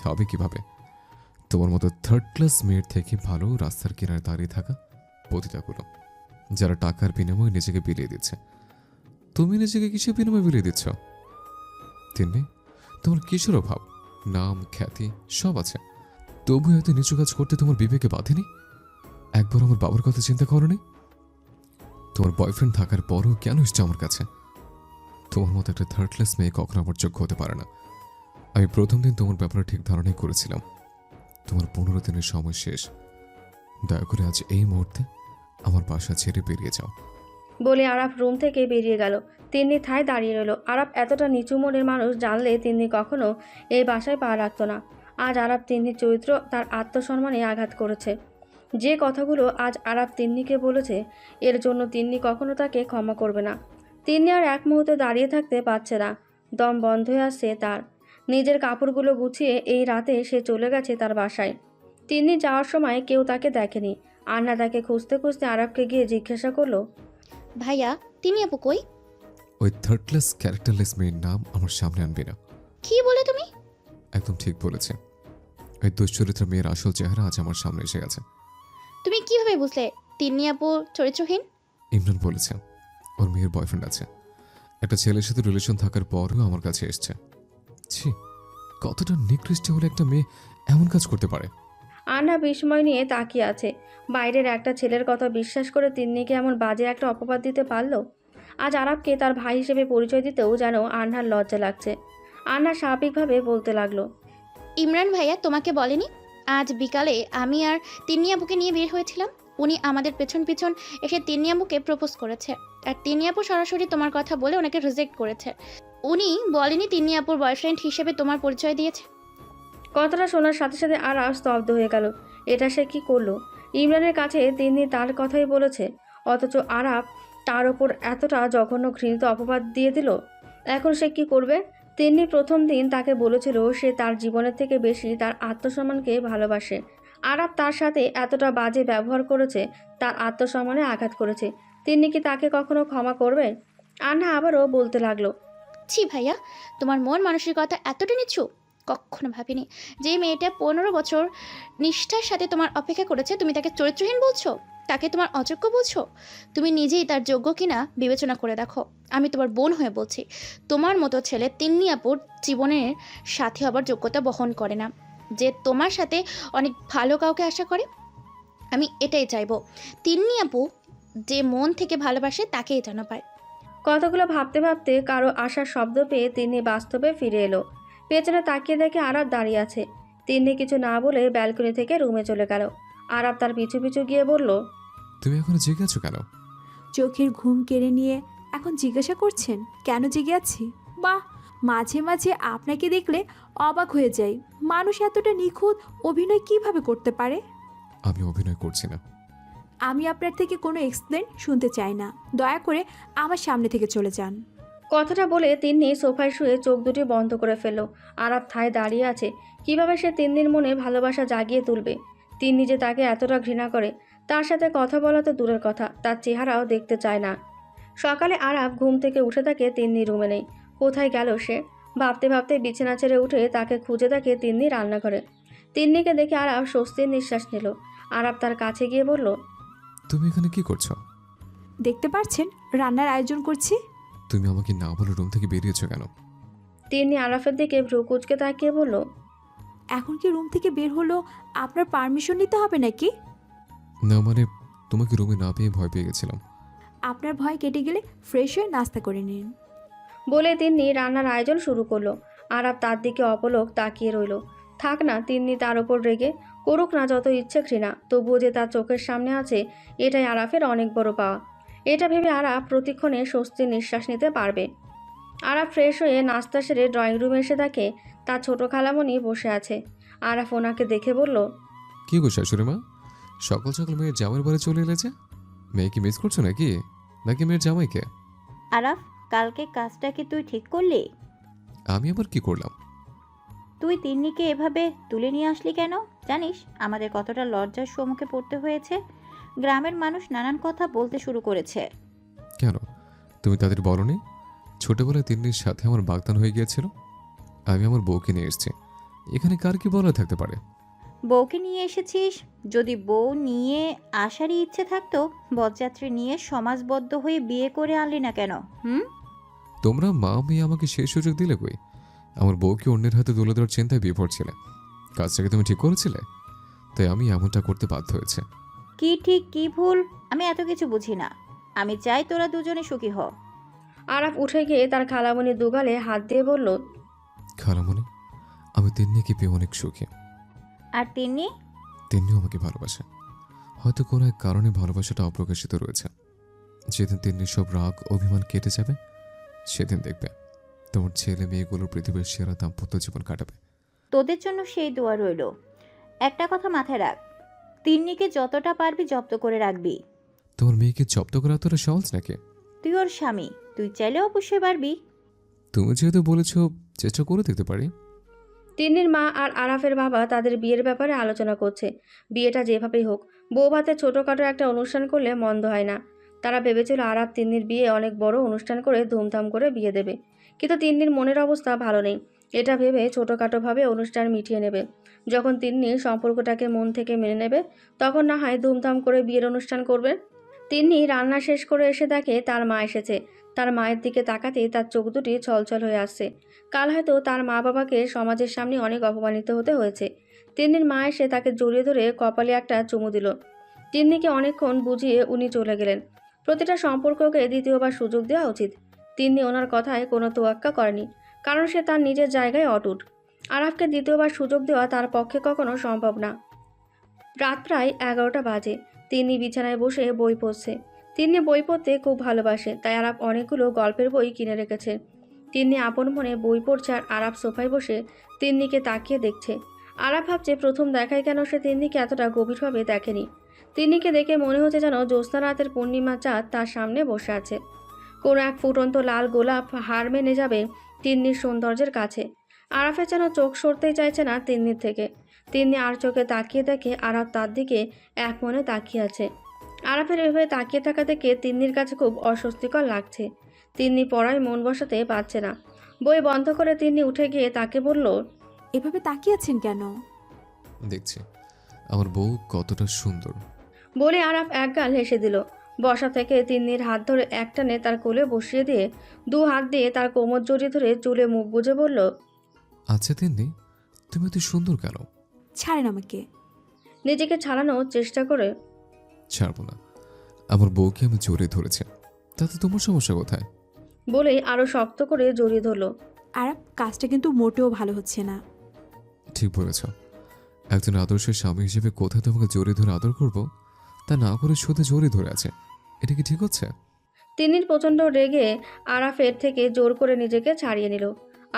[SPEAKER 2] হবে কিভাবে? তোমার মতো 3rd ক্লাস মেয়ের থেকে ভালো রাস্তার কিনারে দাঁড়িয়ে থাকা পতিতাগুলো, যারা টাকার বিনিময়ে নিজেকে বিলিয়ে দিচ্ছে। তুমি নিজেকে কিসের বিনিময়ে বিলিয়ে দিচ্ছ? তিন্নি, তোমার কিসের অভাব? নাম খ্যাতি সব আছে, তবু এত নিচু কাজ করতে তোমার বিবেকে বাঁধেনি? একবার আমার বাবার কথা চিন্তা করোনি? তোমার বয়ফ্রেন্ড থাকার পরও কেন এসছে আমার কাছে? তোমার মতো একটা 3rd ক্লাস মেয়ে কখনো আমার যোগ্য হতে পারে না। আমি প্রথম দিন তোমার ব্যাপারে ঠিক ধারণাই করেছিলাম। তোমার 15 দিনের সময় শেষ। দয়া করে আজ এই মুহূর্তে আমার বাসা ছেড়ে বেরিয়ে যাও।
[SPEAKER 1] বলে আরাফ রুম থেকে বেরিয়ে গেল। তিন্নি ঠায় দাঁড়িয়ে রইল। আরাফ এতটা নিচু মনের মানুষ জানলে তিন্নি কখনো এই বাসায় পা রাখত না। আজ আরাফ তিন্নির চরিত্র তার আত্মসম্মানে আঘাত করেছে। যে কথাগুলো আজ আরাফ তিন্নিকে বলেছে, এর জন্য তিন্নি কখনো তাকে ক্ষমা করবে না। তিন্নি আর এক মুহূর্তে দাঁড়িয়ে থাকতে পারছে না। দম বন্ধ হয়ে আসছে তার। নিজের কাপড়গুলো গুছিয়ে এই রাতে সে চলে গেছে তার বাসায়। তিন্নি যাওয়ার সময় কেউ তাকে দেখেনি। আন্না তাকে খুঁজতে খুঁজতে আরাফকে গিয়ে জিজ্ঞাসা করলো,
[SPEAKER 3] ভাইয়া, তিনি আপু কই?
[SPEAKER 2] ওই 3rd ক্লাস ক্যারেক্টারলেস মেয়ের নাম আমার সামনে আনবি না।
[SPEAKER 3] কি বলে তুমি?
[SPEAKER 2] একদম ঠিক বলেছে। ওই দুশ্চরিত্র মেয়ের আসল চেহারা আজ আমার সামনে এসে গেছে।
[SPEAKER 3] তুমি কিভাবে বুঝলে তিনি আপু চরিত্রহীন?
[SPEAKER 2] ইমরান বলেছে ওর মেয়ের বয়ফ্রেন্ড আছে। একটা ছেলের সাথে রিলেশন থাকার পরও আমার কাছে এসছে। ছি, কতটা নিকৃষ্ট হলে একটা মেয়ে এমন কাজ করতে পারে।
[SPEAKER 1] আন্না বিস্ময় নিয়ে তাকিয়ে আছে। বাইরের একটা ছেলের কথা বিশ্বাস করে তিন্নিকে এমন বাজে একটা অপবাদ দিতে পারল। আজ আরাফকে তার ভাই হিসেবে পরিচয় দিতেও যেন আন্নার লজ্জা লাগছে। আন্না স্বাভাবিকভাবে বলতে লাগলো,
[SPEAKER 3] ইমরান ভাইয়া তোমাকে বলেনি আজ বিকালে আমি আর তিন্নি আপুকে নিয়ে বের হয়েছিলাম? উনি আমাদের পেছন পেছন এসে তিন্নি আপুকে প্রপোজ করেছে, আর তিন্নি আপু সরাসরি তোমার কথা বলে ওনাকে রিজেক্ট করেছে। উনি বলেনি তিন্নি আপুর বয়ফ্রেন্ড হিসেবে তোমার পরিচয় দিয়েছে।
[SPEAKER 1] কথাটা শোনার সাথে সাথে আরাফ স্তব্ধ হয়ে গেল। এটা সে কি করলো? ইমরানের কাছে তিন্নি তার কথাই বলেছে, অথচ আরাফ তার ওপর এতটা জঘন্য ঘৃণিত অপবাদ দিয়ে দিল। এখন সে কি করবে? তিন্নি প্রথম দিন তাকে বলেছিল সে তার জীবনের থেকে বেশি তার আত্মসম্মানকে ভালোবাসে। আরাফ তার সাথে এতটা বাজে ব্যবহার করেছে, তার আত্মসম্মানে আঘাত করেছে। তিন্নি কি তাকে কখনো ক্ষমা করবে? আন্না আবারও বলতে লাগলো,
[SPEAKER 3] ছি ভাইয়া, তোমার মন মানসিকতা এতটা নিচু কখনো ভাবিনি। যে মেয়েটা 15 বছর নিষ্ঠার সাথে তোমার অপেক্ষা করেছে, তুমি তাকে চরিত্রহীন বলছো, তাকে তোমার অযোগ্য বলছো। তুমি নিজেই তার যোগ্য কিনা বিবেচনা করে দেখো। আমি তোমার বোন হয়ে বলছি, তোমার মতো ছেলে তিন্নি আপুর জীবনের সাথী হবার যোগ্যতা বহন করে না। যে তোমার সাথে অনেক ভালো কাউকে আশা করে, আমি এটাই চাইবো তিন্নি আপু যে মন থেকে ভালোবাসে তাকেই যেন পায়।
[SPEAKER 1] কথাগুলো ভাবতে ভাবতে কারো আসার শব্দ পেয়ে তিনি বাস্তবে ফিরে এলো। পেছনে তাকিয়ে দেখে আরাফ দাঁড়িয়ে আছে। তিন্নি কিছু না বলে ব্যালকনি থেকে রুমে চলে গেল। আরাফ তার পিছু পিছু গিয়ে বলল,
[SPEAKER 2] তুমি এখনো জেগে আছো কেন?
[SPEAKER 5] চোখের ঘুম কেড়ে নিয়ে এখন জিজ্ঞাসা করছেন কেন জেগে আছি? বাহ, মাঝে মাঝে আপনাকে দেখলে অবাক হয়ে যাই। মানুষ এতটা নিখুঁত অভিনয় কিভাবে করতে পারে?
[SPEAKER 2] আমি অভিনয় করছি না।
[SPEAKER 5] আমি আপনার থেকে কোনো এক্সপ্লেন শুনতে চাই না। দয়া করে আমার সামনে থেকে চলে যান।
[SPEAKER 1] কথাটা বলে তিন্নি সোফায় শুয়ে চোখ দুটি বন্ধ করে ফেলল। আরাফ ঠায় দাঁড়িয়ে আছে। কিভাবে সে তিন্নির মনে ভালোবাসা জাগিয়ে তুলবে? তিন্নি যে তাকে এতটা ঘৃণা করে, তার সাথে কথা বলা তো দূরের কথা, তার চেহারাও দেখতে চায় না। সকালে আরাফ ঘুম থেকে উঠে থাকে তিন্নি রুমে নেই। কোথায় গেল সে? ভাবতে ভাবতে বিছানা ছেড়ে উঠে তাকে খুঁজে থাকে তিন্নি রান্নাঘরে। তিন্নিকে দেখে আরাফ স্বস্তির নিঃশ্বাস নিল। আরাফ তার কাছে গিয়ে বলল,
[SPEAKER 2] তুমি এখানে কি করছো?
[SPEAKER 5] দেখতে পাচ্ছেন রান্নার আয়োজন করছি।
[SPEAKER 2] তুমি আমাকে না বলে রুম থেকে বেরিয়েছো কেন?
[SPEAKER 1] তিন্নি আরাফের দিকে ভ্রু কুঁচকে তাকিয়ে বলল,
[SPEAKER 5] এখন কি রুম থেকে বের হলো আপনার পারমিশন নিতে হবে নাকি?
[SPEAKER 2] না মানে, তোমাকে রুমে না পেয়ে ভয় পেয়ে গেছিলাম।
[SPEAKER 5] আপনার ভয় কেটে গেলে ফ্রেশ হয়ে নাস্তা করে নিন।
[SPEAKER 1] বলে তিন্নি রান্নার আয়োজন শুরু করলো। আরাফ তার দিকে অপলক তাকিয়ে রইল। থাক না, তিন্নি তার ওপর রেগে করুক না যত ইচ্ছে ঘৃণা, তবুও যে তার চোখের সামনে আছে, এটাই আরাফের অনেক বড় পাওয়া। এটা ভেবে আরাফ প্রতিক্ষণে স্বস্তির নিঃশ্বাস নিতে পারবে। আরাফ ফ্রেশ হয়ে নাস্তা সেরে ড্রয়িং রুমে এসে দেখে তার ছোট খালামণি বসে আছে। আরাফ ওনাকে দেখে বলল,
[SPEAKER 2] কি গো শাশুড়ি মা, সকাল সকাল মেয়ের জামাইয়ের বাড়ি চলে এলে যে? মেয়ে কি মিস করছো নাকি? নাকি মেয়ের জামাইকে?
[SPEAKER 11] আরাফ, কালকে কাজটা কি তুই ঠিক করলি?
[SPEAKER 2] আমি আবার কি করলাম?
[SPEAKER 11] তুই তিন্নিকে এভাবে তুলে নিয়ে আসলি কেন? জানিস আমাদের কতটা লজ্জার সম্মুখে পড়তে হয়েছে? গ্রামের মানুষ নানান কথা বলতে শুরু করেছে।
[SPEAKER 2] কেন, তুমি তাদের বলনি ছোটবেলায় তিন্নির সাথে আমার বাগদান হয়ে গিয়েছিল? আমি আমার বউকে নিয়ে এসেছি, এখানে কার কি বলা থাকতে পারে?
[SPEAKER 11] বউকে নিয়ে এসেছিস? যদি বউ নিয়ে আসারই ইচ্ছে থাকতো, বরযাত্রী নিয়ে সমাজবদ্ধ হয়ে বিয়ে করে আনলি না কেন?
[SPEAKER 2] তোমরা মা মেয়ে আমাকে সেই সুযোগ দিলে কই? আমার বউকে অন্যের হাতে তুলে দেওয়ার চিন্তায় বিভোর ছিলে। কাজটাকে তুমি ঠিক করেছিলে, তাই আমি এমনটা করতে বাধ্য হয়েছে।
[SPEAKER 11] কি ঠিক কি ভুল আমি এত কিছু বুঝি না। আমি চাই তোরা দুজনে সুখী হ।
[SPEAKER 1] আরাফ উঠে গিয়ে তার খালামণির দুগালে হাত দিয়ে বলল,
[SPEAKER 2] খালামণি, আমি তিন্নিকে পেয়ে অনেক সুখী।
[SPEAKER 11] আর তিন্নি?
[SPEAKER 2] তিন্নিও আমাকে ভালোবাসে। হয়তো কোনো এক কারণে ভালোবাসাটা অপ্রকাশিত রয়েছে। যেদিন তিন্নির সব রাগ অভিমান কেটে যাবে, সেদিন দেখবে তোমার ছেলে মেয়েগুলোর পৃথিবীর সেরা দাম্পত্য জীবন কাটাবে।
[SPEAKER 11] তোদের জন্য সেই দোয়া রইল। একটা কথা মাথায় রাখ, তিন্নিকে যতটা পারবি জব্দ করে রাখবি।
[SPEAKER 2] তোমার মেয়েকে জব্দ করা এতটা সহজ নাকি?
[SPEAKER 11] তুই ওর স্বামী, তুই চাইলে অবশ্যই পারবি।
[SPEAKER 2] তুমি যেহেতু বলেছ, চেষ্টা করে দেখতে পারি।
[SPEAKER 1] তিন্নির মা আর আরাফের বাবা তাদের বিয়ের ব্যাপারে আলোচনা করছে। বিয়েটা যেভাবেই হোক, বউ ভাতে ছোটোখাটো একটা অনুষ্ঠান করলে মন্দ হয় না। তারা ভেবেছিল আরাফ তিন্নির বিয়ে অনেক বড় অনুষ্ঠান করে ধুমধাম করে বিয়ে দেবে, কিন্তু তিন্নির মনের অবস্থা ভালো নেই। এটা ভেবে ছোটোখাটোভাবে অনুষ্ঠান মিটিয়ে নেবে। যখন তিন্নি সম্পর্কটাকে মন থেকে মেনে নেবে, তখন না হয় ধুমধাম করে বিয়ের অনুষ্ঠান করবে। তিন্নি রান্না শেষ করে এসে দেখে তার মা এসেছে। তার মায়ের দিকে তাকাতেই তার চোখ দুটি ছলছল হয়ে আসছে। কাল হয়তো তার মা বাবাকে সমাজের সামনে অনেক অপমানিত হতে হয়েছে। তিন্নির মা এসে তাকে জড়িয়ে ধরে কপালে একটা চুমু দিল। তিন্নিকে অনেকক্ষণ বুঝিয়ে উনি চলে গেলেন। প্রতিটা সম্পর্ককে দ্বিতীয়বার সুযোগ দেওয়া উচিত। তিন্নি ওনার কথায় কোনো তোয়াক্কা করেনি, কারণ সে তার নিজের জায়গায় অটুট। আরাফকে দ্বিতীয়বার সুযোগ দেওয়া তার পক্ষে কখনো সম্ভব না। রাত প্রায় 11টা বাজে। তিন্নি বিছানায় বসে বই পড়ছে। তিন্নি বই পড়তে খুব ভালোবাসে, তাই আরাফ অনেকগুলো গল্পের বই কিনে রেখেছে। তিন্নি আপন মনে বই পড়ছে আর আরাফ সোফায় বসে তিন্নিকে তাকিয়ে দেখছে। আরাফ ভাবছে প্রথম দেখায় কেন সে তিন্নিকে এতটা গভীরভাবে দেখেনি। তিন্নিকে দেখে মনে হচ্ছে যেন জ্যোৎস্না রাতের পূর্ণিমা চাঁদ তার সামনে বসে আছে। কোনো এক ফুটন্ত লাল গোলাপ হার মেনে যাবে তিন্নির সৌন্দর্যের কাছে। আরাফের যেন চোখ সরতেই চাইছে না তিন্নির থেকে। তিন্নি আর চোখে তাকিয়ে দেখে আরাফ তার দিকে এক মনে তাকিয়ে আছে। আরাফের এভাবে তাকিয়ে থাকা দেখে তিন্নির কাছে খুব অস্বস্তিকর লাগছে। তিন্নি পড়ায় মন বসাতে পারছে না। বই বন্ধ করে তিন্নি উঠে গিয়ে তাকে বলল,
[SPEAKER 5] এভাবে তাকিয়ে আছেন কেন?
[SPEAKER 2] দেখছি আমার বউ কতটা সুন্দর।
[SPEAKER 1] বলে আরাফ একগাল হেসে দিল। বসা থেকে তিন্নির হাত ধরে একটানে তার কোলে বসিয়ে দিয়ে 2 হাত দিয়ে তার কোমর জড়িয়ে ধরে চুলে মুখ গুজে বলল,
[SPEAKER 2] আচ্ছা তিন্নি, তুমি এত সুন্দর কেন?
[SPEAKER 5] ছাড়েন আমাকে।
[SPEAKER 1] নিজেকে ছাড়ানোর চেষ্টা করে,
[SPEAKER 2] ছাড়বো না, আমার বউকে আমি জড়িয়ে ধরেছি, তাতে তোমার সমস্যা কোথায়?
[SPEAKER 1] বলেই আরো শক্ত করে জড়িয়ে ধরল।
[SPEAKER 5] আর কাজটা কিন্তু মোটেও ভালো হচ্ছে না।
[SPEAKER 2] ঠিক বলেছ, একজন আদর্শ স্বামী হিসেবে কোথায় তোমাকে জড়িয়ে ধরে আদর করব তা না করে শুধু জড়িয়ে ধরে আছে। এটা কি ঠিক হচ্ছে?
[SPEAKER 1] তিন্নির প্রচণ্ড রেগে আরাফের থেকে জোর করে নিজেকে ছাড়িয়ে নিল।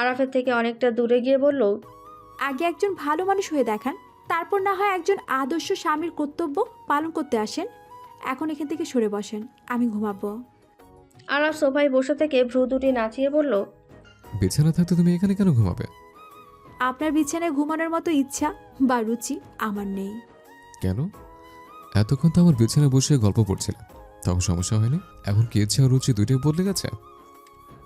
[SPEAKER 1] আরাফের থেকে অনেকটা দূরে গিয়ে বলল,
[SPEAKER 5] আগে একজন ভালো মানুষ হয়ে দেখান, তারপর না হয় একজন আদর্শ স্বামীর কর্তব্য পালন করতে আসেন। এখন এখান থেকে সরে বসেন, আমি ঘুমাবো।
[SPEAKER 1] আরাফ সোফায় বসে থেকে ভ্রু দুটি নাচিয়ে বলল,
[SPEAKER 2] বিছানা থাকতে তুমি এখানে কেন ঘুমাবে?
[SPEAKER 5] আপনার বিছানায় ঘুমানোর মতো ইচ্ছা বা রুচি আমার নেই।
[SPEAKER 2] কেন? এতক্ষণ তো আমার বিছানায় বসে গল্প পড়ছিলে, তখন সমস্যা হয়নি। এখন কি ইচ্ছা আর রুচি দুইটাই বদলে গেছে?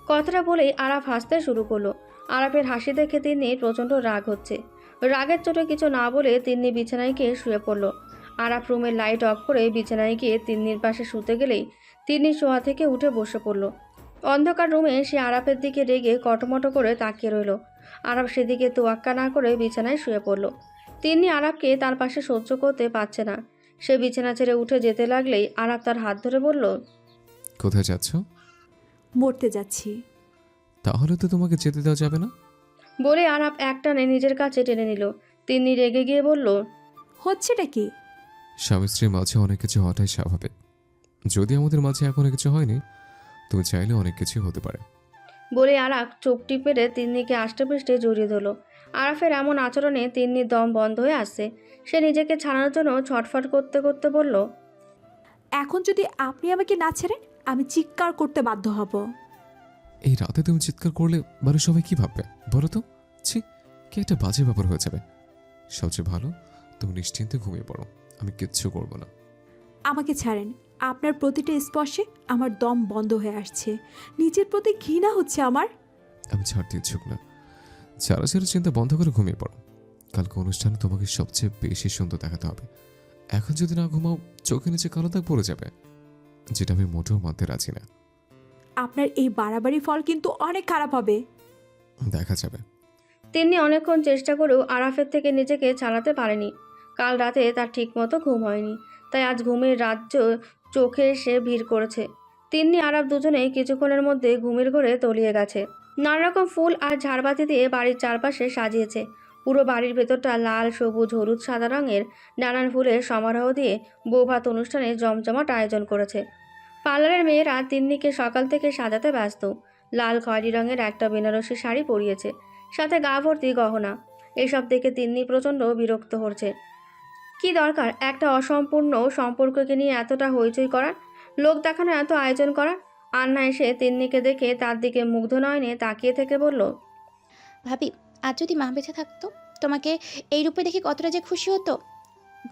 [SPEAKER 1] কথাটা বলেই আরাফ হাসতে শুরু করলো। আরাফের হাসি দেখে তিন্নির প্রচণ্ড রাগ হচ্ছে। রাগের চোটে কিছু না বলে তিন্নি বিছানায় গিয়ে শুয়ে পড়ল। আরাফ রুমের লাইট অফ করে বিছানায় গিয়ে তিন্নির পাশে শুতে গেলেই তিন্নি শোয়া থেকে উঠে বসে পড়ল। অন্ধকার রুমে সে আরাফের দিকে রেগে কটমটো করে তাকিয়ে রইল। আরাফ সেদিকে তোয়াক্কা না করে বিছানায় শুয়ে পড়ল। তিন্নি আরাফকে তার পাশে সহ্য করতে পারছে না। সে বিছানা ছেড়ে উঠে যেতে লাগলেই আরাফ তার হাত ধরে বলল,
[SPEAKER 2] কোথায় যাচ্ছ?
[SPEAKER 5] মরতে যাচ্ছি।
[SPEAKER 2] তাহলে তো তোমাকে যেতে দেওয়া যাবে না।
[SPEAKER 1] বলে আরাফ একটানে নিজের কাছে টেনে নিল। তিন্নি রেগে গিয়ে বলল,
[SPEAKER 5] হচ্ছেটা কি?
[SPEAKER 2] স্বামী স্ত্রীর মাঝে অনেক কিছু হওয়াটাই স্বাভাবিক। যদি আমাদের মাঝে এখনো কিছু হয়নি, তুমি চাইলে অনেক কিছুই হতে পারে।
[SPEAKER 1] বলে আরাফ চোখ টিপে তিন্নিকে আষ্টেপৃষ্টে জড়িয়ে ধরল। আরাফের এমন আচরণে তিন্নির দম বন্ধ হয়ে আসছে। সে নিজেকে ছাড়ানোর জন্য ছটফট করতে করতে বলল,
[SPEAKER 5] এখন যদি আপনি আমাকে না ছাড়েন, আমি চিৎকার করতে বাধ্য হব।
[SPEAKER 2] এই রাতে তুমি চিৎকার করলে বাড়ির সবাই কি ভাববে বলো তো? ছি, কি একটা বাজে ব্যাপার হয়ে যাবে। সবচেয়ে ভালো তুমি নিশ্চিন্তে ঘুমিয়ে পড়ো, আমি কিচ্ছু করব না।
[SPEAKER 5] আমাকে ছাড়েন, আপনার প্রতিটা স্পর্শে আমার দম বন্ধ হয়ে আসছে। নিজের প্রতি ঘৃণা হচ্ছে আমার।
[SPEAKER 2] আমি ছাড়তে ইচ্ছুক না। ছাড়া চিন্তা বন্ধ করে ঘুমিয়ে পড়ো। কালকে অনুষ্ঠানে তোমাকে সবচেয়ে বেশি সুন্দর দেখাতে হবে। এখন যদি না ঘুমাও, চোখে নিচে কালো দাগ পড়ে যাবে, যেটা আমি মোটেও মানতে রাজি না।
[SPEAKER 5] আপনার এই বাড়াবাড়ি ফল কিন্তু অনেক খারাপ হবে।
[SPEAKER 2] দেখা যাবে।
[SPEAKER 1] তিন্নি অনেকক্ষণ চেষ্টা করেও আরাফের থেকে নিজেকে ছাড়াতে পারেনি। কাল রাতে তার ঠিকমতো ঘুম হয়নি, তাই আজ ঘুমের রাজ্য চোখে এসে ভিড় করেছে। তিন্নি আরাফ দুজনেই কিছুক্ষণের মধ্যে ঘুমের ঘরে তলিয়ে গেছে। নানা রকম ফুল আর ঝাড়বাতি দিয়ে বাড়ির চারপাশে সাজিয়েছে। পুরো বাড়ির ভেতরটা লাল, সবুজ, হলুদ, সাদা রঙের নানান ফুলের সমারোহ দিয়ে বৌভাত অনুষ্ঠানে জমজমাট আয়োজন করেছে। পার্লারের মেয়েরা তিন্নিকে সকাল থেকে সাজাতে ব্যস্ত। লাল খয়েরি রঙের একটা বেনারসি শাড়ি পরিয়েছে, সাথে গা ভর্তি গহনা। এসব দেখে তিন্নি প্রচণ্ড বিরক্ত হচ্ছে। কি দরকার একটা অসম্পূর্ণ সম্পর্ককে নিয়ে এতটা হইচই করার, লোক দেখানো এত আয়োজন করার? আন্না এসে তিন্নিকে দেখে তার দিকে মুগ্ধ নয়নে তাকিয়ে থেকে বলল,
[SPEAKER 3] ভাবি, আজ যদি মা বেঁচে থাকতো, তোমাকে এই রূপে দেখে কতটা যে খুশি হতো,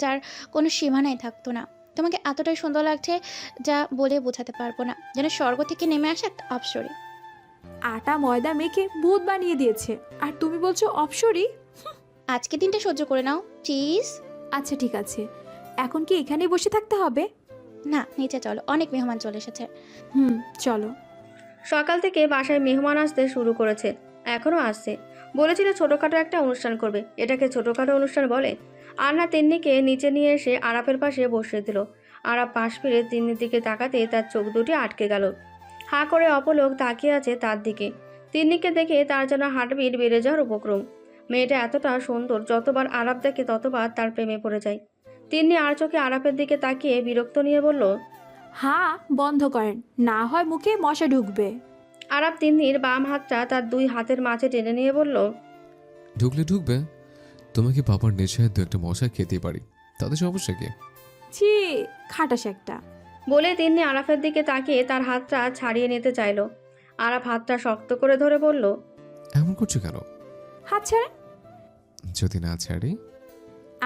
[SPEAKER 3] যার কোনো সীমানাই থাকতো না। তোমাকে এতটাই সুন্দর লাগছে যা বলে বোঝাতে পারবো না, যেন স্বর্গ থেকে নেমে আসা একটা অপ্সরী।
[SPEAKER 5] আটা ময়দা মেখে ভূত বানিয়ে দিয়েছে, আর তুমি বলছো অপসরী?
[SPEAKER 3] আজকে দিনটা সহ্য করে নাও প্লিজ।
[SPEAKER 5] আচ্ছা ঠিক আছে, এখন কি এখানেই বসে থাকতে হবে?
[SPEAKER 3] না, নিচে চলো, অনেক মেহমান চলে এসেছে।
[SPEAKER 5] চলো।
[SPEAKER 1] সকাল থেকে বাসায় মেহমান আসতে শুরু করেছে, এখনও আসছে। বলেছিল ছোটোখাটো একটা অনুষ্ঠান করবে, এটাকে ছোটোখাটো অনুষ্ঠান বলে? আন্না তিন্নিকে নিচে নিয়ে এসে আরাফের পাশে বসিয়ে দিল। আরাফ পাশ ফিরে তিন্নির দিকে তাকাতে তার চোখ দুটি আটকে গেল। হাঁ করে অপলক তাকিয়ে আছে তার দিকে। তিন্নিকে দেখে তার যেন হার্টবিট বেড়ে যাওয়ার উপক্রম। মেয়েটা এতটা সুন্দর, যতবার আরাফ দেখে ততবার তার প্রেমে পড়ে যায়। তিন্নি আর চোখে আরাফের দিকে তাকিয়ে বিরক্ত নিয়ে বলল,
[SPEAKER 5] হ্যাঁ বন্ধ করেন, না হয় মুখে মশা ঢুকবে।
[SPEAKER 1] আরাফ তিন্নির বাম হাতটা তার দুই হাতের মাঝে টেনে নিয়ে বলল,
[SPEAKER 2] ঢুকবে। তোমাকে পাপার নেশায় দু একটা মশা খেতেই পারি, তাদের সমস্যা কি?
[SPEAKER 5] ছি, খাটাস একটা।
[SPEAKER 1] বলে তিন্নি আরাফের দিকে তাকিয়ে তার হাতটা ছাড়িয়ে নিতে চাইল। আরাফ হাতটা শক্ত করে ধরে বলল,
[SPEAKER 2] এমন করছো কেন?
[SPEAKER 5] হাত ছাড়েন।
[SPEAKER 2] যদি না ছাড়ি,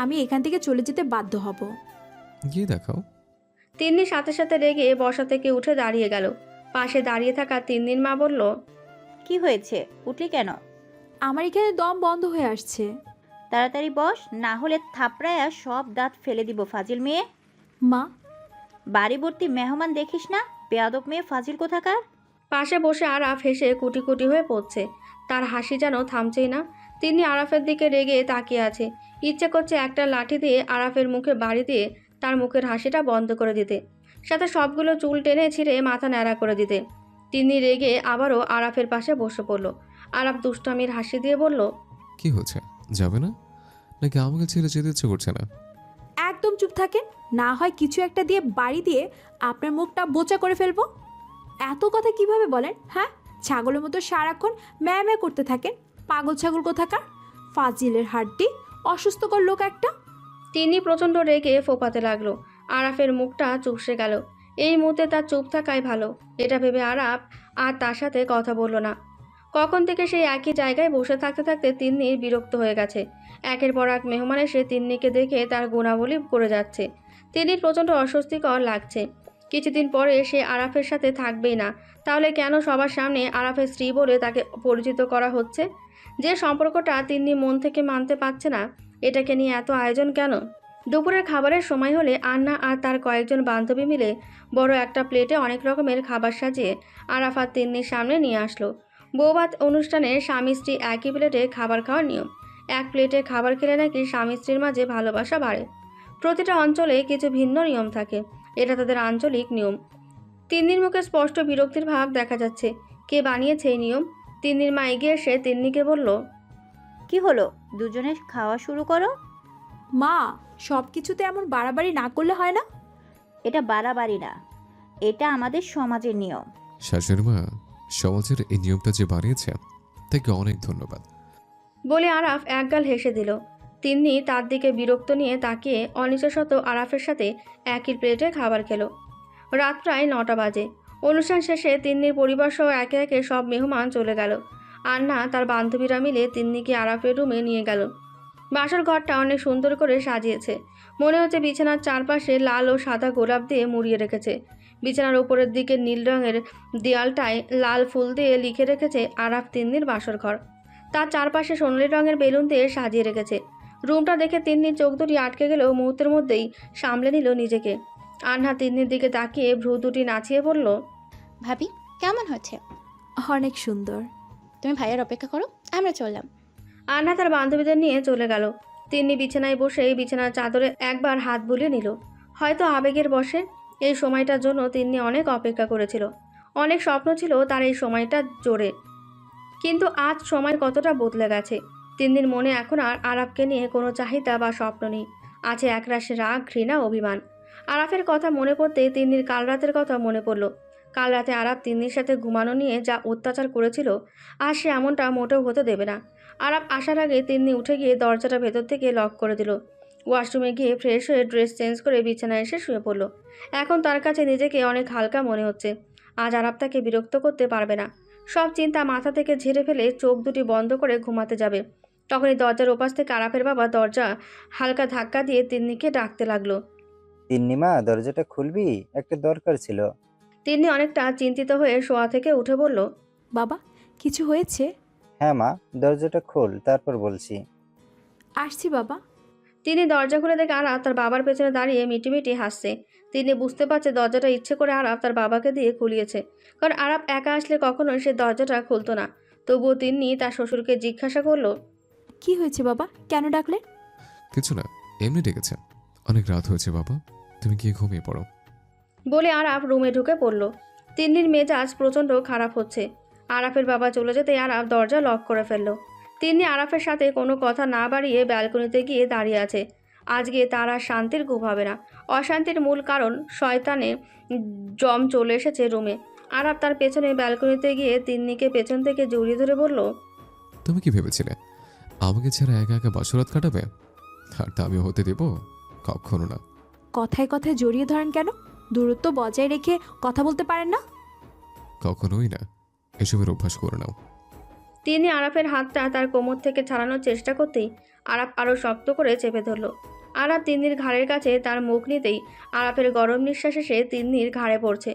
[SPEAKER 5] আমি এখান থেকে চলে যেতে বাধ্য হব।
[SPEAKER 2] গিয়ে দেখাও।
[SPEAKER 1] তিন্নি সাথে সাথে রেগে বসা থেকে উঠে দাঁড়িয়ে গেল। পাশে দাঁড়িয়ে থাকা তিন্নির মা বলল,
[SPEAKER 11] কি হয়েছে, উঠলি কেন?
[SPEAKER 5] আমার এখানে দম বন্ধ হয়ে আসছে।
[SPEAKER 11] তাড়াতাড়ি বস, না হলে থাপড়ায়া সব দাঁত ফেলে দিব ফাজিল মেয়ে।
[SPEAKER 5] মা,
[SPEAKER 11] বাড়ি ভর্তি মেহমান দেখিস না, বেয়াদব মেয়ে ফাজিল কোথাকার।
[SPEAKER 1] পাশে বসে আরাফ হেসে কুটি কুটি হয়ে পড়ছে। তার হাসি যেন থামছেই না। তিন্নি আরাফের দিকে রেগে তাকিয়ে আছে। ইচ্ছে করছে একটা লাঠি দিয়ে আরাফের মুখে বাড়ি দিয়ে তার মুখের হাসিটা বন্ধ করে দিতে, সাথে সবগুলো চুল টেনে ছিঁড়ে মাথা ন্যাড়া করে দিতে। তিন্নি রেগে আবারও আরাফের পাশে বসে পড়ল। আরাফ দুষ্টামির হাসি দিয়ে বলল,
[SPEAKER 2] কি হচ্ছে, যাবে না? নাকি আমাকে ছেড়ে যেতে ইচ্ছে করছে না?
[SPEAKER 5] একদম চুপ থাকেন, না হয় কিছু একটা দিয়ে বাড়ি দিয়ে আপনার মুখটা বোচা করে ফেলবো। এত কথা কিভাবে বলেন? হ্যাঁ, ছাগলের মতো সারাক্ষণ ম্যাঁ ম্যাঁ করতে থাকেন। পাগল ছাগল কোথাকার, ফাজিলের হাড্ডি, অসুস্থকর লোক একটা।
[SPEAKER 1] তিনি প্রচণ্ড রেগে ফোপাতে লাগলো। আরাফের মুখটা চুপসে গেল। এই মুহূর্তে তার চুপ থাকাই ভালো, এটা ভেবে আরাফ আর তার সাথে কথা বলল না। কখন থেকে সেই একই জায়গায় বসে থাকতে থাকতে তিন্নি বিরক্ত হয়ে গেছে। একের পর এক মেহমান এসে তিন্নিকে দেখে তার গুণাবলী করে যাচ্ছে। তিন্নির প্রচণ্ড অস্বস্তিকর লাগছে। কিছুদিন পরে সে আরাফের সাথে থাকবেই না, তাহলে কেন সবার সামনে আরাফের স্ত্রী বলে তাকে পরিচিত করা হচ্ছে? যে সম্পর্কটা তিন্নি মন থেকে মানতে পারছে না, এটাকে নিয়ে এত আয়োজন কেন? দুপুরের খাবারের সময় হলে আন্না আর তার কয়েকজন বান্ধবী মিলে বড় একটা প্লেটে অনেক রকমের খাবার সাজিয়ে আরাফ আর তিন্নির সামনে নিয়ে আসলো। বৌভাত অনুষ্ঠানে স্বামী স্ত্রী একই প্লেটে খাবার খাওয়ার নিয়ম। এক প্লেটে খাবার খেলে নাকি স্বামী স্ত্রীর মাঝে ভালোবাসা বাড়ে। প্রতিটা অঞ্চলে কিছু ভিন্ন নিয়ম থাকে, এটা তাদের আঞ্চলিক নিয়ম। তিন্নির মুখে স্পষ্ট বিরক্তির ভাব দেখা যাচ্ছে। কে বানিয়েছে এই নিয়ম? তিন্নির মা এগিয়ে এসে তিন্নিকে বলল,
[SPEAKER 11] কি হলো, দুজনে খাওয়া শুরু করো।
[SPEAKER 5] মা, সব কিছুতে এমন বাড়াবাড়ি না করলে হয় না?
[SPEAKER 11] এটা বাড়াবাড়ি না, এটা আমাদের সমাজের নিয়ম।
[SPEAKER 2] শাশুড়ি মা, সমাজের এই নিয়মটা যে বানিয়েছে তাকে অনেক ধন্যবাদ।
[SPEAKER 1] বলে আরাফ একগাল হেসে দিল। তিন্নি তার দিকে বিরক্ত নিয়ে তাকিয়ে অনিচ্ছাসত আরাফের সাথে একই প্লেটে খাবার খেলো। রাত প্রায় 9টা বাজে। অনুষ্ঠান শেষে তিন্নির পরিবার সহ একে একে সব মেহমান চলে গেল। আন্না তার বান্ধবীরা মিলে তিন্নিকে আরাফের রুমে নিয়ে গেল। বাসর ঘরটা অনেক সুন্দর করে সাজিয়েছে। মনে হচ্ছে বিছানার চারপাশে লাল ও সাদা গোলাপ দিয়ে মুড়িয়ে রেখেছে। বিছানার উপরের দিকে নীল রঙের দেয়ালটায় লাল ফুল দিয়ে লিখে রেখেছে আরাফ তিন্নির বাসর ঘর। তার চারপাশে সোনালি রঙের বেলুন দিয়ে সাজিয়ে রেখেছে। রুমটা দেখে তিন্নির চোখ দুটি আটকে গেলেও মুহূর্তের মধ্যেই সামলে নিল নিজেকে। আন্না তিন্নির দিকে তাকিয়ে ভ্রু দুটি নাচিয়ে বলল,
[SPEAKER 3] ভাবি, কেমন হয়েছে?
[SPEAKER 5] অনেক সুন্দর।
[SPEAKER 3] তুমি ভাইয়ার অপেক্ষা করো, আমরা চললাম।
[SPEAKER 1] আন্না তার বান্ধবীদের নিয়ে চলে গেল। তিন্নি বিছানায় বসে বিছানার চাদরে একবার হাত বুলিয়ে নিল। হয়তো আবেগের বশে। এই সময়টার জন্য তিন্নি অনেক অপেক্ষা করেছিল। অনেক স্বপ্ন ছিল তার এই সময়টা জোরে। কিন্তু আজ সময় কতটা বদলে গেছে। তিন্নির মনে এখন আর আরাফকে নিয়ে কোনো চাহিদা বা স্বপ্ন নেই। আছে একরাশ রাগ, ঘৃণা, অভিমান। আরাফের কথা মনে পড়তে তিন্নির কাল রাতের কথা মনে পড়ল। কাল রাতে আরাফ তিন্নির সাথে ঘুমানো নিয়ে যা অত্যাচার করেছিল, আর সে এমনটা মোটেও হতে দেবে না। আরাফ আসার আগে তিন্নি উঠে গিয়ে দরজাটা ভেতর থেকে লক করে দিল। ওয়াশরুমে গিয়ে ফ্রেশ হয়ে ড্রেস চেঞ্জ করে বিছানায় এসে শুয়ে পড়ল। এখন তার কাছে নিজেকে অনেক হালকা মনে হচ্ছে। আজ আরাফ তাকে বিরক্ত করতে পারবে না। সব চিন্তা মাথা থেকে ঝেড়ে ফেলে চোখ দুটি বন্ধ করে ঘুমাতে যাবে। তখনই দরজার ওপাশ থেকে আরাফের বাবা দরজা হালকা ধাক্কা দিয়ে তিন্নিকে ডাকতে লাগলো।
[SPEAKER 4] তিন্নিমা, দরজাটা খুলবি, একটা দরকার ছিল।
[SPEAKER 1] তিন্নি অনেকটা চিন্তিত হয়ে শোয়া থেকে উঠে বলল,
[SPEAKER 5] বাবা, কিছু হয়েছে?
[SPEAKER 4] হ্যাঁ মা, দরজাটা খোল, তারপর বলছি।
[SPEAKER 5] আসছি বাবা।
[SPEAKER 1] তিনি দরজা খুলে দেখে আরাফ তার বাবার পেছনে দাঁড়িয়ে মিটিমিটি হাসছে। তিনি বুঝতে পারছে দরজাটা ইচ্ছে করে আরাফ তার বাবাকে দিয়ে খুলিয়েছে, কারণ আরাফ একা আসলে কখনোই সে দরজাটা খুলতো না। তবুও তিনি তার শ্বশুরকে জিজ্ঞাসা করলো,
[SPEAKER 5] কি হয়েছে বাবা, কেন ডাকলেন?
[SPEAKER 2] কিছু না, এমনি ডেকেছে। অনেক রাত হয়েছে বাবা, তুমি গিয়ে ঘুমিয়ে পড়ো।
[SPEAKER 1] বলে আরাফ রুমে ঢুকে পড়ল। তিন্নির মেজাজ প্রচণ্ড খারাপ হচ্ছে। আরাফের বাবা চলে যেতে আরাফ দরজা লক করে ফেলল। তিন্নি আরাফের সাথে কোনো কথা না বাড়িয়ে ব্যালকনিতে গিয়ে দাঁড়িয়ে আছে। আজকে তার আর শান্তির ঘুম হবে না। অশান্তির মূল কারণ শয়তানে জম চলে এসেছে রুমে। আরাফ তার পেছনে ব্যালকনিতে গিয়ে তিন্নিকে পেছন থেকে জড়িয়ে ধরে বলল,
[SPEAKER 2] তুমি কি ভেবেছিলে আমাকে ছাড়া একা একা বাসরাত কাটাবে? আর তা আমি হতে দেব? কখনো না।
[SPEAKER 5] কথায় কথায় জড়িয়ে ধরেন কেন? দূরত্ব বজায় রেখে কথা বলতে পারেন না?
[SPEAKER 2] কখনোই না, এসবের অভ্যাস করে নাও।
[SPEAKER 1] তিনি আরাফের হাতটা তার কোমর থেকে ছাড়ানোর চেষ্টা করতেই আরাফ আরও শক্ত করে চেপে ধরল। আরাফ তিন্নির ঘাড়ের কাছে তার মুখ নিতেই আরাফের গরম নিঃশ্বাস এসে তিন্নির ঘাড়ে পড়ছে।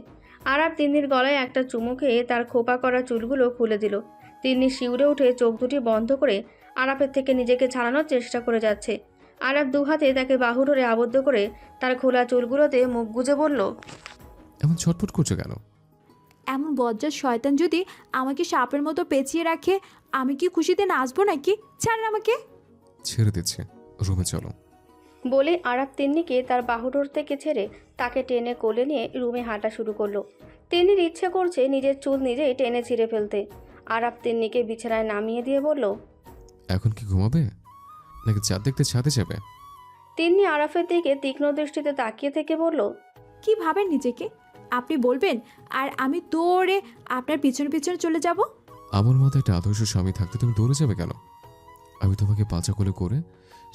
[SPEAKER 1] আরাফ তিন্নির গলায় একটা চুমু খেয়ে তার খোপা করা চুলগুলো খুলে দিল। তিন্নি শিউরে উঠে চোখ দুটি বন্ধ করে আরাফের থেকে নিজেকে ছাড়ানোর চেষ্টা করে যাচ্ছে। আরাফ দু হাতে তাকে বাহু ধরে আবদ্ধ করে তার খোলা চুলগুলোতে মুখ গুজে বলল,
[SPEAKER 2] এমন ছটফট করছো কেন?
[SPEAKER 5] এমন বজ্জাত শয়তান যদি আমাকে সাপের মতো পেঁচিয়ে রাখে, আমি কি খুশিতে নাচবো নাকি? ছাড়েন আমাকে।
[SPEAKER 2] ছেড়ে দিচ্ছে, রুমে চলো।
[SPEAKER 1] বলে আরাফ তিন্নিকে তার বাহুডোর থেকে ছেড়ে তাকে টেনে কোলে নিয়ে রুমে হাঁটা শুরু করলো। তিন্নির ইচ্ছে করছে নিজের চুল নিজেই টেনে ছিঁড়ে ফেলতে। আরাফ তিন্নিকে বিছানায় নামিয়ে দিয়ে বলল,
[SPEAKER 2] এখন কি ঘুমাবে? নাকি চাঁদ দেখতে ছাদে যাবে?
[SPEAKER 1] তিন্নি আরাফের দিকে তীক্ষ্ণ দৃষ্টিতে তাকিয়ে থেকে বলল,
[SPEAKER 5] কি ভাবেন নিজেকে? আপনি বলবেন আর আমি দৌড়ে আপনার পিছনে পিছনে চলে যাব?
[SPEAKER 2] আমার মাথায় একটা আদর্শ স্বামী থাকতে তুমি দৌড়ে যাবে কেন? আমি তোমাকে পাঁচা কোলে করে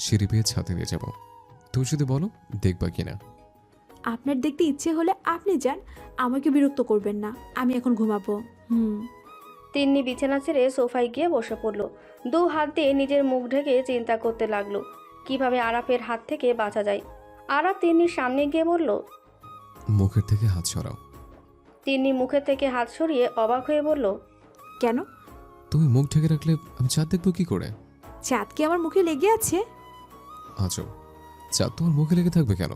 [SPEAKER 2] সিঁড়ি পেয়ে ছাদে নিয়ে যাব। তুমি শুধু বলো দেখবা কিনা।
[SPEAKER 5] আপনার দেখতে ইচ্ছে হলে আপনি যান, আমাকে বিরক্ত করবেন না। আমি এখন ঘুমাবো।
[SPEAKER 1] তিন্নি বিছানা ছেড়ে সোফায় গিয়ে বসে পড়ল। দু হাত দিয়ে নিজের মুখ ঢেকে চিন্তা করতে লাগলো কিভাবে আরাফের হাত থেকে বাঁচা যায়। আরাফ তিন্নির সামনে গিয়ে বলল,
[SPEAKER 2] মুখের থেকে হাত সরাও।
[SPEAKER 1] তিন্নি মুখের থেকে হাত সরিয়ে অবাক হয়ে বলল,
[SPEAKER 5] কেন?
[SPEAKER 2] তুমি মুখ ঢেকে রাখলে আমি চাঁদ দেখবো কি করে?
[SPEAKER 5] চাঁদ কি আমার মুখে লেগে আছে?
[SPEAKER 2] আজব, চাঁদ তোমার মুখে লেগে থাকবে কেন?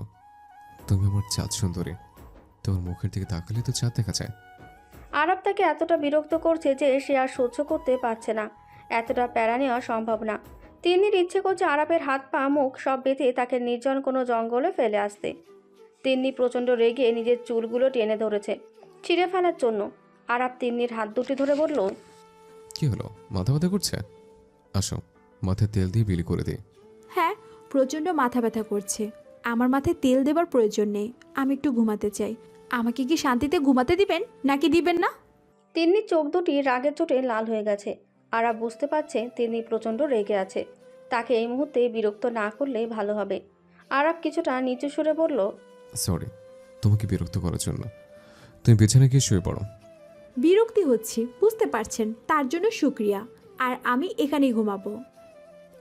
[SPEAKER 2] তুমি আমার চাঁদ সুন্দরী, তোমার মুখের দিকে তাকালে তো চাঁদ দেখা যায়।
[SPEAKER 1] আরাফ তাকে এতটা বিরক্ত করছে যে সে আর সহ্য করতে পারছে না। এতটা প্যারা নেওয়া সম্ভব না। তিন্নির ইচ্ছে করছে আরাফের হাত পা মুখ সব বেঁধে তাকে নির্জন কোনো জঙ্গলে ফেলে আসতে। তিন্নি প্রচণ্ড রেগে নিজের চুলগুলো টেনে ধরেছে ছিঁড়ে ফেলার জন্য। আরাফ তিন্নির হাত দুটি ধরে বলল,
[SPEAKER 2] কি হলো, মাথা ব্যথা করছে? আসো, মাথায় তেল দিয়ে বিলি করে দিই।
[SPEAKER 5] হ্যাঁ, প্রচণ্ড মাথা ব্যথা করছে। আমার মাথায় তেল দেবার প্রয়োজন নেই, আমি একটু ঘুমাতে চাই। আমাকে কি শান্তিতে ঘুমাতে দিবেন নাকি দিবেন না?
[SPEAKER 1] তিন্নির চোখ দুটি রাগের চোটে লাল হয়ে গেছে। আরাফ বুঝতে পারছে তিন্নি প্রচণ্ড রেগে আছে। তাকে এই মুহূর্তে বিরক্ত না করলেই ভালো হবে। আরাফ কিছুটা নিচু সুরে বলল,
[SPEAKER 2] সরি তোমাকে বিরক্ত করার জন্য। তুমি বিছানায় গিয়ে শুয়ে পড়ো।
[SPEAKER 5] বিরক্তি হচ্ছে বুঝতে পারছেন, তার জন্য শুক্রিয়া। আর আমি এখানেই ঘুমাবো।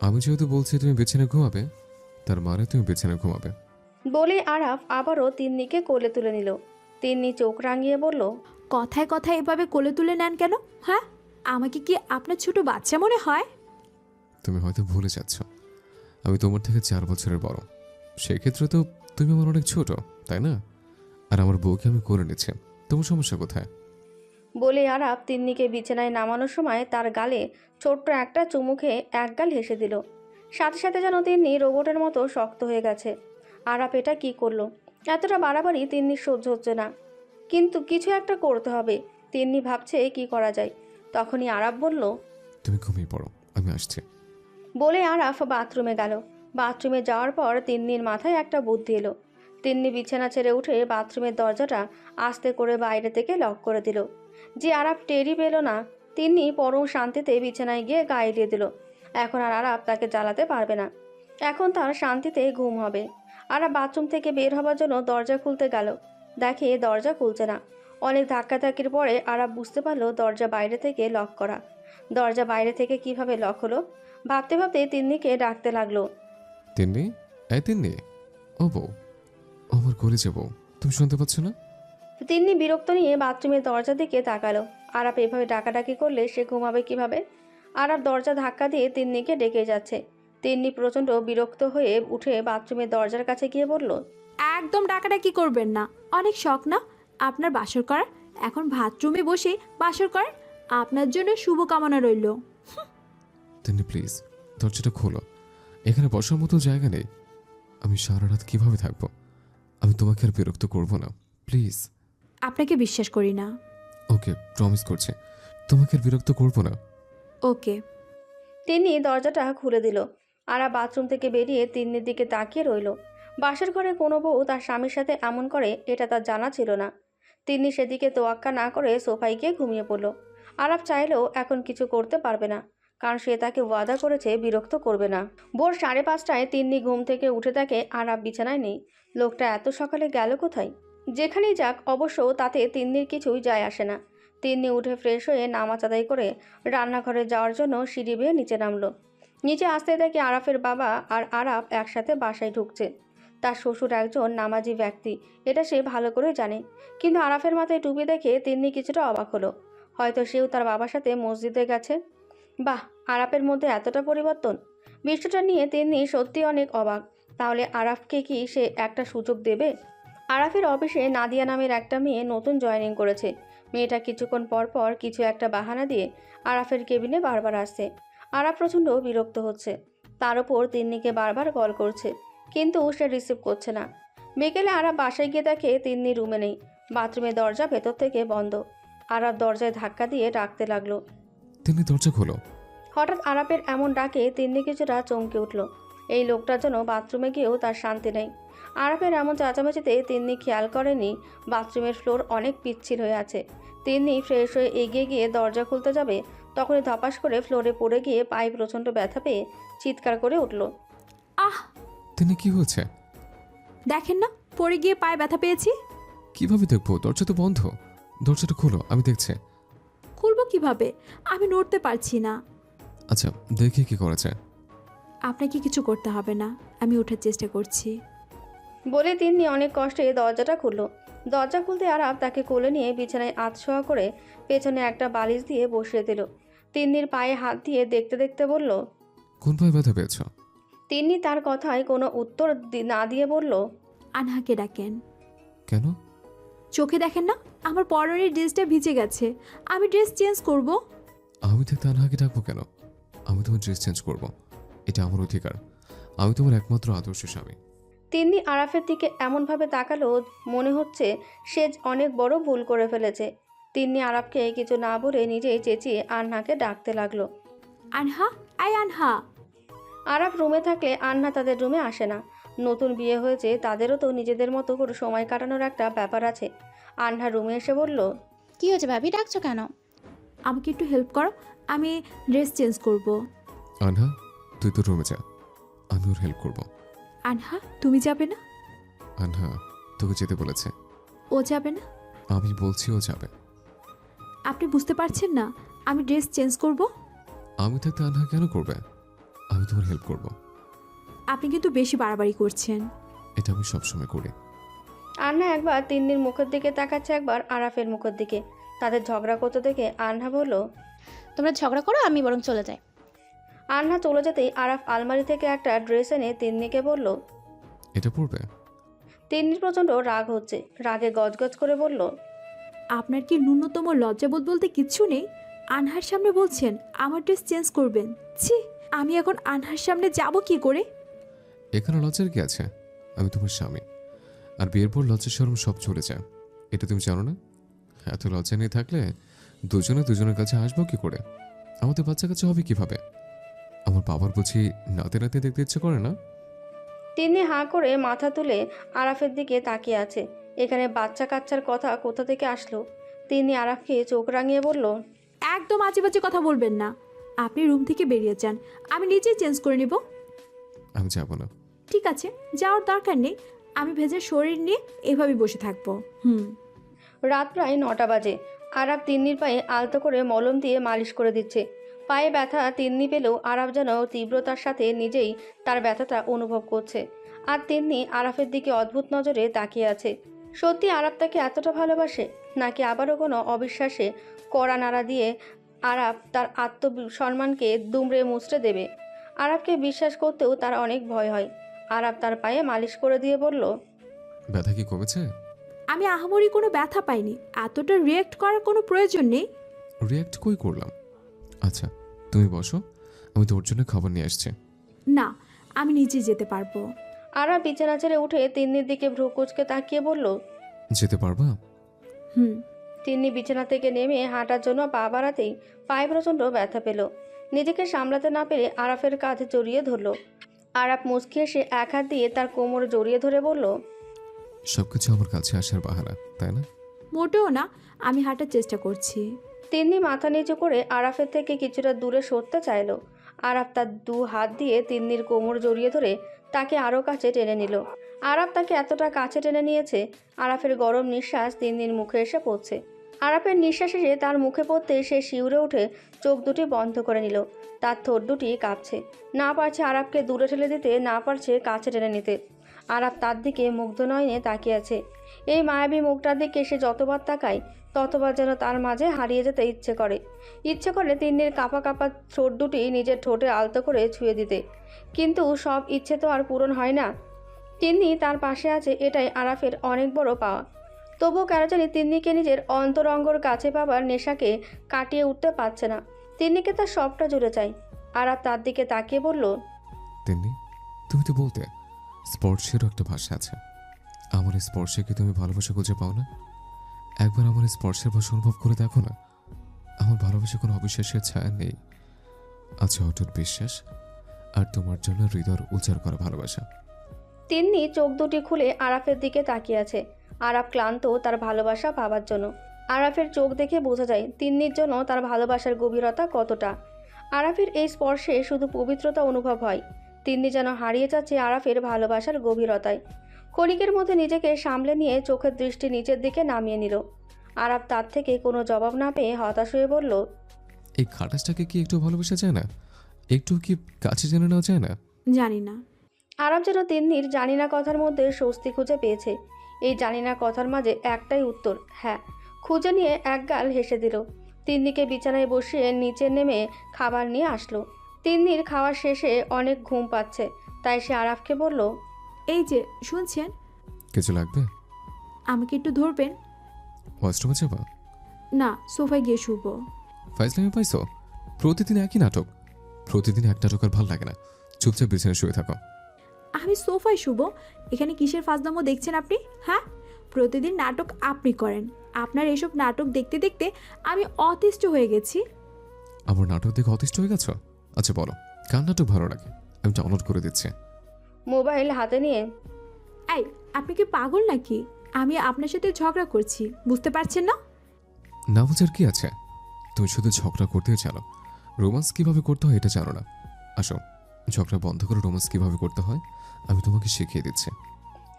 [SPEAKER 2] আমি যেহেতু বলছি তুমি বিছানায় ঘুমাবে, তার মানে তুমি বিছানায় ঘুমাবে।
[SPEAKER 1] বলে আরাফ আবারও তিন্নিকে কোলে তুলে নিল। তিন্নি চোখ রাঙিয়ে বলল,
[SPEAKER 5] কথায় কথায় এভাবে কোলে তুলে নেন কেন? হ্যাঁ, আমাকে কি আপনার ছোট বাচ্চা মনে হয়?
[SPEAKER 2] তুমি হয়তো ভুলে যাচ্ছ, আমি তোমার থেকে 4 বছরের বড়। সেক্ষেত্রে তো তুমি আমার অনেক ছোট, তাই না? আর আমার বউকে আমি করে নিচ্ছি, তোমার সমস্যা কোথায়?
[SPEAKER 1] বলে আরাফ তিন্নিকে বিছানায় নামানোর সময় তার গালে ছোট্ট একটা চুমু খেয়ে এক গাল হেসে দিল। সাথে সাথে যেন তিন্নি রোবটের মতো শক্ত হয়ে গেছে। আরাফ এটা কি করলো? এতটা বাড়াবাড়ি তিন্নির সহ্য হচ্ছে না, কিন্তু কিছু একটা করতে হবে। তিন্নি ভাবছে কি করা যায়। তখনই আরাফ বলল,
[SPEAKER 2] তুমি ঘুমিয়ে পড়ো, আমি আসছি।
[SPEAKER 1] বলে আরাফ বাথরুমে গেল। বাথরুমে যাওয়ার পর তিন্নির মাথায় একটা বুদ্ধি এলো। তিন্নি বিছানা ছেড়ে উঠে বাথরুমের দরজাটা আস্তে করে বাইরে থেকে লক করে দিল। যে আরাফ টেরি পেল না। তিন্নি পরম শান্তিতে বিছানায় গিয়ে গায়ে দিয়ে দিল। এখন আর আরাফ তাকে জ্বালাতে পারবে না। এখন তার শান্তিতে ঘুম হবে। আরাফ বাথরুম থেকে বের হবার জন্য দরজা খুলতে গেল। দেখে দরজা খুলছে না। অনেক ধাক্কাধাক্কির পরে আরাফ বুঝতে পারলো দরজা বাইরে থেকে লক করা। দরজা বাইরে থেকে কিভাবে লক হলো? ভাবতে ভাবতে তিন্নিকে ডাকতে লাগলো,
[SPEAKER 2] তিন্নি, এই তিন্নি, ও বউ, ও আমার কলেজে বউ, তুমি শুনতে পাচ্ছ না?
[SPEAKER 1] তিন্নি বিরক্ত নিয়ে বাথরুমের দরজার দিকে তাকালো। আরাফ এভাবে ডাকাডাকি করলে সে ঘুমাবে কিভাবে? আরাফ দরজা ধাক্কা দিয়ে তিন্নিকে ডেকে যাচ্ছে। তিন্নি প্রচণ্ড বিরক্ত হয়ে উঠে বাথরুমের দরজার কাছে গিয়ে বলল,
[SPEAKER 5] একদম ডাকাডাকি করবেন না, অনেক শখ না আপনার বাসর করার। এখন বাথরুমে বসে বাসর করেন, আপনার জন্য শুভকামনা রইল।
[SPEAKER 2] তিন্নি প্লিজ দরজাটা খোলো, এখানে বসার মতো জায়গা নেই। আমি সারা রাত কিভাবে থাকবো? আমি তোমাকে আর বিরক্ত করবো না, প্লিজ।
[SPEAKER 5] আপনাকে বিশ্বাস করি না।
[SPEAKER 2] ওকে, প্রমিস করছি তোমাকে আর বিরক্ত করবো না।
[SPEAKER 5] ওকে।
[SPEAKER 1] তিন্নি দরজাটা খুলে দিল। আরাফ বাথরুম থেকে বেরিয়ে তিন্নির দিকে তাকিয়ে রইল। বাসর ঘরে কোনো বউ তার স্বামীর সাথে এমন করে এটা তার জানা ছিল না। তিন্নি সেদিকে তোয়াক্কা না করে সোফায় গিয়ে ঘুমিয়ে পড়ল। আরাফ চাইলেও এখন কিছু করতে পারবে না, কারণ সে তাকে ওয়াদা করেছে বিরক্ত করবে না। ভোর 5:30টায় তিন্নি ঘুম থেকে উঠে থাকে আরাফ বিছানায় নেই। লোকটা এত সকালে গেল কোথায়? যেখানেই যাক অবশ্য তাতে তিন্নির কিছুই যায় আসে না। তিন্নি উঠে ফ্রেশ হয়ে নামাজ আদায় করে রান্নাঘরে যাওয়ার জন্য সিঁড়ি বেয়ে নিচে নামলো। নিচে আসতে দেখে আরাফের বাবা আর আরাফ একসাথে বাসায় ঢুকছে। তার শ্বশুর একজন নামাজি ব্যক্তি, এটা সে ভালো করে জানে। কিন্তু আরাফের মাথায় টুপি দেখে তিন্নি কিছুটা অবাক হলো। হয়তো সেও তার বাবার সাথে মসজিদে গেছে। বাহ, আরাফের মধ্যে এতটা পরিবর্তন! বিষয়টা নিয়ে তিন্নি সত্যি অনেক অবাক। তাহলে আরাফকে কি সে একটা সুযোগ দেবে? আরাফের অফিসে নাদিয়া নামের একটা মেয়ে নতুন জয়েনিং করেছে। মেয়েটা কিছুক্ষণ পর পর কিছু একটা বাহানা দিয়ে আরাফের কেবিনে বারবার আসছে। আরাফ প্রচণ্ড বিরক্ত হচ্ছে। তার উপর তিন্নিকে বারবার কল করছে, কিন্তু সে রিসিভ করছে না। বিকেলে আরাফ বাসায় গিয়ে দেখে তিন্নি রুমে নেই। বাথরুমের দরজা ভেতর থেকে বন্ধ। আরাফ দরজায় ধাক্কা দিয়ে ডাকতে লাগলো,
[SPEAKER 2] তিন্নি দরজা খোলো।
[SPEAKER 1] হঠাৎ আরাফের এমন ডাকে তিন্নি কিছুটা চমকে উঠল। এই লোকটার জন্য বাথরুমে গিয়েও তার শান্তি নেই। আরাফের এমন চেঁচামেচিতে তিন্নি খেয়াল করেনি বাথরুমের ফ্লোর অনেক পিচ্ছিল হয়ে আছে। তিন্নি ফ্রেশ হয়ে এগিয়ে গিয়ে দরজা খুলতে যাবে, তখনই ধপাস করে ফ্লোরে পড়ে গিয়ে পায়ে প্রচণ্ড ব্যথা পেয়ে চিৎকার করে উঠল।
[SPEAKER 5] আহ!
[SPEAKER 2] তিনি কি হয়েছে?
[SPEAKER 5] দেখেন না, পড়ে গিয়ে পায়ে ব্যথা পেয়েছি।
[SPEAKER 2] কিভাবে দেখবো? দরজা তো বন্ধ। দরজাটা খোলো, আমি দেখছি।
[SPEAKER 5] খুলবো কিভাবে? আমি নড়তে পারছি না।
[SPEAKER 2] আচ্ছা, দেখি কি করা যায়।
[SPEAKER 5] আপনাকে কিছু করতে হবে না, আমি ওঠার চেষ্টা করছি।
[SPEAKER 1] বলে তিন্নি অনেক কষ্টে দরজাটা খুলল। দরজা খুলতে আরাফ তাকে কোলে নিয়ে বিছানায় আধশোয়া করে পেছনে একটা বালিশ দিয়ে বসিয়ে দিল। তিন্নির পায়ে হাত দিয়ে দেখতে দেখতে বলল।
[SPEAKER 2] কোন পায়ে ব্যথা পেয়েছ?
[SPEAKER 1] তিন্নি তার কথায় কোনো উত্তর না দিয়ে বলল।
[SPEAKER 5] আনহাকে ডাকেন।
[SPEAKER 2] কেন?
[SPEAKER 5] চোখে দেখেন না, আমার পরনের ড্রেসটা ভিজে গেছে, আমি ড্রেস চেঞ্জ করব।
[SPEAKER 2] আমি থাকতে আনহাকে ডাকবো কেন? আমি তোমার ড্রেস চেঞ্জ করব, এটা আমার অধিকার। আমি তোমার একমাত্র আদর্শ স্বামী।
[SPEAKER 1] তিন্নি আরাফের দিকে এমনভাবে তাকালো মনে হচ্ছে সে অনেক বড় ভুল করে ফেলেছে। তিন্নি আরাফকে কিছু না বলে নিজেই চেঁচিয়ে আন্নাকে ডাকতে লাগলো।
[SPEAKER 5] আনহা, আয় আনহা।
[SPEAKER 1] আরাফ রুমে থাকলে আন্না তাদের রুমে আসে না। নতুন বিয়ে হয়েছে, তাদেরও তো নিজেদের মতো করে সময় কাটানোর একটা ব্যাপার আছে। আন্না রুমে এসে বলল।
[SPEAKER 3] কি হয়েছে ভাবি, ডাকছো কেন?
[SPEAKER 5] আমাকে একটু হেল্প করো, আমি ড্রেস চেঞ্জ করব।
[SPEAKER 2] আনহা, তুই তো রুমে যা, আমি ওর হেল্প করব।
[SPEAKER 5] আনহা, তুমি যাবে না?
[SPEAKER 2] আনহা তোকে যেতে বলেছে।
[SPEAKER 5] ও যাবে না?
[SPEAKER 2] আমি বলছি ও যাবে।
[SPEAKER 5] আপনি বুঝতে পারছেন না, আমি ড্রেস চেঞ্জ করব।
[SPEAKER 2] আমি থাকতে আনহা কেন করবে? আমি তোমার হেল্প করব।
[SPEAKER 5] আপনি কিন্তু বেশি বাড়াবাড়ি করছেন।
[SPEAKER 2] এটা আমি সবসময় করি।
[SPEAKER 1] আন্না একবার তিন্নির মুখের দিকে তাকাচ্ছে, একবার আরাফের মুখের দিকে। তাদের ঝগড়া করতে দেখে আন্না বলল।
[SPEAKER 3] তোমরা ঝগড়া করো, আমি বরং চলে যাই।
[SPEAKER 1] আন্না চলে যেতেই আরাফ আলমারি থেকে একটা ড্রেস এনে তিন্নিকে বলল।
[SPEAKER 2] এটা পড়বে?
[SPEAKER 1] তিন্নির প্রচণ্ড রাগ হচ্ছে, রাগে গজগজ করে বলল।
[SPEAKER 5] আপনার কি ন্যূনতম লজ্জাবোধ বলতে কিচ্ছু নেই? আনহার সামনে বলছেন আমার ড্রেস চেঞ্জ করবেন। ছি, আমি এখন আনহার সামনে যাব কি করে?
[SPEAKER 2] এখানে লজ্জার কি আছে? আমি তোমার স্বামী, আর বিয়ের পর লজ্জা শরম সব চলে যায়। এটা তুমি জানো না? এত লজ্জা নিয়ে থাকলে দুজনে দুজনের কাছে আসবো কি করে? আমাদের বাচ্চা কাছে হবে কিভাবে? আমার বাবার বুঝি নাতে নাতে দেখতে ইচ্ছে করে না?
[SPEAKER 1] তিন্নি হাঁ করে মাথা তুলে আরাফের দিকে তাকিয়ে আছে। এখানে বাচ্চা কাচ্চার কথা কোথা থেকে আসলো? তিন্নি আরাফকে চোখ রাঙিয়ে বলল।
[SPEAKER 5] একদম আজে বাজে কথা বলবেন না। আপনি রুম থেকে বেরিয়ে যান, আমি নিজেই চেঞ্জ করে নেব।
[SPEAKER 2] আমি যাবো না।
[SPEAKER 5] ঠিক আছে, যাওয়ার দরকার নেই। আমি ভেজা শরীর নিয়ে এভাবে বসে থাকবো।
[SPEAKER 1] রাত প্রায় 9টা বাজে। আরাফ তিন্নির পায়ে আলতো করে মলম দিয়ে মালিশ করে দিচ্ছে। পায়ে ব্যথা তিন্নি পেলেও আরাফ যেন তীব্রতার সাথে নিজেই তার ব্যথাটা অনুভব করছে। আর তিন্নি আরাফের দিকে অদ্ভুত নজরে তাকিয়ে আছে। সত্যি আরাফ তাকে এতটা ভালোবাসে, নাকি আবারও কোনো অবিশ্বাসে কড়া নাড়া দিয়ে আরাফ তার আত্মসম্মানকে দুমড়ে মুচড়ে দেবে? আরাফকে বিশ্বাস করতেও তার অনেক ভয় হয়। আরাফ তার পায়ে মালিশ করে দিয়ে বলল।
[SPEAKER 2] ব্যথা কি কমেছে?
[SPEAKER 5] আমি আহামরি কোনো ব্যথা পাইনি, এতটা রিয়েক্ট করার কোনো প্রয়োজন নেই।
[SPEAKER 2] রিয়াক্ট কই করলাম? আচ্ছা তুমি বসো, আমি তোর জন্য খাবার নিয়ে আসছি।
[SPEAKER 5] না, আমি নিজে যেতে পারবো।
[SPEAKER 1] আরাফ বিছানা ছেড়ে উঠে তিন্নির দিকে ভ্রু কুঁচকে তাকিয়ে বলল।
[SPEAKER 2] যেতে পারবা?
[SPEAKER 1] তিন্নি বিছানা থেকে নেমে হাঁটার জন্য পা বাড়াতেই পায়ে প্রচণ্ড ব্যথা পেল। নিজেকে সামলাতে না পেরে আরাফের কাঁধে জড়িয়ে ধরল। আরাফ মুচকি এসে এক হাত দিয়ে তার কোমর জড়িয়ে ধরে বলল।
[SPEAKER 2] সবকিছু আমার কাছে আসার বাহানা, তাই না?
[SPEAKER 5] মোটেও না, আমি হাঁটার চেষ্টা করছি।
[SPEAKER 1] তিন্নি মাথা নিচু করে আরাফের থেকে কিছুটা দূরে সরতে চাইল। আরাফ তার 2 হাত দিয়ে তিন্নির কোমর জড়িয়ে ধরে তাকে আরও কাছে টেনে নিল। আরাফ তাকে এতটা কাছে টেনে নিয়েছে, আরাফের গরম নিঃশ্বাস তিন্নির মুখে এসে পড়ছে। আরাফের নিঃশ্বাস এসে তার মুখে পড়তে সে শিউরে উঠে চোখ দুটি বন্ধ করে নিল। তার ঠোঁট দুটি কাঁপছে, না পারছে আরাফকে দূরে ঠেলে দিতে, না পারছে কাছে টেনে নিতে। আরাফ তার দিকে মুগ্ধ নয়নে তাকিয়ে আছে। এই মায়াবী মুখটার দিকে সে যতবার তাকায় ততবার যেন তার মাঝে হারিয়ে যেতে ইচ্ছে করে তিন্নির কাঁপা কাঁপা ঠোঁট দুটি নিজের ঠোঁটে আলতো করে ছুঁয়ে দিতে। কিন্তু সব ইচ্ছে তো আর পূরণ হয় না। তিন্নি তার পাশে আছে, এটাই আরাফের অনেক বড় পাওয়া। তবুও কেন জানি তিন্নিকে নিজের অন্তরঙ্গর কাছে পাবার নেশাকে কাটিয়ে উঠতে পারছে না। তিন্নিকে তার সবটা জুড়ে চাই। আরাফ তার দিকে তাকিয়ে বলল।
[SPEAKER 2] তিন্নি, তুমি তো বলতে স্পর্শেরও একটা ভাষা আছে। আমার এই স্পর্শে কি তুমি ভালোবাসা খুঁজে পাও না? একবার আমার এই স্পর্শের ভাষা অনুভব করে দেখো না। আমার ভালোবাসা কোনো অবিশ্বাসের ছায়া নেই, আছে অটুট বিশ্বাস আর তোমার জন্য হৃদয় উজাড় করা ভালোবাসা।
[SPEAKER 1] তিন্নি চোখ দুটি খুলে আরাফের দিকে তাকিয়ে আছে। আরাফ ক্লান্ত তার ভালোবাসা পাবার জন্য। আরাফের চোখ দেখে বোঝা যায় তিন্নির জন্য তার ভালোবাসার গভীরতা কতটা। আরাফের এই স্পর্শে শুধু পবিত্রতা অনুভব হয়। তিন্নি যেন হারিয়ে যাচ্ছে আরাফের ভালোবাসার গভীরতায়। ক্ষণিকের মধ্যে নিজেকে সামলে নিয়ে চোখের দৃষ্টি নিচের দিকে নামিয়ে নিল। আরাফ তার থেকে কোনো জবাব না পেয়ে হতাশ হয়ে বলল,
[SPEAKER 2] এই খাটাসটাকে কি একটু ভালোবাসা যায় না? একটু কি কাছে জেনে নেওয়া যায় না?
[SPEAKER 5] জানি না।
[SPEAKER 1] আরাফ যেন তিন্নির জানি না কথার মধ্যে স্বস্তি খুঁজে পেয়েছে। এই জানি না কথার মাঝে একটাই উত্তর, হ্যাঁ। খুঁজে নিয়ে একগাল হেসে দিল। তিন্নিকে বিছানায় বসিয়ে নিচে নেমে খাবার নিয়ে আসলো। তিন্নির খাওয়া শেষে অনেক ঘুম পাচ্ছে, তাই সে আরাফকে বলল,
[SPEAKER 5] এই যে শুনছেন,
[SPEAKER 2] কিছু লাগবে?
[SPEAKER 5] আমাকে একটু ধরবেন?
[SPEAKER 2] ওয়াশরুমে যাবা?
[SPEAKER 5] না, সোফায় গিয়ে শুব।
[SPEAKER 2] ফাইজলামি পাইছো? প্রতিদিন একই নাটক। প্রতিদিন এক নাটক আর ভাল লাগে না। চুপচাপ বিছানায় শুয়ে থাকো।
[SPEAKER 5] আমি সোফায় শুব? এখানে কিসের ফাজলামো দেখছেন আপনি? হ্যাঁ, প্রতিদিন নাটক আপনি করেন। আপনার এসব নাটক দেখতে দেখতে আমি অতিষ্ঠ হয়ে গেছি।
[SPEAKER 2] আমার নাটক দেখে অতিষ্ঠ হয়ে গেছো? আচ্ছা বলো, কার নাটক ভালো লাগে? আমি ডাউনলোড করে দিচ্ছি।
[SPEAKER 1] মোবাইল হাতে নিয়ে,
[SPEAKER 5] এই, আপনি কি পাগল নাকি? আমি আপনার সাথে ঝগড়া করছি, বুঝতে পারছেন না?
[SPEAKER 2] না বুঝার কি আছে? তুমি শুধু ঝগড়া করতেই জানো, রোমান্স কিভাবে করতে হয় এটা জানো না। আসো, ঝগড়া বন্ধ করে রোমান্স কিভাবে করতে হয় আমি তোমাকে শিখিয়ে দিচ্ছি।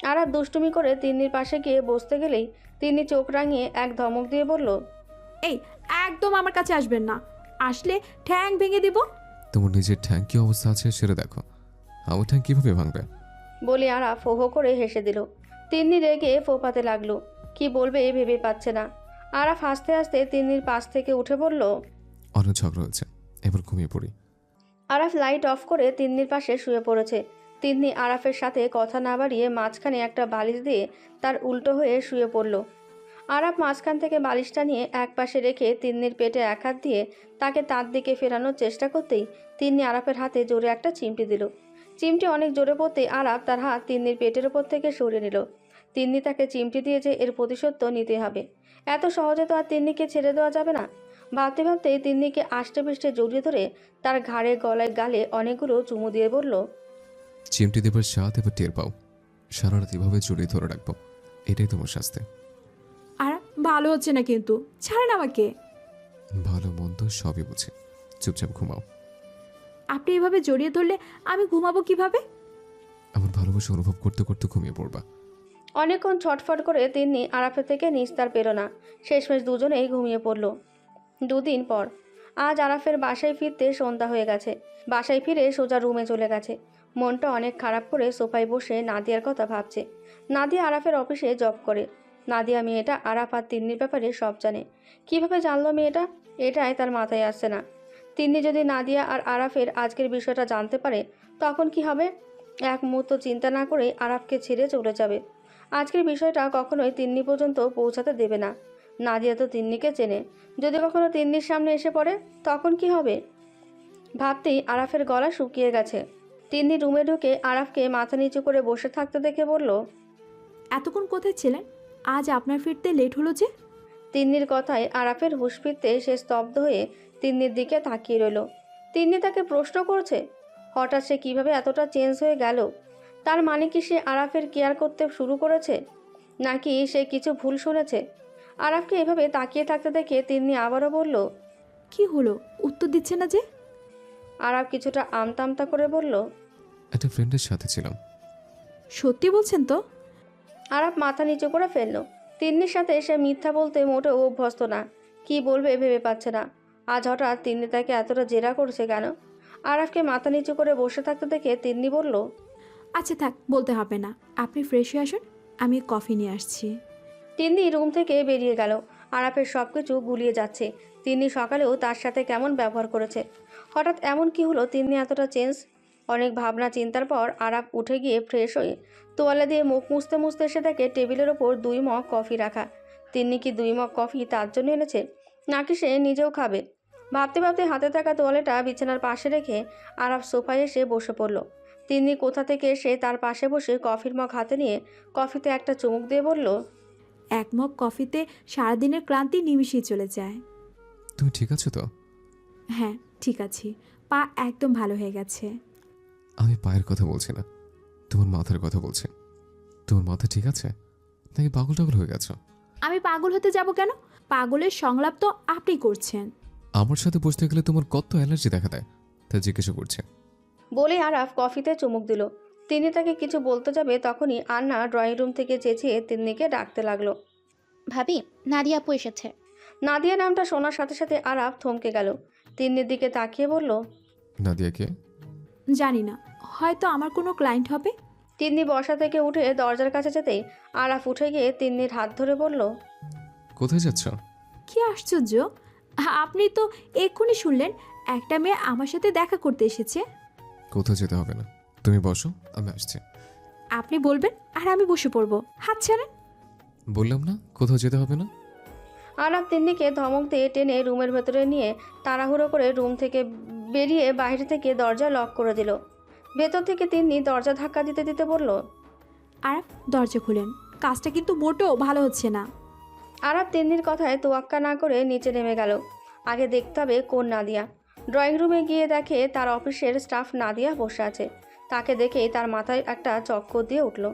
[SPEAKER 1] আরাফ দুষ্টুমি করে তিন্নির পাশে গিয়ে বসতে গেলেই তিন্নি চোখ রাঙিয়ে এক ধমক দিয়ে বলল,
[SPEAKER 5] এই, একদম আমার কাছে আসবেন না। আসলে ঠ্যাং ভেঙে দিব।
[SPEAKER 2] তোমার নিজের ঠ্যাং কি অবস্থা আছে সেটা দেখো, আমার ঠ্যাং কিভাবে ভাঙবে?
[SPEAKER 1] বলে আরাফ হো হো করে হেসে দিল। তিন্নি রেগে ফোপাতে লাগলো, কি বলবে ভেবে পাচ্ছে না। আরাফ হাসতে হাসতে তিন্নির পাশ থেকে উঠে বলল,
[SPEAKER 2] অনেক ঝগড়া হয়েছে, এবার ঘুমিয়ে পড়ি।
[SPEAKER 1] আরাফ লাইট অফ করে তিন্নির পাশে শুয়ে পড়েছে। তিন্নি আরাফের সাথে কথা না বাড়িয়ে মাঝখানে একটা বালিশ দিয়ে তার উল্টো হয়ে শুয়ে পড়ল। আরাফ মাঝখান থেকে বালিশটা নিয়ে এক পাশে রেখে তিন্নির পেটে এক হাত দিয়ে তাকে তার দিকে ফেরানোর চেষ্টা করতেই তিন্নি আরাফের হাতে জোরে একটা চিমটি দিল। চিমটি অনেক জোরে পড়তেই আরাফ তার হাত তিন্নির পেটের ওপর থেকে সরিয়ে নিল। তিন্নি তাকে চিমটি দিয়েছে, এর প্রতিশোধ তো নিতে হবে। এত সহজে তো আর তিন্নিকে ছেড়ে দেওয়া যাবে না। ভাবতে ভাবতেই তিন্নিকে আষ্টে পৃষ্ঠে জড়িয়ে ধরে তার ঘাড়ে গলায় গালে অনেকগুলো চুমু দিয়ে বলল,
[SPEAKER 2] চিমটি দেবার স্বাদ এবার টের পাও। সারা রাত এভাবে জড়িয়ে ধরে রাখবো, এটাই তোমার শাস্তি।
[SPEAKER 5] আর ভালো হচ্ছে না কিন্তু, ছাড়েন আমাকে।
[SPEAKER 2] ভালো মন্দ সবই বুঝে, চুপচাপ ঘুমাও।
[SPEAKER 5] আপনি এভাবে জড়িয়ে ধরলে আমি ঘুমাবো কিভাবে?
[SPEAKER 2] আমার ভালোবাসা অনুভব করতে করতে ঘুমিয়ে পড়বা।
[SPEAKER 1] অনেকক্ষণ ছটফট করে তিন্নি আরাফের থেকে নিস্তার পেল না। শেষমেশ দুজনেই ঘুমিয়ে পড়ল। দুদিন পর আজ আরাফের বাসায় ফিরতে সন্ধ্যা হয়ে গেছে। বাসায় ফিরে সোজা রুমে চলে গেছে। মনটা অনেক খারাপ করে সোফায় বসে নাদিয়ার কথা ভাবছে। নাদিয়া আরাফের অফিসে জব করে। নাদিয়া মেয়েটা আরাফ আর তিন্নির ব্যাপারে সব জানে। কিভাবে জানলো মেয়েটা, এটাই তার মাথায় আসছে না। তিন্নি যদি নাদিয়া আর আরাফের আজকের বিষয়টা জানতে পারে তখন কি হবে? এক মুহূর্ত চিন্তা না করে আরাফকে ছেড়ে চলে যাবে। আজকের বিষয়টা কখনোই তিন্নি পর্যন্ত পৌঁছাতে দেবে না। নাদিয়া তো তিন্নিকে চেনে, যদি কখনো তিন্নির সামনে এসে পড়ে তখন কি হবে? ভাবতেই আরাফের গলা শুকিয়ে গেছে। তিন্নি রুমে ঢুকে আরাফকে মাথা নিচু করে বসে থাকতে দেখে বলল,
[SPEAKER 5] এতক্ষণ কোথায় ছিলেন? আজ আপনার ফিরতে লেট হলো যে?
[SPEAKER 1] তিন্নির কথায় আরাফের হুঁশ ফিরতে সে স্তব্ধ হয়ে তিন্নির দিকে তাকিয়ে রইল। তিন্নি তাকে প্রশ্ন করছে হঠাৎ সে কিভাবে এতটা চেঞ্জ হয়ে গেল। তার মানে কি সে আরাফের কেয়ার করতে শুরু করেছে, নাকি সে কিছু ভুল শুনেছে? আরাফকে এভাবে তাকিয়ে থাকতে দেখে তিন্নি আবারও বলল,
[SPEAKER 5] কি হলো, উত্তর দিচ্ছে না যে?
[SPEAKER 1] আরাফ কিছুটা আমতা আমতা করে বলল,
[SPEAKER 2] একটা ফ্রেন্ডের সাথে ছিলাম।
[SPEAKER 5] সত্যি বলছেন তো?
[SPEAKER 1] আরাফ মাথা নিচু করে ফেলল। তিন্নির সাথে সে মিথ্যা বলতে মোটেও অভ্যস্ত না। কি বলবে ভেবে পাচ্ছে না। আজ হঠাৎ তিন্নি তাকে এতটা জেরা করছে কেন? আরাফকে মাথা নিচু করে বসে থাকতে দেখে তিন্নি বলল,
[SPEAKER 5] আচ্ছা থাক, বলতে হবে না। আপনি ফ্রেশ হয়ে আসুন, আমি কফি নিয়ে আসছি।
[SPEAKER 1] তিন্নি রুম থেকে বেরিয়ে গেল। আরাফের সব কিছু গুলিয়ে যাচ্ছে। তিন্নি সকালেও তার সাথে কেমন ব্যবহার করেছে, হঠাৎ এমন কি হলো তিন্নি এতটা চেঞ্জ? অনেক ভাবনা চিন্তার পর আরাফ উঠে গিয়ে ফ্রেশ হয়ে তোয়ালে দিয়ে মুখ মুছতে মুছতে এসে দেখে টেবিলের ওপর 2 মগ কফি রাখা। তিন্নি কি 2 মগ কফি তার জন্য এনেছে, নাকি সে নিজেও খাবে? ভাবতে ভাবতে হাতে থাকা তোয়ালেটা বিছানার পাশে রেখে আরাফ সোফায় এসে বসে পড়ল। তিন্নি কোথা থেকে এসে তার পাশে বসে কফির মগ হাতে নিয়ে কফিতে একটা চুমুক দিয়ে বলল,
[SPEAKER 5] এক মগ কফিতে সারাদিনের ক্লান্তি নিমিশেই চলে যায়।
[SPEAKER 2] তুমি ঠিক আছো তো?
[SPEAKER 5] হ্যাঁ ঠিক আছি, পা একদম ভালো হয়ে গেছে।
[SPEAKER 2] আমি পায়ের কথা বলছি না, তোমার মাথার কথা বলছি। তোমার মাথা ঠিক আছে নাকি পাগল টাগল হয়ে গেছো?
[SPEAKER 5] আমি পাগল হতে যাব কেন? পাগলের সংলাপ তো আপনি করছেন।
[SPEAKER 2] আমার সাথে বসতে গেলে তোমার কত অ্যালার্জি দেখা দেয়, তা জিজ্ঞাসা করছে।
[SPEAKER 1] বলে আরাফ কফিতে চুমুক দিল। তিনি তাকে কিছু বলতে যাবে তখনই আন্না ড্রয়িং রুম থেকে চেঁচিয়ে তিন্নিকে ডাকতে লাগলো।
[SPEAKER 3] ভাবি, নাদিয়া আপু এসেছে।
[SPEAKER 1] নাদিয়া নামটা শোনার সাথে সাথে আরাফ থমকে গেল। তিন্নির দিকে তাকিয়ে বলল,
[SPEAKER 2] নাদিয়াকে?
[SPEAKER 5] জানি না, হয়তো আমার কোনো ক্লায়েন্ট হবে।
[SPEAKER 1] তিন্নি বসা থেকে উঠে দরজার কাছে যেতেই আরাফ উঠে গিয়ে তিন্নির হাত ধরে বলল,
[SPEAKER 2] কোথায় যাচ্ছ?
[SPEAKER 5] কি আশ্চর্য, আপনি তো এক্ষুনি শুনলেন একটা মেয়ে আমার সাথে দেখা করতে এসেছে।
[SPEAKER 2] কোথাও যেতে হবে না, তুমি বসো, আমি আসছি।
[SPEAKER 5] আপনি বলবেন আর আমি বসে পড়বো, হাত ছাড়েন।
[SPEAKER 2] বললাম না কোথাও যেতে হবে না।
[SPEAKER 1] আরাফ তিন্নিকে ধমক দিয়ে টেনে রুমের ভেতরে নিয়ে তাড়াহুড়ো করে রুম থেকে বেরিয়ে বাইরে থেকে দরজা লক করে দিল। ভেতর থেকে তিন্নি দরজা ধাক্কা দিতে দিতে বলল,
[SPEAKER 5] আরাফ, দরজা খুলেন, কাজটা কিন্তু মোটেও ভালো হচ্ছে না।
[SPEAKER 1] আরাফ তিন্নির কথায় তোয়াক্কা না করে নিচে নেমে গেল। আগে দেখতে হবে কোন নাদিয়া। ড্রয়িং রুমে গিয়ে দেখে তার অফিসের স্টাফ নাদিয়া বসে আছে। তাকে দেখেই তার মাথায় একটা চক্কর দিয়ে উঠল।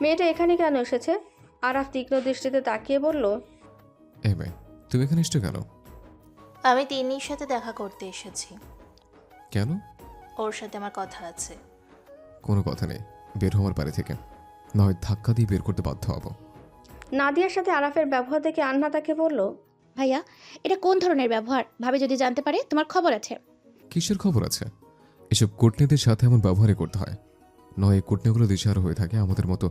[SPEAKER 1] মেয়েটা এখানে কেন এসেছে? আরাফ তীক্ষ্ণ দৃষ্টিতে তাকিয়ে বলল,
[SPEAKER 2] এই মেয়ে, তুমি এখানে এসছো কেন?
[SPEAKER 10] আমি তিন্নির সাথে দেখা করতে এসেছি।
[SPEAKER 2] কেন?
[SPEAKER 10] ওর সাথে আমার কথা আছে।
[SPEAKER 2] কোনো কথা নেই, বের হওয়ার বাড়ি থেকে, না হয় ধাক্কা দিয়ে বের করতে বাধ্য হব।
[SPEAKER 1] নাদিয়ার সাথে আরাফের ব্যবহার দেখে আন্না তাকে বলল,
[SPEAKER 3] ভাইয়া, এটা কোন ধরনের ব্যবহার? ভাবি যদি জানতে পারে তোমার খবর আছে।
[SPEAKER 2] কিসের খবর আছে? এসব কূটনীতির সাথে এমন ব্যবহারই করতে হয়, নয় এই কূটনীতিগুলো দিশাহারা হয়ে থাকে আমাদের মতো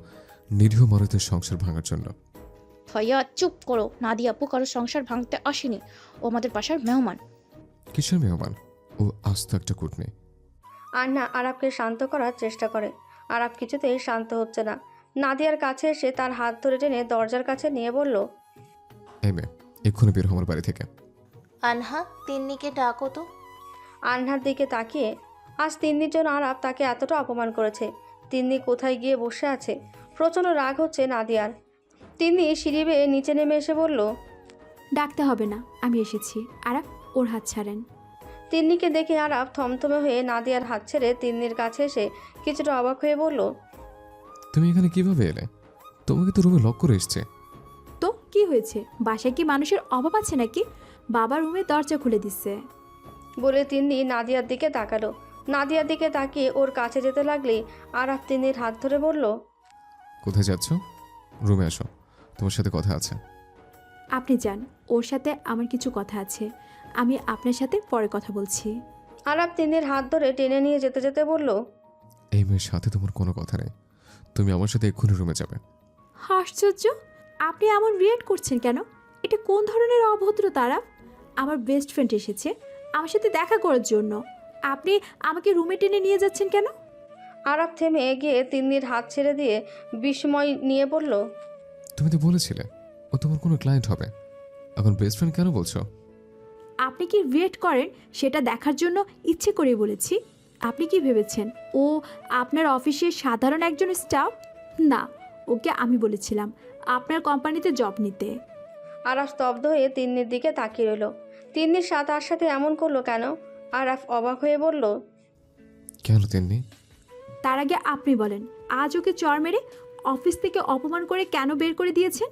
[SPEAKER 2] নিরীহ মানুষদের সংসার ভাঙার জন্য।
[SPEAKER 3] ভাইয়া চুপ করো, নাদিয়া আপু কারো সংসার ভাঙতে আসেনি, ও আমাদের বাসার মেহমান।
[SPEAKER 2] কিসের মেহমান? ও আস্ত একটা কূটনী।
[SPEAKER 1] আন্না আরাফকে শান্ত করার চেষ্টা করে। আরাফ কিছুতেই শান্ত হচ্ছে না। নাদিয়ার কাছে এসে তার হাত ধরে টেনে দরজার কাছে নিয়ে বলল,
[SPEAKER 2] এই মেয়ে, এক্ষুনি বের হওয়ার বাড়ি থেকে।
[SPEAKER 10] আনহা, তিন্নিকে ডাকো তো।
[SPEAKER 1] আন্নার দিকে তাকিয়ে আজ তিন্নির জন্য আরাফ তাকে এতটা অপমান করেছে। তিন্নি কোথায় গিয়ে বসে আছে? প্রচণ্ড রাগ হচ্ছে নাদিয়ার। তিন্নি সিঁড়ি বেয়ে নিচে নেমে এসে বলল,
[SPEAKER 5] ডাকতে হবে না, আমি এসেছি। আরাফ, ওর হাত ছাড়েন।
[SPEAKER 1] তিন্নিকে দেখে আরাফ থমথমে হয়ে নাদিয়ার হাত ছেড়ে তিন্নির কাছে এসে কিছুটা অবাক হয়ে বলল,
[SPEAKER 2] তুমি এখানে কিভাবে এলে? তোমাকে তো রুমে লক করে এসছে।
[SPEAKER 5] তো কি হয়েছে? বাসায় কি মানুষের অভাব আছে নাকি? বাবা রুমে দরজা খুলে দিচ্ছে।
[SPEAKER 1] বলে তিন্নি নাদিয়ার দিকে তাকালো। নাদিয়ার দিকে তাকিয়ে ওর কাছে যেতে লাগলেই আরাফ তিন্নির হাত ধরে বলল,
[SPEAKER 2] কোথায় যাচ্ছ? রুমে আসো, তোমার সাথে কথা আছে।
[SPEAKER 5] আপনি যান, ওর সাথে আমার কিছু কথা আছে, আমি আপনার সাথে পরে কথা বলছি।
[SPEAKER 1] আরাফ তিন্নির হাত ধরে টেনে নিয়ে যেতে যেতে বলল,
[SPEAKER 2] এই মেয়ের সাথে তোমার কোনো কথা নেই, তুমি আমার সাথে এক্ষুনি রুমে যাবে।
[SPEAKER 5] আশ্চর্য, আপনি এমন রিয়েক্ট করছেন কেন? এটা কোন ধরনের অভদ্রতা আরাফ? আমার বেস্ট ফ্রেন্ড এসেছে আমার সাথে দেখা করার জন্য, আপনি আমাকে রুমে টেনে নিয়ে যাচ্ছেন কেন?
[SPEAKER 1] আরাফ থেমে গিয়ে তিন্নির হাত ছেড়ে দিয়ে বিস্ময় নিয়ে বলল,
[SPEAKER 2] তুমি তো বলেছিলে ও তোমার কোনো ক্লায়েন্ট হবে, এখন বেস্ট ফ্রেন্ড কেন বলছো?
[SPEAKER 5] আপনি কি রিয়েক্ট করেন সেটা দেখার জন্য ইচ্ছে করে বলেছি। আপনি কি ভেবেছেন ও আপনার অফিসের সাধারণ একজন স্টাফ? না, ওকে আমি বলেছিলাম আপনার কোম্পানিতে জব নিতে।
[SPEAKER 1] আরাফ স্তব্ধ হয়ে তিন্নির দিকে তাকিয়ে রইল। তিন্নির তার সাথে এমন করলো কেন? আরাফ অবাক হয়ে বলল,
[SPEAKER 2] কেন তিন্নি?
[SPEAKER 5] তার আগে আপনি বলেন, আজ ওকে চড় মেরে অফিস থেকে অপমান করে কেন বের করে দিয়েছেন?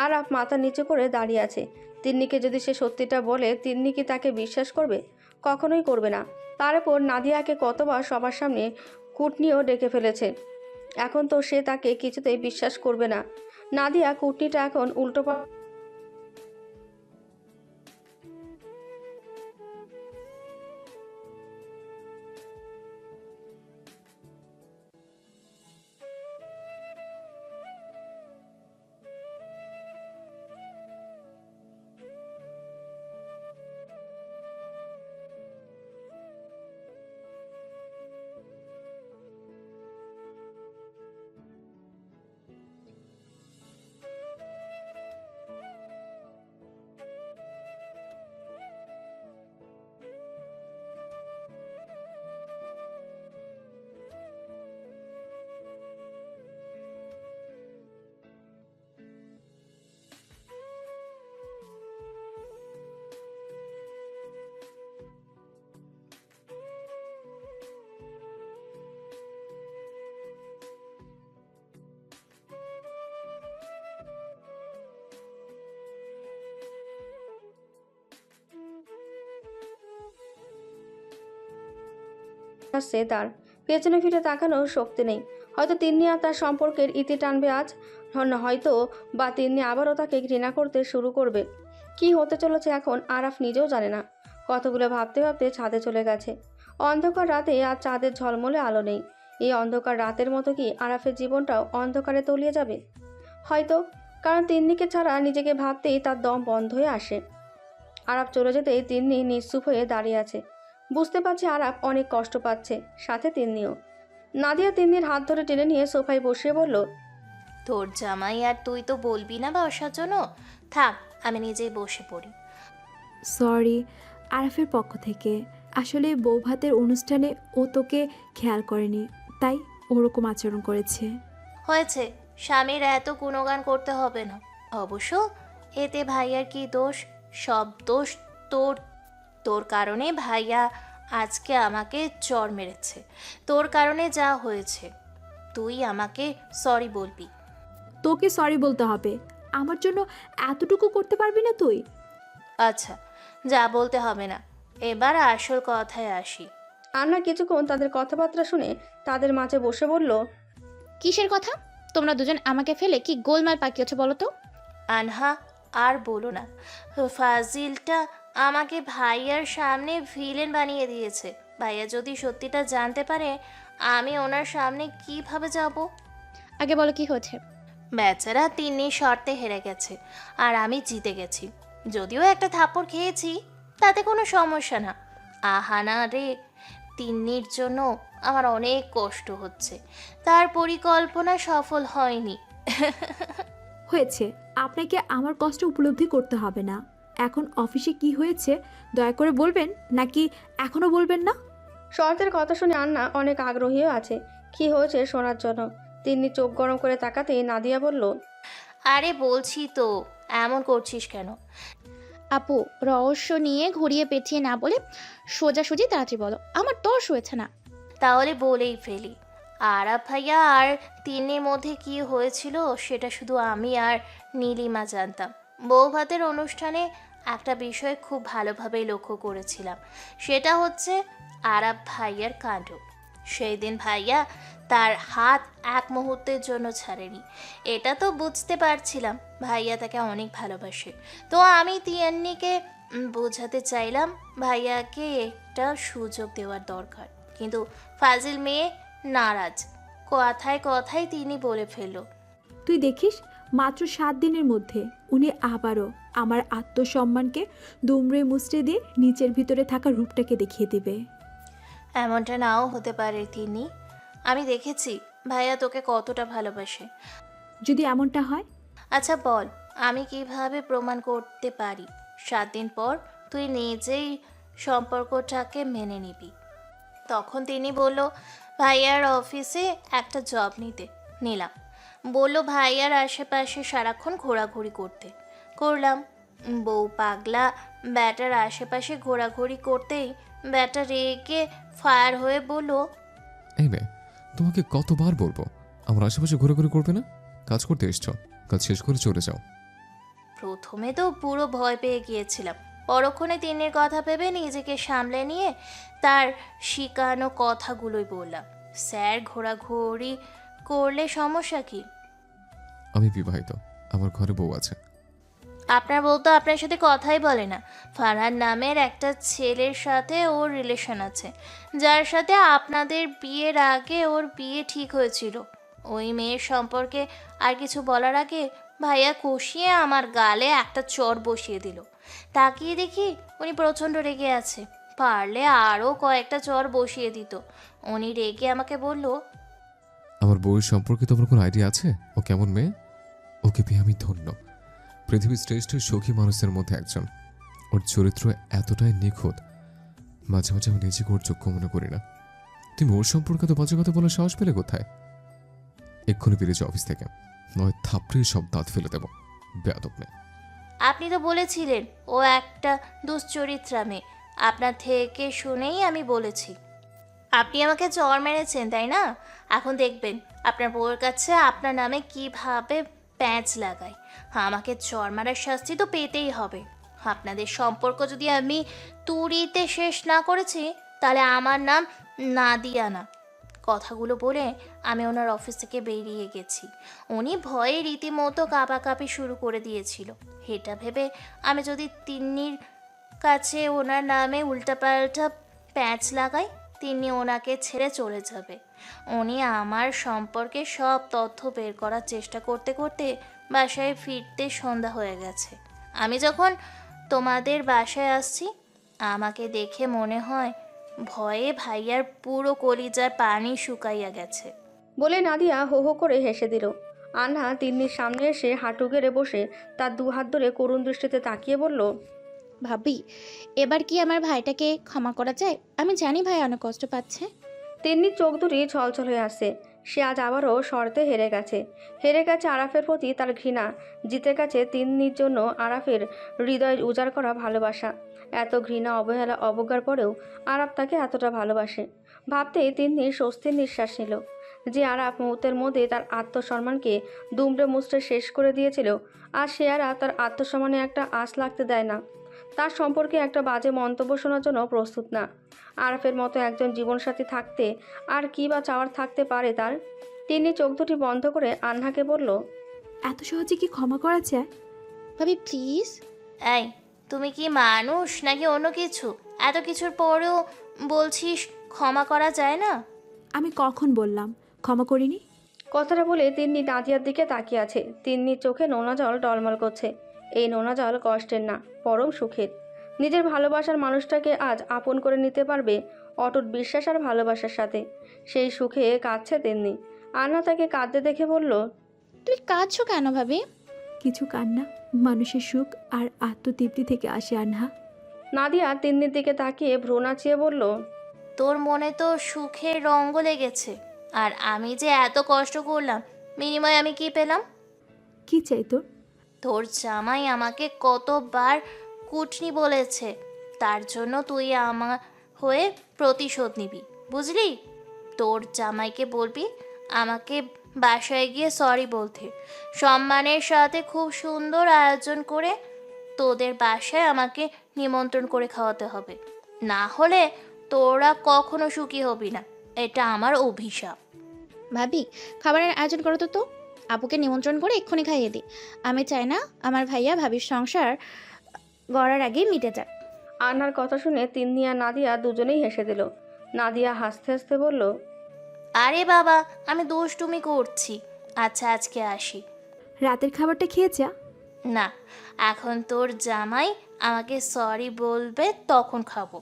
[SPEAKER 1] আরাফ মাথা নিচু করে দাঁড়িয়ে আছে। তিন্নিকে যদি সে সত্যিটা বলে তিন্নি কি তাকে বিশ্বাস করবে? কখনোই করবে না। তার উপর নাদিয়াকে কতবার সবার সামনে কুটনিও ডেকে ফেলেছে। এখন তো সে তাকে কিছুতেই বিশ্বাস করবে না। নাদিয়া কুটনিটা এখন উল্টো আসছে তার। পেছনে ফিরে তাকানোর শক্তি নেই। হয়তো তিন্নি আর তার সম্পর্কের ইতি টানবে আজ, হয়তো বা তিন্নি আবারও তাকে ঘৃণা করতে শুরু করবে। কি হতে চলেছে এখন আরাফ নিজেও জানে না। কতগুলো ভাবতে ভাবতে ছাদে চলে গেছে। অন্ধকার রাতে আর চাঁদের ঝলমলে আলো নেই। এই অন্ধকার রাতের মতো কি আরাফের জীবনটাও অন্ধকারে তলিয়ে যাবে? হয়তো, কারণ তিন্নিকে ছাড়া নিজেকে ভাবতেই তার দম বন্ধ হয়ে আসে। আরাফ চলে যেতেই তিন্নি নিশ্চুপ হয়ে দাঁড়িয়ে আছে। বুঝতে পারছে আরাফ অনেক কষ্ট পাচ্ছে, সাথে তিন্নিও। নাদিয়া তিন্নির হাত ধরে টেনে নিয়ে সোফায় বসিয়ে বলল,
[SPEAKER 14] তোর জামাই আর তুই তো বলবি না বসার জন্য, থাক আমি নিজেই বসে পড়ি।
[SPEAKER 5] সরি আরাফের পক্ষ থেকে। আসলে বৌভাতের অনুষ্ঠানে ও তোকে খেয়াল করেনি, তাই ওরকম আচরণ করেছে।
[SPEAKER 14] হয়েছে, স্বামীর এত গুণগান করতে হবে না। অবশ্য এতে ভাইয়ার কি দোষ? সব দোষ তোর। তোর কারণে ভাইয়া আজকে আমাকে চড় মেরেছে। তোর কারণে যা হয়েছে, তুই আমাকে সরি বলবি।
[SPEAKER 5] তোকে সরি বলতে হবে? আমার জন্য এতটুকু করতে পারবি না তুই?
[SPEAKER 14] আচ্ছা, যা বলতে হবে না, এবার আসল কথায় আসি।
[SPEAKER 1] আন্না কিছুক্ষণ তাদের কথাবার্তা শুনে তাদের মাঝে বসে বলল,
[SPEAKER 3] কিসের কথা? তোমরা দুজন আমাকে ফেলে কি গোলমাল পাকিয়েছো বলো তো?
[SPEAKER 14] আনহা, আর বলো না। ফাজিলটা আমাকে ভাইয়ার সামনে ভিলেন বানিয়ে দিয়েছে। ভাইয়া যদি সত্যিটা জানতে পারে, আমি ওনার সামনে কিভাবে যাব?
[SPEAKER 3] আগে বলো কি হয়েছে।
[SPEAKER 14] বেচারা তিন্নি শর্তে হেরে গেছে আর আমি জিতে গেছি। যদিও একটা থাপ্পড় খেয়েছি, তাতে কোনো সমস্যা না। আহানা রে, তিন্নির জন্য আমার অনেক কষ্ট হচ্ছে। তার পরিকল্পনা সফল হয়নি।
[SPEAKER 5] হয়েছে, আপনাকে আমার কষ্ট উপলব্ধি করতে হবে না। এখন অফিসে কি হয়েছে দয়া করে বলবেন, নাকি এখনো বলবেন না?
[SPEAKER 1] শরতের কথা শুনে আন্না অনেক আগ্রহীও আছে কি হয়েছে শোনার জন্য। তিন্নি চোখ গরম করে তাকাতেই নাদিয়া বলল,
[SPEAKER 14] আরে বলছি তো, এমন করছিস কেন?
[SPEAKER 3] আপু, রহস্য নিয়ে ঘুরিয়ে পেঁচিয়ে না বলে সোজাসুজি তাড়াতাড়ি বলো, আমার তর্স হয়েছে না।
[SPEAKER 14] তাহলে বলেই ফেলি। আরাফ ভাইয়া আর তিন্নির মধ্যে কি হয়েছিল সেটা শুধু আমি আর নীলিমা জানতাম। বৌভাতের অনুষ্ঠানে একটা বিষয় খুব ভালোভাবেই লক্ষ্য করেছিলাম, সেটা হচ্ছে আরাফ ভাইয়ার কাণ্ড। সেই দিন ভাইয়া তার হাত এক মুহূর্তের জন্য ছাড়েনি। এটা তো বুঝতে পারছিলাম ভাইয়া তাকে অনেক ভালোবাসে। তো আমি তিন্নিকে বোঝাতে চাইলাম ভাইয়াকে একটা সুযোগ দেওয়ার দরকার, কিন্তু ফাজিল মেয়ে নারাজ। কথায় কথায় তিনি বলে ফেলল,
[SPEAKER 5] তুই দেখিস মাত্র 7 দিনের মধ্যে উনি আবারও আমার আত্মসম্মানকে দুমড়ে মুচড়ে দিয়ে নিচের ভিতরে থাকা রূপটাকে দেখিয়ে দিবে।
[SPEAKER 14] এমনটা নাও হতে পারে তিনি। আমি দেখেছি ভাইয়া তোকে কতটা ভালোবাসে।
[SPEAKER 5] যদি এমনটা হয়,
[SPEAKER 14] আচ্ছা বল, আমি কিভাবে প্রমাণ করতে পারি 7 দিন পর তুই নিজেই সম্পর্কটাকে মেনে নিবি? তখন তিনি বলল ভাইয়ার অফিসে একটা জব নিলাম। বলল ভাইয়ার আশেপাশে সারাক্ষণ ঘোরাঘুরি করলাম। বউ পাগলা ব্যাটার আশেপাশে ঘোরাঘুরি করতেই ব্যাটা রেগে ফায়ার হয়ে বলল,
[SPEAKER 2] এই মেয়ে, তোমাকে কতবার বলবো আমার আশেপাশে ঘোরাঘুরি করবে না? কাজ করতে এসছো, কাজ শেষ করে চলে যাও।
[SPEAKER 14] প্রথমে তো পুরো ভয় পেয়ে গিয়েছিলাম, পরক্ষণে তিন্নির কথা ভেবে নিজেকে সামলে নিয়ে তার শিখানো কথাগুলোই বললাম। স্যার, ঘোরাঘুরি করলে সমস্যা কি?
[SPEAKER 2] আমি বিবাহিত, আমার ঘরে বউ আছে।
[SPEAKER 14] আপনার বউ তো আপনার সাথে কথাই বলে না। ফারহান নামের একটা ছেলের সাথে ওর রিলেশন আছে, যার সাথে আপনাদের বিয়ের আগে ওর বিয়ে ঠিক হয়েছিল। ওই মেয়ের সম্পর্কে আর কিছু বলার আগে ভাইয়া কষিয়ে আমার গালে একটা চড় বসিয়ে দিল। তাকিয়ে দেখি উনি প্রচণ্ড রেগে আছে, পারলে আরও কয়েকটা চড় বসিয়ে দিত। উনি রেগে আমাকে বলল,
[SPEAKER 2] আমার বউয়ের সম্পর্কে তোমার কোনো আইডিয়া আছে? ও কেমন মেয়ে? ওকে পেয়ে আমি ধন্য। পৃথিবীর শ্রেষ্ঠ সখী মানুষের মধ্যে একজন। ওর চরিত্র এতটাই নিখুঁত, মাঝে মাঝে আমি নিজেকে ওর যোগ্য মনে করি না। তুমি ওর সম্পর্কে তো বাজে কথা বলার সাহস পেলে কোথায়? এক্ষুনি বেরিয়েছে অফিস থেকে, নয় থাপড়িয়ে সব দাঁত ফেলে দেব। বেয়াদব মেয়ে।
[SPEAKER 14] আপনি তো বলেছিলেন ও একটা দুশ্চরিত্রা মেয়ে। আপনার থেকে শুনেই আমি বলেছি। আপনি আমাকে চড় মেরেছেন, তাই না? এখন দেখবেন আপনার বউয়ের কাছে আপনার নামে কিভাবে প্যাঁচ লাগায়। আমাকে চড় মারার শাস্তি তো পেতেই হবে। আপনাদের সম্পর্ক যদি আমি তুড়িতে শেষ না করেছি, তাহলে আমার নাম নাদিয়া না। কথাগুলো বলে আমি ওনার অফিস থেকে বেরিয়ে গেছি। উনি ভয়ে রীতিমতো কাঁপাকাঁপি শুরু করে দিয়েছিল। এটা ভেবে আমি যদি তিন্নির কাছে ওনার নামে উল্টাপাল্টা প্যাঁচ লাগাই, তিন্নি ওনাকে ছেড়ে চলে যাবে। উনি আমার সম্পর্কে সব তথ্য বের করার চেষ্টা করতে করতে বাসায় ফিরতে সন্ধ্যা হয়ে গেছে। আমি যখন তোমাদের বাসায় আসছি, আমাকে দেখে মনে হয় ভয়ে ভাইয়ার পুরো কলিজার পানি শুকাইয়া গেছে।
[SPEAKER 1] বলে নাদিয়া হো হো করে হেসে দিল। আনহা তিন্নির সামনে এসে হাঁটু গেড়ে বসে তার দু হাত ধরে করুণ দৃষ্টিতে তাকিয়ে বলল,
[SPEAKER 3] ভাবি, এবার কি আমার ভাইটাকে ক্ষমা করা যায়? আমি জানি ভাই অনেক কষ্ট পাচ্ছে।
[SPEAKER 1] তিন্নির চোখ দুটি ছলছল হয়ে আসছে। সে আজ আবারও শর্তে হেরে গেছে। হেরে গেছে আরাফের প্রতি তার ঘৃণা, জিতে গেছে তিন্নির জন্য আরাফের হৃদয় উজাড় করা ভালোবাসা। এত ঘৃণা, অবহেলা, অবজ্ঞার পরেও আরাফ তাকে এতটা ভালোবাসে ভাবতেই তিন্নি স্বস্তির নিঃশ্বাস নিল। যে আরাফ মুহূর্তের মধ্যে তার আত্মসম্মানকে দুমড়ে মুচড়ে শেষ করে দিয়েছিল, আর সে আরাফ তার আত্মসম্মানে একটা আঁচ লাগতে দেয় না। তার সম্পর্কে একটা বাজে মন্তব্য শোনার জন্য প্রস্তুত না। আরাফের মতো একজন জীবনসাথী থাকতে আর কি বা চাওয়ার থাকতে পারে তার। তিনি চোখ দুটি বন্ধ করে আন্নাকে বলল,
[SPEAKER 5] এত সহজে কি ক্ষমা করা যায়?
[SPEAKER 3] ভাবি প্লিজ।
[SPEAKER 14] এই, তুমি কি মানুষ নাকি অন্য কিছু? এত কিছুর পরেও বলছিস ক্ষমা করা যায় না?
[SPEAKER 5] আমি কখন বললাম ক্ষমা করিনি?
[SPEAKER 1] কথাটা বলে তিন্নি নাদিয়ার দিকে তাকিয়ে আছে। তিন্নির চোখে নোনা জল টলমল করছে। এই নোনা জল কষ্টের না, পরম সুখের। নিজের ভালোবাসার মানুষটাকে আজ আপন করে নিতে পারবে অটুট বিশ্বাস আর ভালোবাসার সাথে। সেই সুখে কাঁদছে তিন্নি। আন্না তাকে কাঁদতে দেখে বলল,
[SPEAKER 3] তুমি কাঁদছো কেন ভাবি?
[SPEAKER 5] কিছু কান্না মানুষের সুখ আর আত্মতৃপ্তি থেকে আসে আনহা।
[SPEAKER 1] নাদিয়া তিন্নির দিকে তাকিয়ে ভ্রু নাচিয়ে বলল,
[SPEAKER 14] তোর মনে তো সুখের রঙ্গ লেগেছে, আর আমি যে এত কষ্ট করলাম, বিনিময়ে আমি কি পেলাম?
[SPEAKER 5] কি চাই তোর?
[SPEAKER 14] তোর জামাই আমাকে কতবার কুটনি বলেছে, তার জন্য তুই আমার হয়ে প্রতিশোধ নিবি, বুঝলি? তোর জামাইকে বলবি আমাকে বাসায় গিয়ে সরি বলতে। সম্মানের সাথে খুব সুন্দর আয়োজন করে তোদের বাসায় আমাকে নিমন্ত্রণ করে খাওয়াতে হবে, না হলে তোরা কখনো সুখী হবি না। এটা আমার অভিশাপ।
[SPEAKER 3] ভাবি, খাবারের আয়োজন করো তো। আপুকে নিমন্ত্রণ করে এক্ষুনি খাইয়ে দিই। আমি চাই না আমার ভাইয়া ভাবির সংসার গড়ার আগেই মিটে যাক।
[SPEAKER 1] আন্নার কথা শুনে তিন্নি আর নাদিয়া দুজনেই হেসে দিল। নাদিয়া হাসতে হাসতে বলল,
[SPEAKER 14] আরে বাবা, আমি দুষ্টুমি করছি। আচ্ছা, আজকে আসি।
[SPEAKER 5] রাতের খাবারটা খেয়ে যা।
[SPEAKER 14] না, এখন তোর জামাই আমাকে সরি বলবে, তখন খাবো।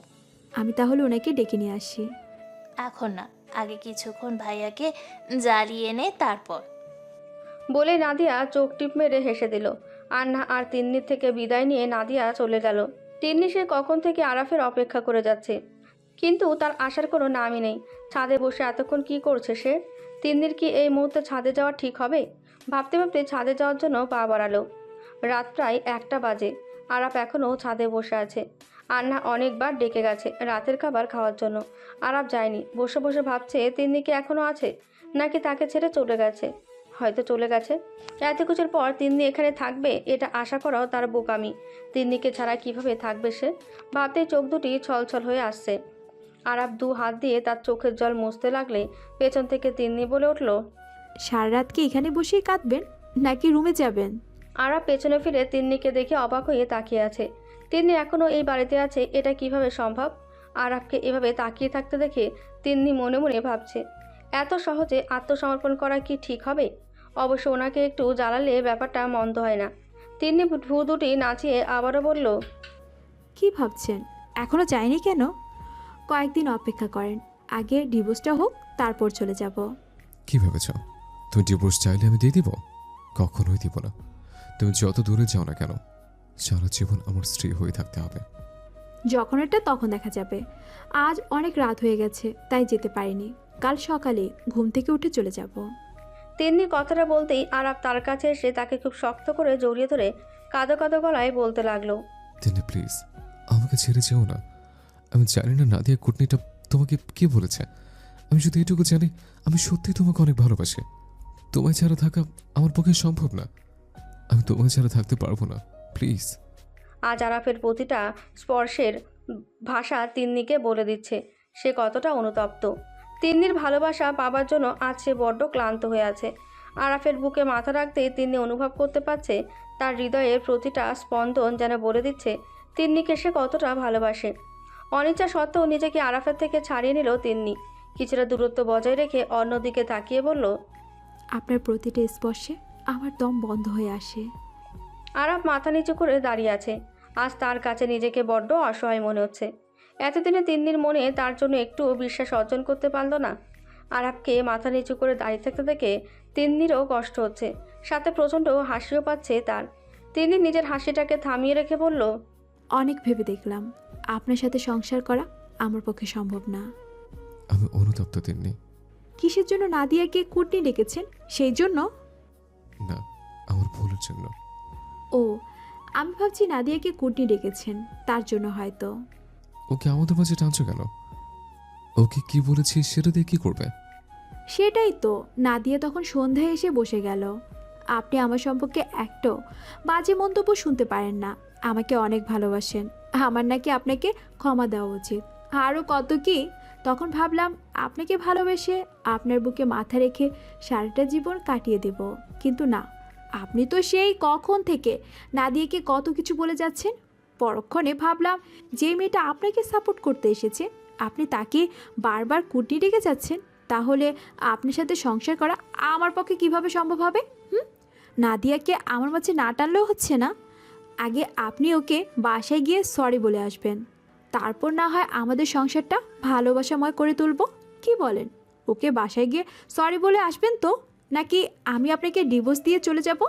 [SPEAKER 5] আমি তাহলে ওনাকে ডেকে নিয়ে আসি।
[SPEAKER 14] এখন না, আগে কিছুক্ষণ ভাইয়াকে জ্বালিয়ে নে, তারপর।
[SPEAKER 1] বলে নাদিয়া চোখ টিপ মেরে হেসে দিল। আন্না আর তিন্নির থেকে বিদায় নিয়ে নাদিয়া চলে গেল। তিন্নি সে কখন থেকে আরাফের অপেক্ষা করে যাচ্ছে, কিন্তু তার আসার কোনো নামই নেই। ছাদে বসে এতক্ষণ কি করছে সে? তিন্নির কি এই মুহূর্তে ছাদে যাওয়া ঠিক হবে? ভাবতে ভাবতে ছাদে যাওয়ার জন্য পা বাড়ালো। রাত প্রায় 1টা বাজে। আরাফ এখনও ছাদে বসে আছে। আন্না অনেকবার ডেকে গেছে রাতের খাবার খাওয়ার জন্য। আরাফ যায়নি। বসে বসে ভাবছে তিন্নি কি এখনও আছে, নাকি তাকে ছেড়ে চলে গেছে। হয়তো চলে গেছে। এত কিছুর পর তিন্নি এখানে থাকবে, এটা আশা করাও তার বোকামি। তিন্নিকে ছাড়া কিভাবে থাকবে সে? ভাবতেই চোখ দুটি ছলছল হয়ে আসছে। আরাফ 2 হাত দিয়ে তার চোখের জল মুছতে লাগলে পেছন থেকে তিন্নি বলে উঠল,
[SPEAKER 5] সারা রাত কি এখানে বসেই কাঁদবেন নাকি রুমে যাবেন?
[SPEAKER 1] আরাফ পেছনে ফিরে তিন্নিকে দেখে অবাক হয়ে তাকিয়ে আছে। তিন্নি এখনও এই বাড়িতে আছে, এটা কিভাবে সম্ভব? আরাফকে এভাবে তাকিয়ে থাকতে দেখে তিন্নি মনে মনে ভাবছে, এত সহজে আত্মসমর্পণ করা কি ঠিক হবে? অবশ্য ওনাকে একটু জ্বালালে ব্যাপারটা মন্দ হয় না। তিন্নি ভ্রু দুটি নাচিয়ে আবারও বলল,
[SPEAKER 5] কি ভাবছেন? এখনো যায়নি কেন? কয়েকদিন অপেক্ষা করেন, আগে ডিভোর্সটা হোক, তারপর চলে যাব।
[SPEAKER 2] কি ভেবেছ তুমি ডিভোর্স চাইলে আমি দিয়ে দিব? কখনোই দিব না। তুমি যত দূরে যাও না কেন, সারা জীবন আমার স্ত্রী হয়ে থাকতে হবে।
[SPEAKER 5] যখন এটা তখন দেখা যাবে। আজ অনেক রাত হয়ে গেছে, তাই যেতে পারিনি। কাল সকালে ঘুম থেকে উঠে চলে যাব।
[SPEAKER 1] তিন্নি কথাটা বলতেই আরাফ তার কাছে এসে তাকে খুব শক্ত করে জড়িয়ে ধরে কাঁদো কাঁদো গলায় বলতে লাগলো,
[SPEAKER 2] তিন্নি প্লিজ আমাকে ছেড়ে যেও না। আমি জানি না নাদিয়া কুটনিটা তোমাকে কি বলেছে। আমি শুধু এটুকু জানি, আমি সত্যিই তোমাকে অনেক ভালোবাসি। তোমায় ছাড়া থাকা আমার পক্ষে সম্ভব না। আমি তোমায় ছাড়া থাকতে পারবো না, প্লিজ।
[SPEAKER 1] আজ আরাফের প্রতিটা স্পর্শের ভাষা তিন্নিকে বলে দিচ্ছে সে কতটা অনুতপ্ত। তিন্নির ভালোবাসা পাবার জন্য আজ সে বড্ড ক্লান্ত হয়ে আছে। আরাফের বুকে মাথা রাখতেই তিন্নি অনুভব করতে পারছে তার হৃদয়ের প্রতিটা স্পন্দন যেন বলে দিচ্ছে তিন্নিকে সে কতটা ভালোবাসে। অনিচ্ছা সত্ত্বেও নিজেকে আরাফের থেকে ছাড়িয়ে নিল তিন্নি। কিছুটা দূরত্ব বজায় রেখে অন্যদিকে তাকিয়ে বলল,
[SPEAKER 5] আপনার প্রতিটা স্পর্শে আমার দম বন্ধ হয়ে আসে।
[SPEAKER 1] আরাফ মাথা নিচু করে দাঁড়িয়ে আছে। আজ তার কাছে নিজেকে বড্ড অসহায় মনে হচ্ছে। এতদিনে তিন্নির মনে তার জন্য একটু বিশ্বাস অর্জন করতে পারল না। আরাফকে মাথা নিচু করে দাঁড়িয়ে থাকতে দেখে তিন্নিরও কষ্ট হচ্ছে, সাথে প্রচণ্ড হাসিও পাচ্ছে তার। তিন্নি নিজের হাসিটাকে থামিয়ে রেখে বলল,
[SPEAKER 5] অনেক ভেবে দেখলাম আপনার সাথে সংসার করা আমার পক্ষে সম্ভব না।
[SPEAKER 2] আমি অনুতপ্ত তিন্নি।
[SPEAKER 5] কিসের জন্য নাদিয়াকে কুটনি ডেকেছেন? সেই জন্য?
[SPEAKER 2] না, আমার ভুলের জন্য।
[SPEAKER 5] ও, আমি ভাবছি নাদিয়াকে কুটনি ডেকেছেন তার জন্য হয়তো।
[SPEAKER 2] ওকে আমাদের মাঝে টানছো কেন? ওকে কি বলেছি সেটা দিয়ে কি করবে?
[SPEAKER 5] সেটাই তো, নাদিয়া তখন সন্ধ্যায় এসে বসে গেল। আপনি আমার সম্পর্কে একটাও বাজে মন্তব্য শুনতে পারেন না। আমাকে অনেক ভালোবাসেন, আমার নাকি আপনাকে ক্ষমা দেওয়া উচিত, আরও কত কি। তখন ভাবলাম আপনাকে ভালোবেসে আপনার বুকে মাথা রেখে সারাটা জীবন কাটিয়ে দেব, কিন্তু না, আপনি তো সেই কখন থেকে নাদিয়াকে কত কিছু বলে যাচ্ছেন। পরক্ষণে ভাবলাম যে মেয়েটা আপনাকে সাপোর্ট করতে এসেছে আপনি তাকে বারবার কুটনি ডেকে যাচ্ছেন, তাহলে আপনার সাথে সংসার করা আমার পক্ষে কিভাবে সম্ভব হবে? নাদিয়াকে আমার মাঝে না টানলেও হচ্ছে না। আগে আপনি ওকে বাসায় গিয়ে সরি বলে আসবেন, তারপর না হয় আমাদের সংসারটা ভালোবাসাময় করে তুলব। কি বলেন? ওকে বাসায় গিয়ে সরি বলে আসবেন তো, নাকি আমি আপনাকে ডিভোর্স দিয়ে চলে যাব?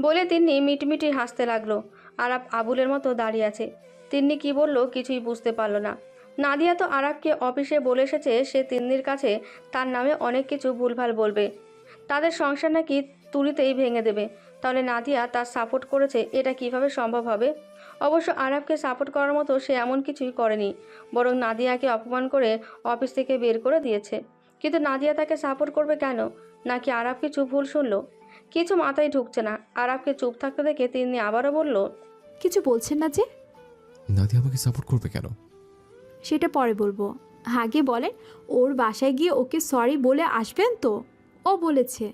[SPEAKER 1] বলে তিন্নি মিটমিটি হাসতে লাগলো। আরাফ আবুলের মতো দাঁড়িয়ে আছে। তিন্নি কি বলল কিছুই বুঝতে পারল না। নাদিয়া তো আরাফকে অফিসে বলে এসেছে সে তিন্নির কাছে তার নামে অনেক কিছু ভুলভাল বলবে, তাদের সংসার নাকি তুলিতেই ভেঙে দেবে। তাহলে নাদিয়া তার সাপোর্ট করেছে, এটা কিভাবে সম্ভব হবে? অবশ্য আরাফকে সাপোর্ট করার মতো সে এমন কিছুই করেনি, বরং নাদিয়াকে অপমান করে অফিস থেকে বের করে দিয়েছে। কিন্তু নাদিয়া তাকে সাপোর্ট করবে কেন? নাকি আরাফ কিছু ভুল শুনলো? কিছু মাথায় ঢুকছে না। আরাফকে চুপ থাকতে দেখে তিনি আবারও বলল,
[SPEAKER 5] কিছু বলছেন না যে?
[SPEAKER 2] নাদিয়া আমাকে সাপোর্ট করবে কেন?
[SPEAKER 5] সেটা পরে বলবো, আগে বলেন ওর বাসায় গিয়ে ওকে সরি বলে আসবেন তো? ও বলেছে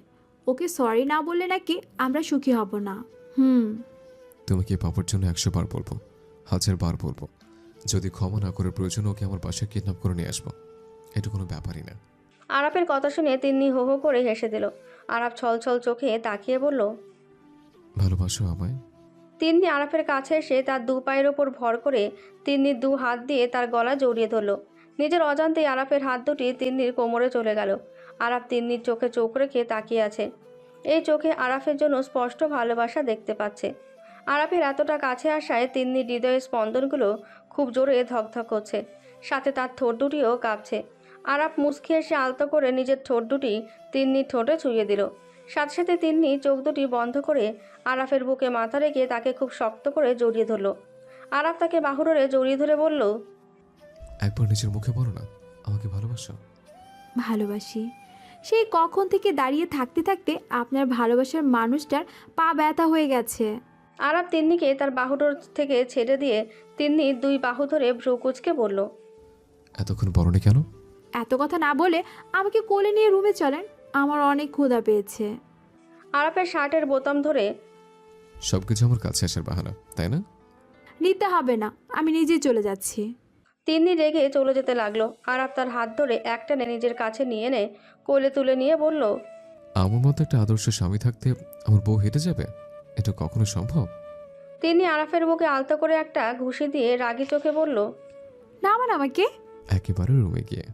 [SPEAKER 5] ওকে সরি না বললে নাকি আমরা সুখী হব না।
[SPEAKER 2] তোমাকে পাপড় জন্য 100 বার বলবো, 1000 বার বলবো, যদি ক্ষমা না করে প্রয়োজন ওকে আমার বাসায় কিডন্যাপ করে নিয়ে আসবো। এটা কোনো ব্যাপারই না।
[SPEAKER 1] আরাফের কথা শুনে তিনি হো হো করে হেসে দিল। আরাফ ছল ছল চোখে তাকিয়ে বলল,
[SPEAKER 2] ভালোবাসো আমায়?
[SPEAKER 1] তিন্নি আরাফের কাছে এসে তার দু পায়ের ওপর ভর করে তিন্নির দু হাত দিয়ে তার গলা জড়িয়ে ধরল। নিজের অজান্তেই আরাফের হাত দুটি তিন্নির কোমরে চলে গেল। আরাফ তিন্নির চোখে চোখ রেখে তাকিয়ে আছে। এই চোখে আরাফের জন্য স্পষ্ট ভালোবাসা দেখতে পাচ্ছে। আরাফের এতটা কাছে আসায় তিন্নির হৃদয়ের স্পন্দনগুলো খুব জোরে ধকধক করছে, সাথে তার ঠোঁট দুটিও কাঁপছে। আরাফ মুচকি এসে আলতো করে নিজের ঠোঁট দুটি তিন্নির ঠোঁটে ছুঁয়ে দিল। সাথে সাথে তিন্নি চোখ দুটি বন্ধ করে আরাফের বুকে মাথা রেখে তাকে খুব শক্ত করে জড়িয়ে ধরল। আরাফ তাকে বাহুডোরে জড়িয়ে ধরে বলল,
[SPEAKER 2] একবার নিজের মুখে বলো না আমাকে ভালোবাসো।
[SPEAKER 5] ভালোবাসি। সেই কখন থেকে দাঁড়িয়ে থাকতে থাকতে আপনার ভালোবাসার মানুষটার পা ব্যথা হয়ে গেছে।
[SPEAKER 1] আরাফ তিন্নিকে তার বাহুডোর থেকে ছেড়ে দিয়ে তিন্নি দুই বাহু ধরে ভ্রু কুঁচকে বলল,
[SPEAKER 2] এতক্ষণ বলনি কেন?
[SPEAKER 5] এত কথা না বলে আমাকে কোলে নিয়ে রুমে চলেন, আমার অনেক ক্ষুধা পেয়েছে।
[SPEAKER 1] আরাফের শার্টের বোতাম ধরে,
[SPEAKER 2] সবকিছু আমার কাছে আসার বাহানা, তাই না?
[SPEAKER 5] নিতে হবে না, আমি নিজেই চলে যাচ্ছি।
[SPEAKER 1] তিন্নি রেগে চলে যেতে লাগলো। আরাফ তার হাত ধরে একটানে নিজের কাছে নিয়ে এনে কোলে তুলে নিয়ে বলল,
[SPEAKER 2] আমার মতো একটা আদর্শ স্বামী থাকতে আমার বউ হেঁটে যাবে? এটা কখনো সম্ভব?
[SPEAKER 1] তিনি আরাফের বুকে আলতো করে একটা ঘুষি দিয়ে রাগী চোখে বলল,
[SPEAKER 5] নামান আমাকে।
[SPEAKER 2] একেবারে রুমে গিয়ে